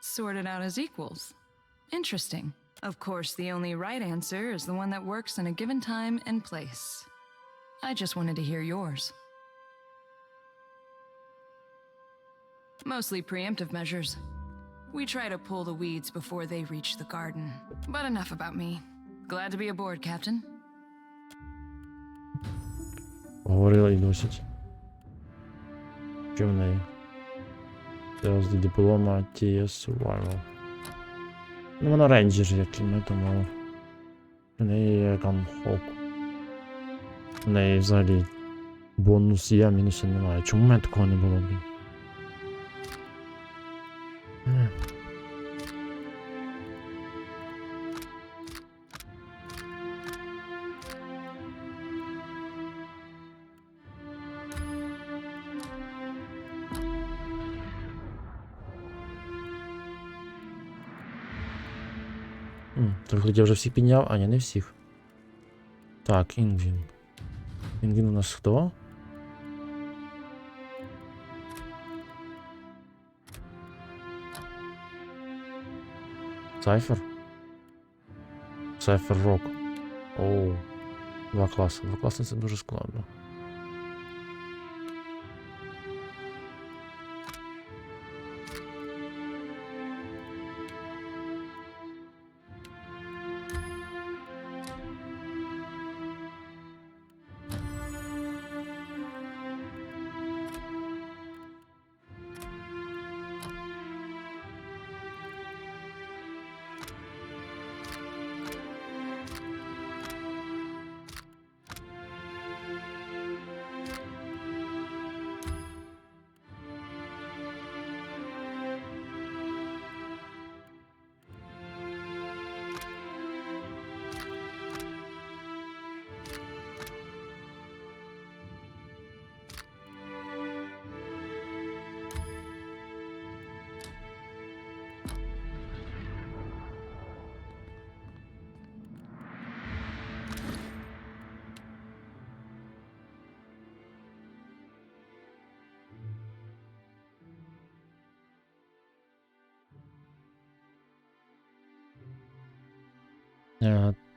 Sort it out as equals. Interesting. Of course, the only right answer is the one that works in a given time and place. I just wanted to hear yours. Mostly preemptive measures. We try to pull the weeds before they reach the garden. But enough about me. Glad to be aboard, Captain. Говорила і досить. Що в неї? Sales the diploma TS Survival. Ну, вона рейнджер, як і ми, тому в неї є гамхок. В неї взагалі бонус є, а мінусів немає. Чому в мене такого не було, блін? Так, я вже всіх підняв, а ні, не всіх. Так, Інгвін. Інгвін у нас хто? Сайфер? Сайфер Рок. Оу. 2 класи. 2 класи це дуже складно.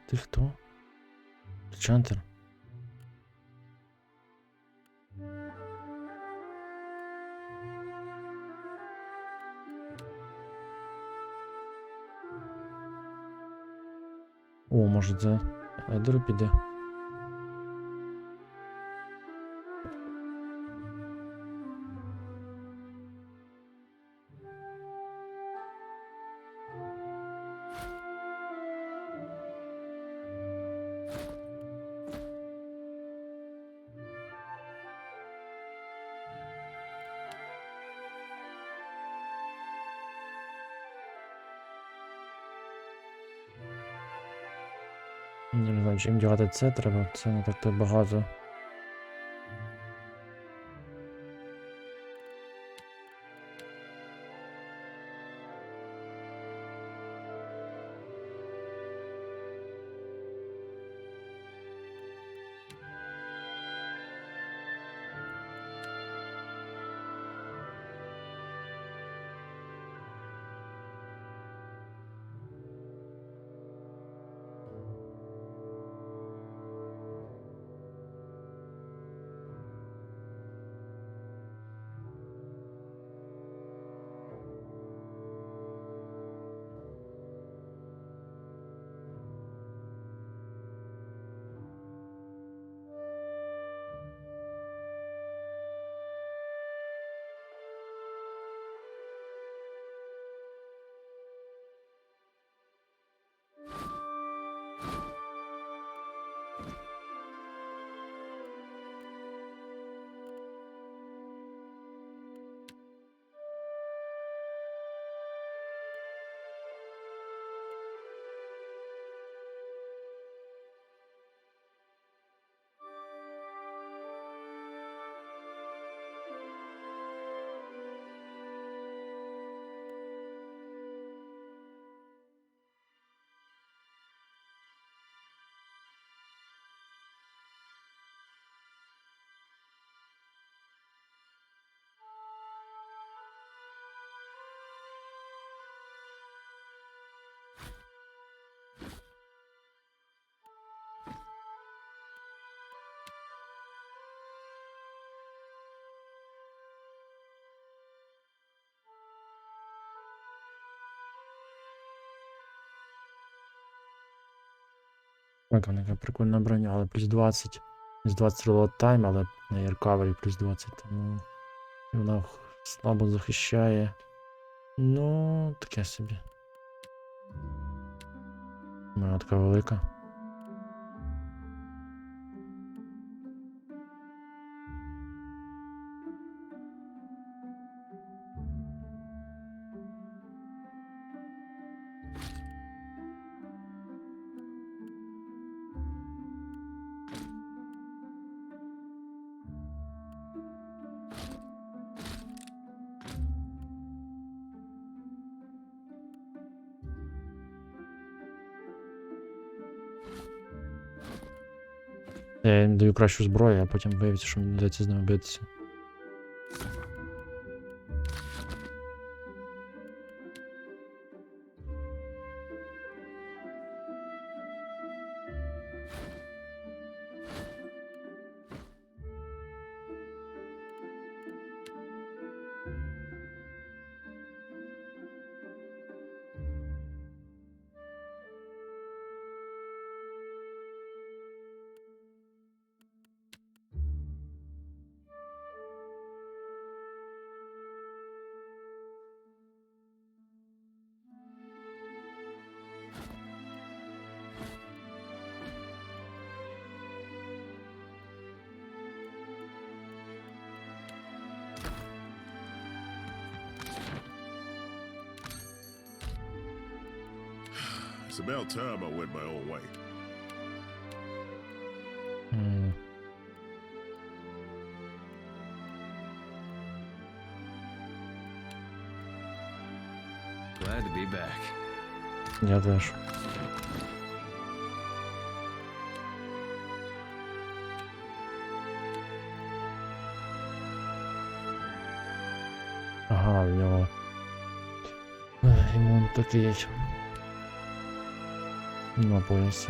Ти хто? Чантер? О, може це Едеру піде. Не знаю, чим дягати це треба, це не так-то багато. Яка прикольна броня, але плюс 20. Плюс 20 reload time, але на air recovery плюс 20, тому вона слабо захищає. Ну, таке собі. Вона така велика. Я їм даю кращу зброю, а потім виявиться, що мені не дається з ними битися. It's about time I went my own way. Glad to be back. Я теж. Ага, в нього імун такий на поясі.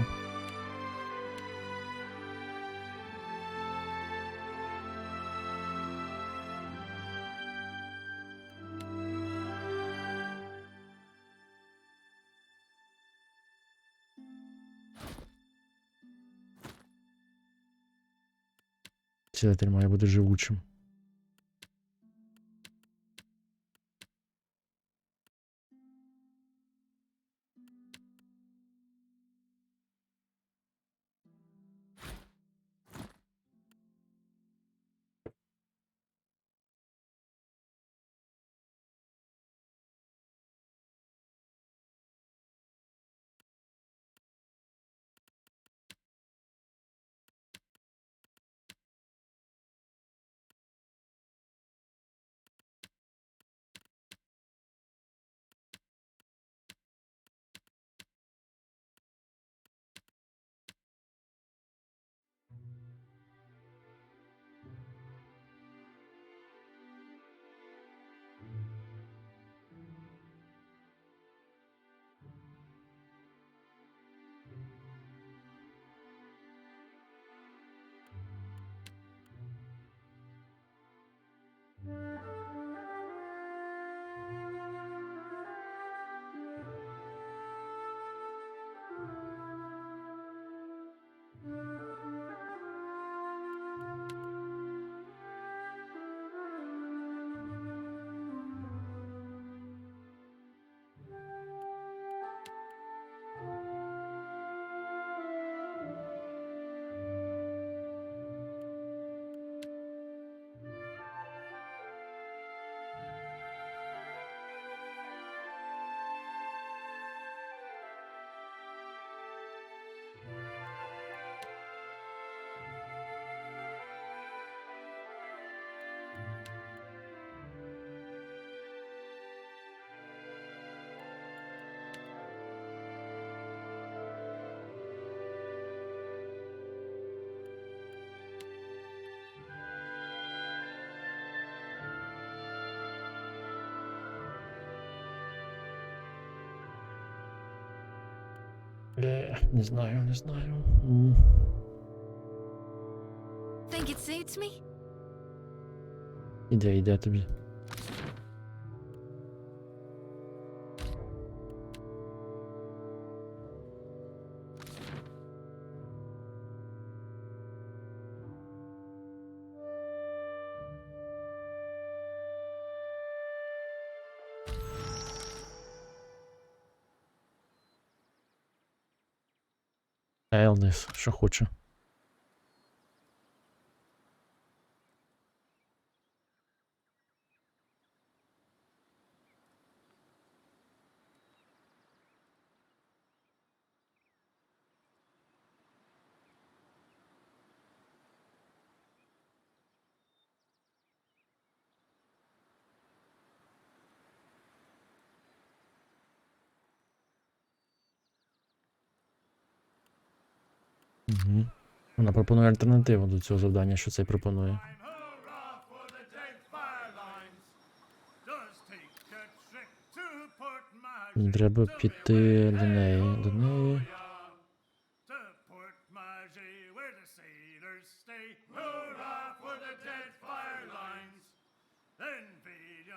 Цілитель має бути живучим. Не знаю, не знаю. Think it suits me? Іде тобі. Елнес, що хоче. Угу. Вона пропонує альтернативу до цього завдання, що цей пропонує. Мені треба піти до неї,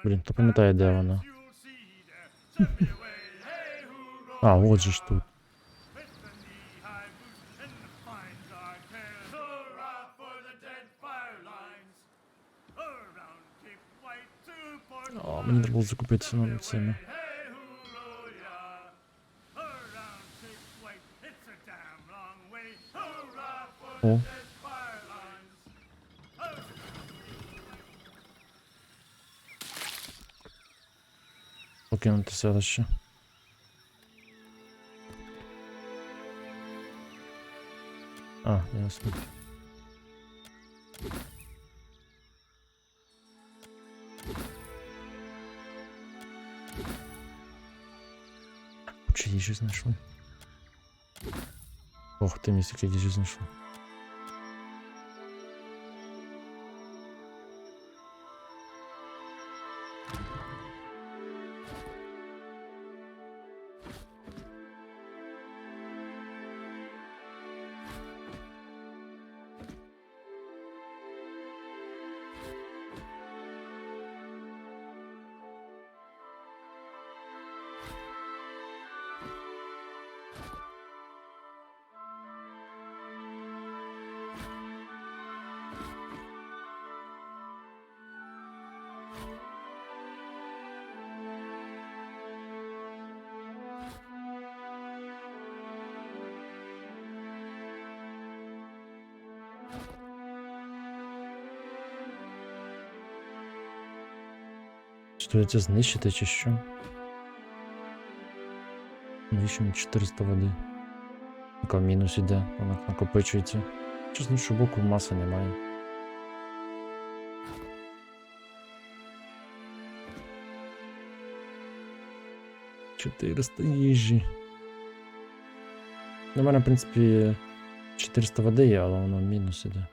Блін, хто пам'ятає, де вона? А, от же ж тут. О, мені треба було закупитися на цими. О. Покинути селище. А, ясно. Чи їжі знайшли? Ох ти, містик, їжі знайшли. Що це знищити чи що? Навіщо мені 400 води? Яка в мінус іде, вона накопичується. Чи з іншого боку маси немає. — 400 їжі. У мене, в принципі, 400 води є, але воно в мінус іде.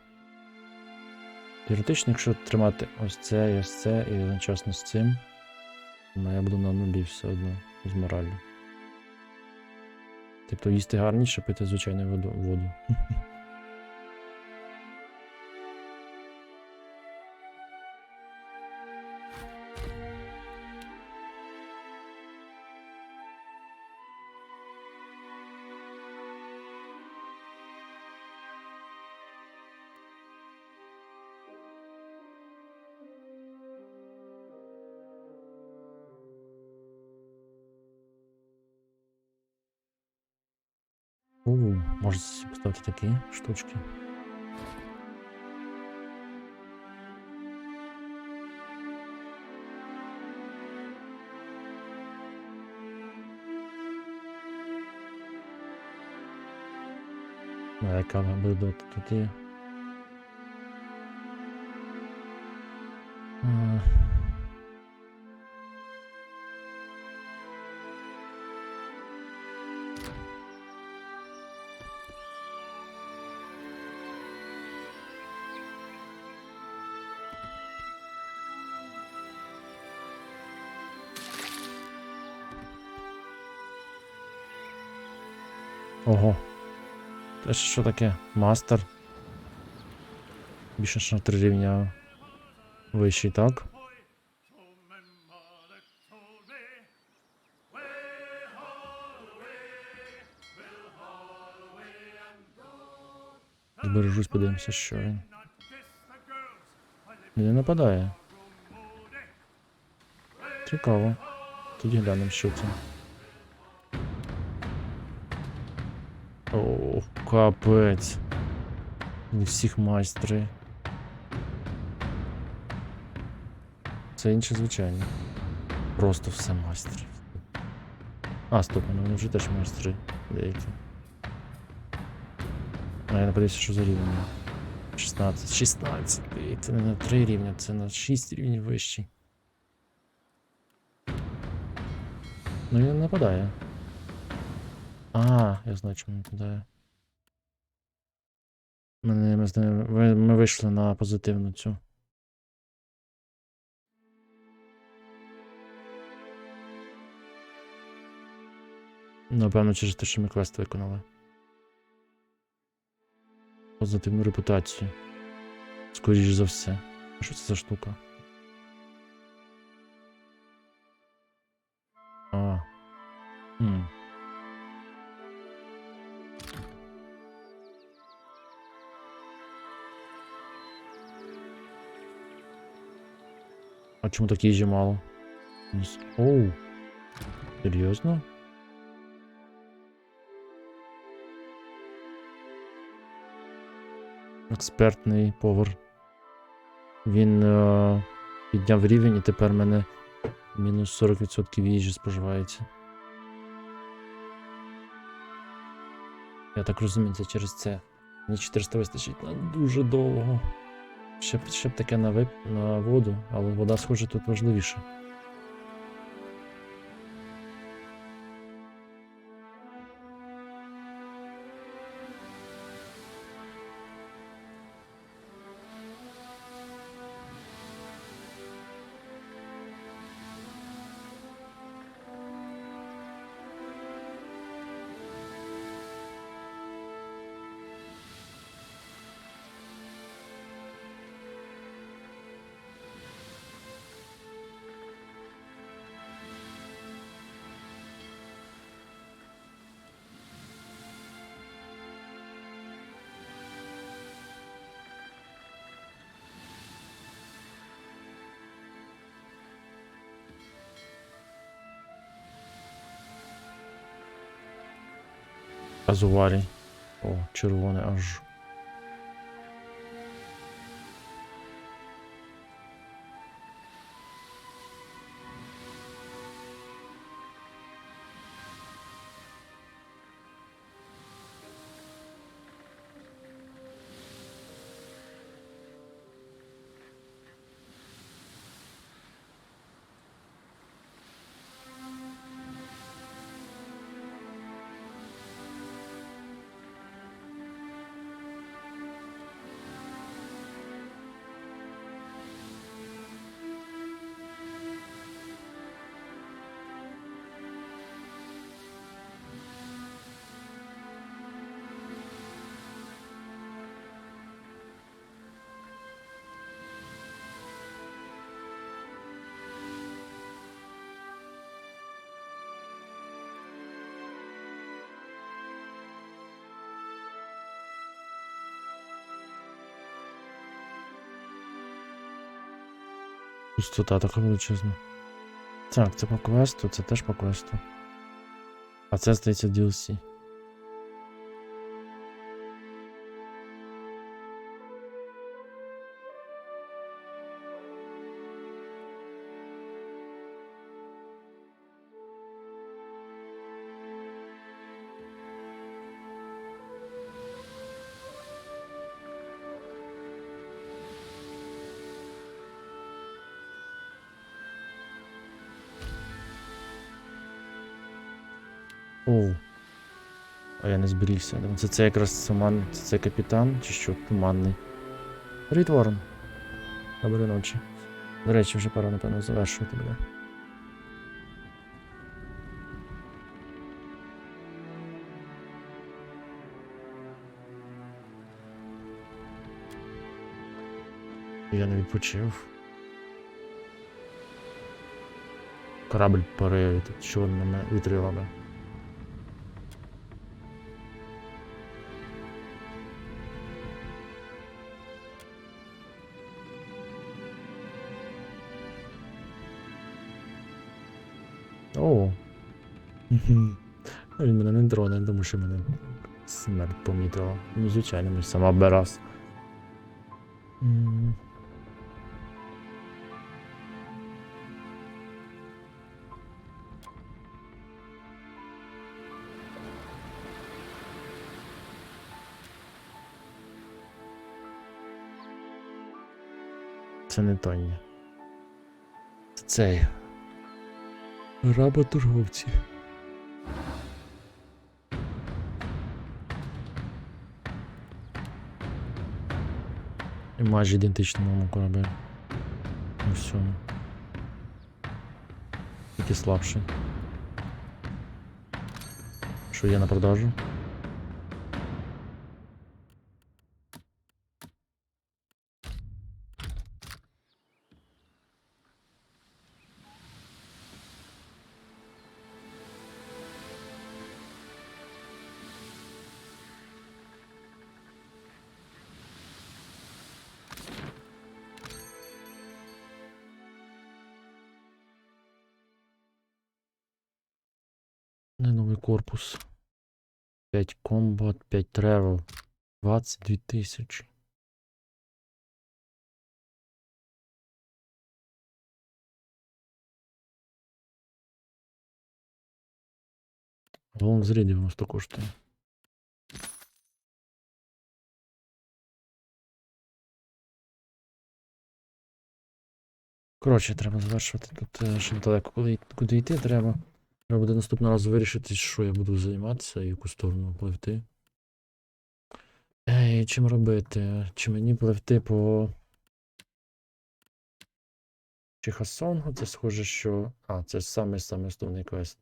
Теоретично, якщо тримати ось це і одночасно з цим, я буду на нулі все одно з мораллю. Тобто їсти гарніше, пити звичайну воду. Можете поставити такі штучки. А яка буде тут є? Ого. Це що таке? Мастер. Більше ніж на 3 рівня вищий, так? Збережусь, подивимося, що він. Він не нападає. Цікаво. Тоді глянемо, що це. О, капець. Не всіх майстри. Це інше, звичайно. Просто все майстри. А, стоп, вони вже теж майстри деякі. А я не подивився, що за рівень. 16. 16. Це не на 3 рівня, це на 6 рівнів вищий. Ну він не нападає. А, я знаю, чому не нападає. Ми вийшли на позитивну цю. Напевно, через те, що ми квест виконали. Позитивну репутацію. Скоріш за все. Що це за штука? А. А чому так їжі мало? Оу. Серйозно? Експертний повар. Він підняв рівень і тепер в мене мінус 40% їжі споживається. Я так розумію, це через це. Мені 400 вистачить на дуже довго. Ще б таке на воду, але вода, схоже, тут важливіша. Азуварій. О, червоне аж. Пустота така величезна. Так, це по квесту, це теж по квесту. А це, здається, DLC. Оу. А я не зберігся. Це якраз туман, це капітан, чи що, туманний. Привіт, Ворон. Доброї ночі. До речі, вже пора, напевно, завершувати буде. Я не відпочив. Корабль парує від чорними вітрилами. О! Він мене не троне, тому що мене смерть помітила. Ну, звичайно, ми сама бераз. Це не Тоні. Це цей. Работорговці. І майже ідентично моєму кораблі. У всьому. Тільки слабше. Що є на продажу? Новий корпус. 5 комбат, 5 тревел. 22 тисячі. Волн зрі 90 коштує. Коротше, треба завершувати тут ще далеко, куди йти треба. Треба буде наступного разу вирішити, що я буду займатися і яку сторону пливти. Чим робити? Чи мені пливти по Чихасонгу? Це схоже, що... це ж самий основний квест.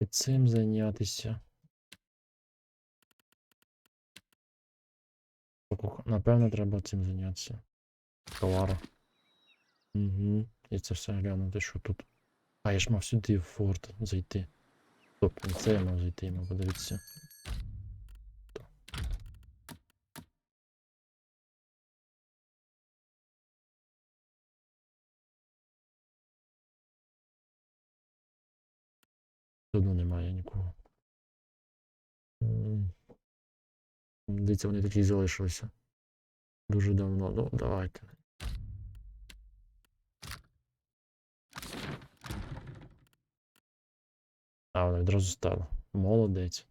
І цим зайнятися. Напевно, треба цим зайнятися. Товару. Угу. І це все глянути, що тут. Я ж мав сюди в форт зайти. Тобто, це я мав зайти, мав подивитися. Тут немає нікого. Дивіться, вони такі залишилися. Дуже давно. Ну, давайте. Вона відразу стала. Молодець.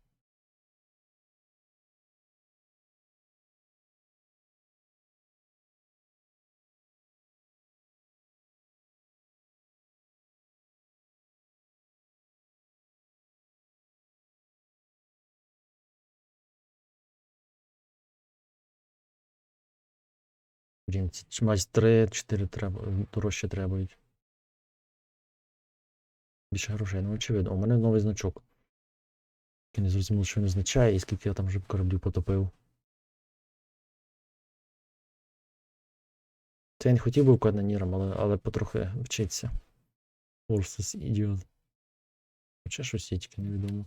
Блін, ці майстри 4 треба, дорожче требують. Більше грошей, ну очевидно. У мене новий значок. Я не зрозумів, що він означає і скільки я там вже кораблів потопив. Це я не хотів би каноніром, але потрохи вчиться. Урсус ідіот. Хоча щось є, тільки невідомо.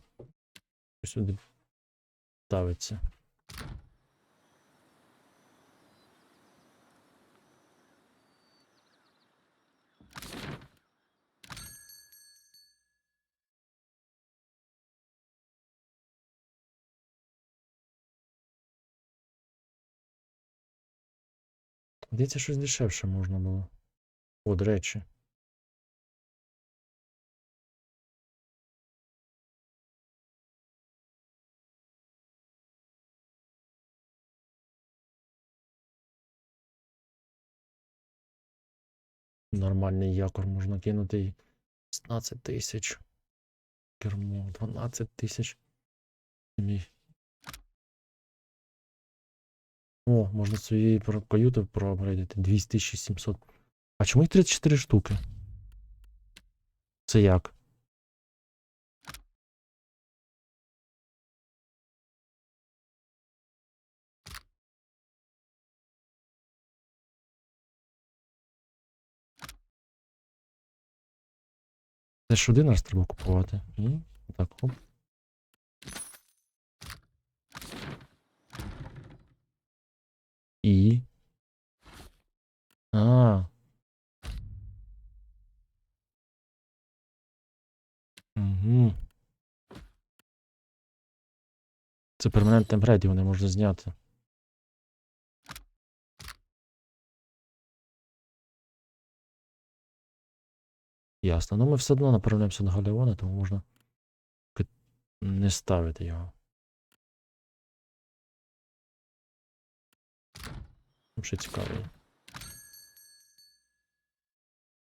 Щось сюди ставиться. Здається, щось дешевше можна було. О, до речі. Нормальний якор можна кинути. 16 тисяч. Кермо, 12 тисяч. О, можна свої каюти проапгрейдити. 2700. А чому їх 34 штуки? Це як? Це ж один раз треба купувати. Ні? Так, оп. І. А. Угу. Це перманентне апгрейд, його не можна зняти. Ясно. Ну ми все одно направляємося до Галеона, тому можна не ставити його. Ще цікавий.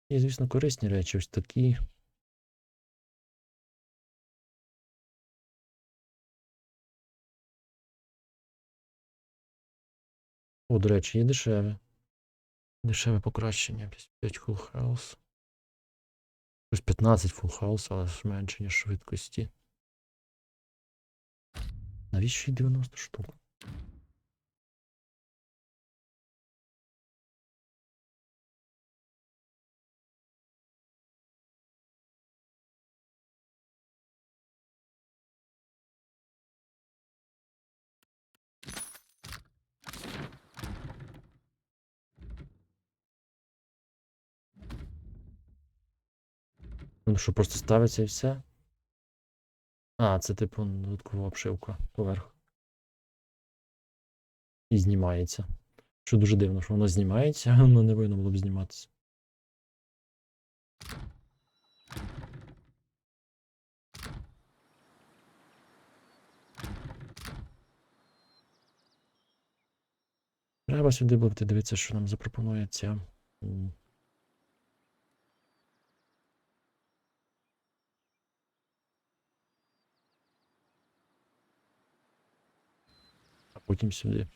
І, звісно, корисні речі ось такі. О, до речі, є дешеве. Дешеве покращення. 5 full house. Ось 15 full house, але зменшення швидкості. Навіщо й 90 штук? Ну що, просто ставиться і все? А, це типу додаткова обшивка поверх. І знімається. Що дуже дивно, що воно знімається, а воно не повинно було б зніматися. Треба сюди було дивитися, що нам запропонує ця. А потім сюди.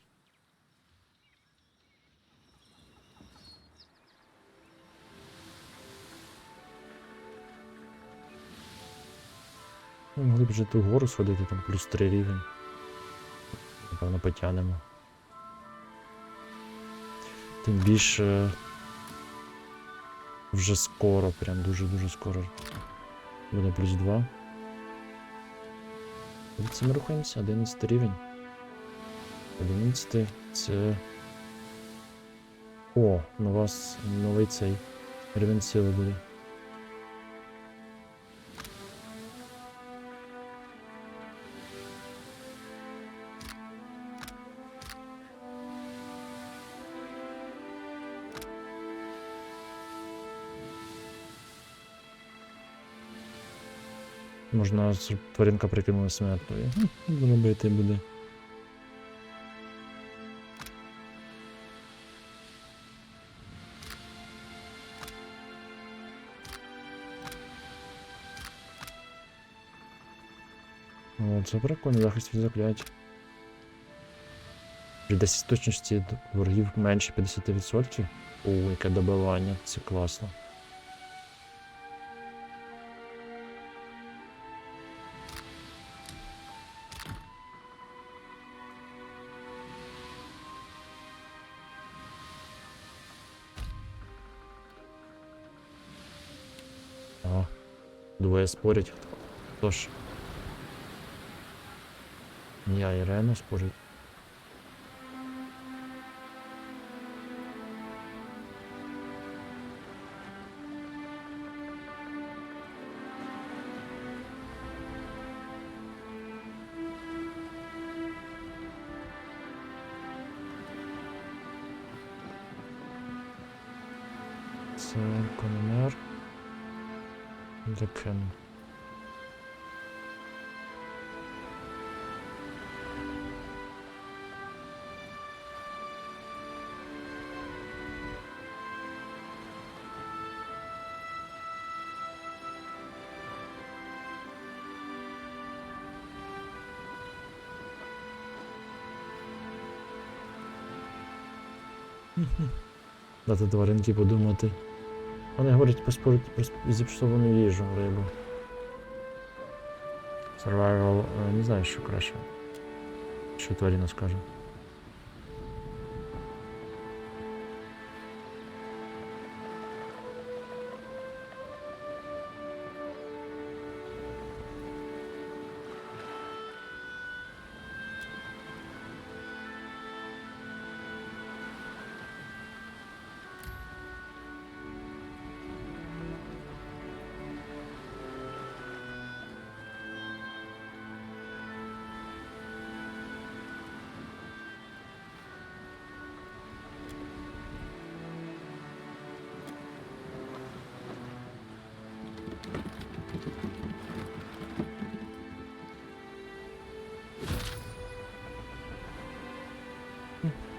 Ми могли б вже ту гору сходити, там плюс 3 рівень. Напевно, потягнемо. Тим більше вже скоро, прям дуже-дуже скоро. Буде плюс 2. Це ми рухаємося, 11 рівень. 11 це... О, новий цей рівень сили буде. Можна, щоб тваринка прикинула смертною. Робити буде. О, це прикольно, захист від заклять. При 10 точності ворогів менше 50%. О, яке добивання, це класно. О, двоє спорять. Тож. Я і Рено спорять. Це кономер. Декен. Дати тваринки подумати. Вони говорять про зіпсовану їжу, рибу. Survival, не знаю, що краще. Що тварина скаже.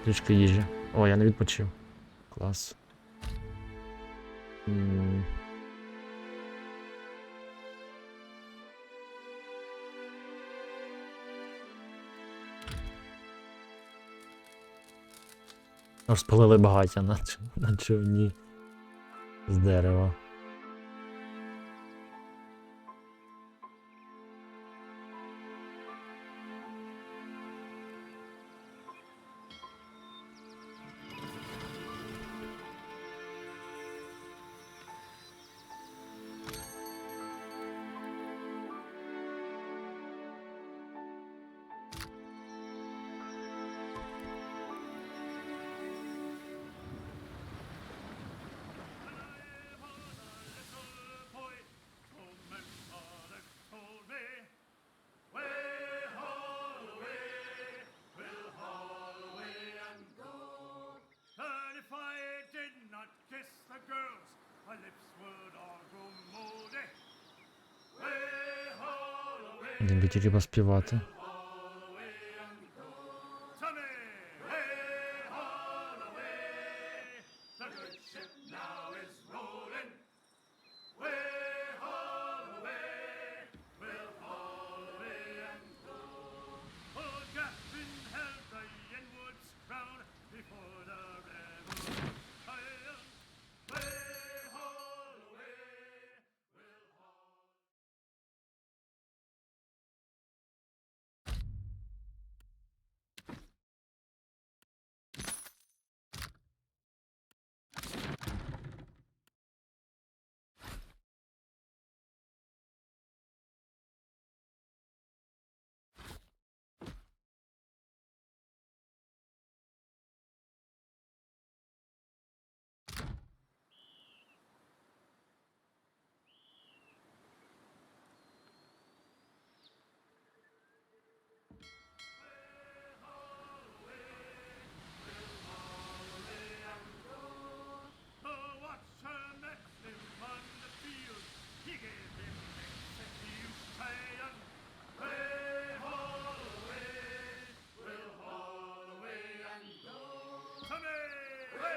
Трішки їжі. О, я не відпочив. Клас. Аж спалили багаття на човні з дерева. Він би тільки поспівати.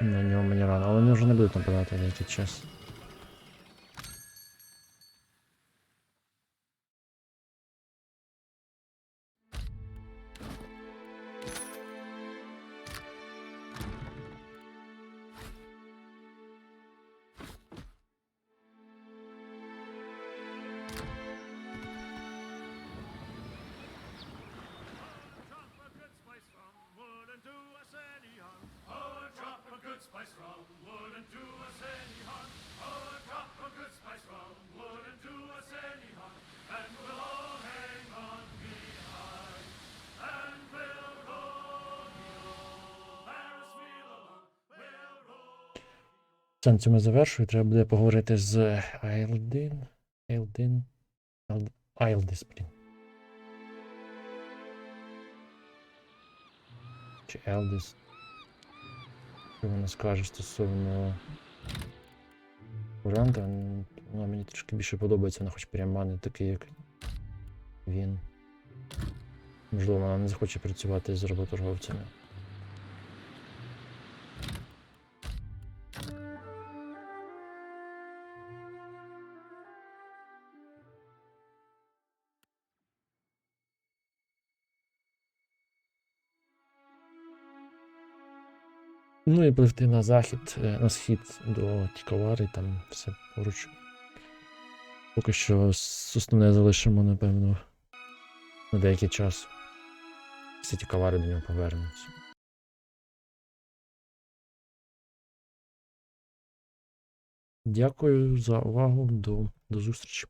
На нього мені рано, але вони вже не будуть нападати за який час. Цю ми завершую, треба буде поговорити з Айлдис, блін. Чи Елдис. Що вона скаже стосовно куранта, вона мені трішки більше подобається, вона хоч прямо не такий, як він. Можливо, вона не захоче працювати з работорговцями. Ну і пливти на захід, на схід до Тікавари, там все поруч. Поки що основне залишимо, напевно, на деякий час. Всі Тікавари до нього повернуться. Дякую за увагу, до зустрічі.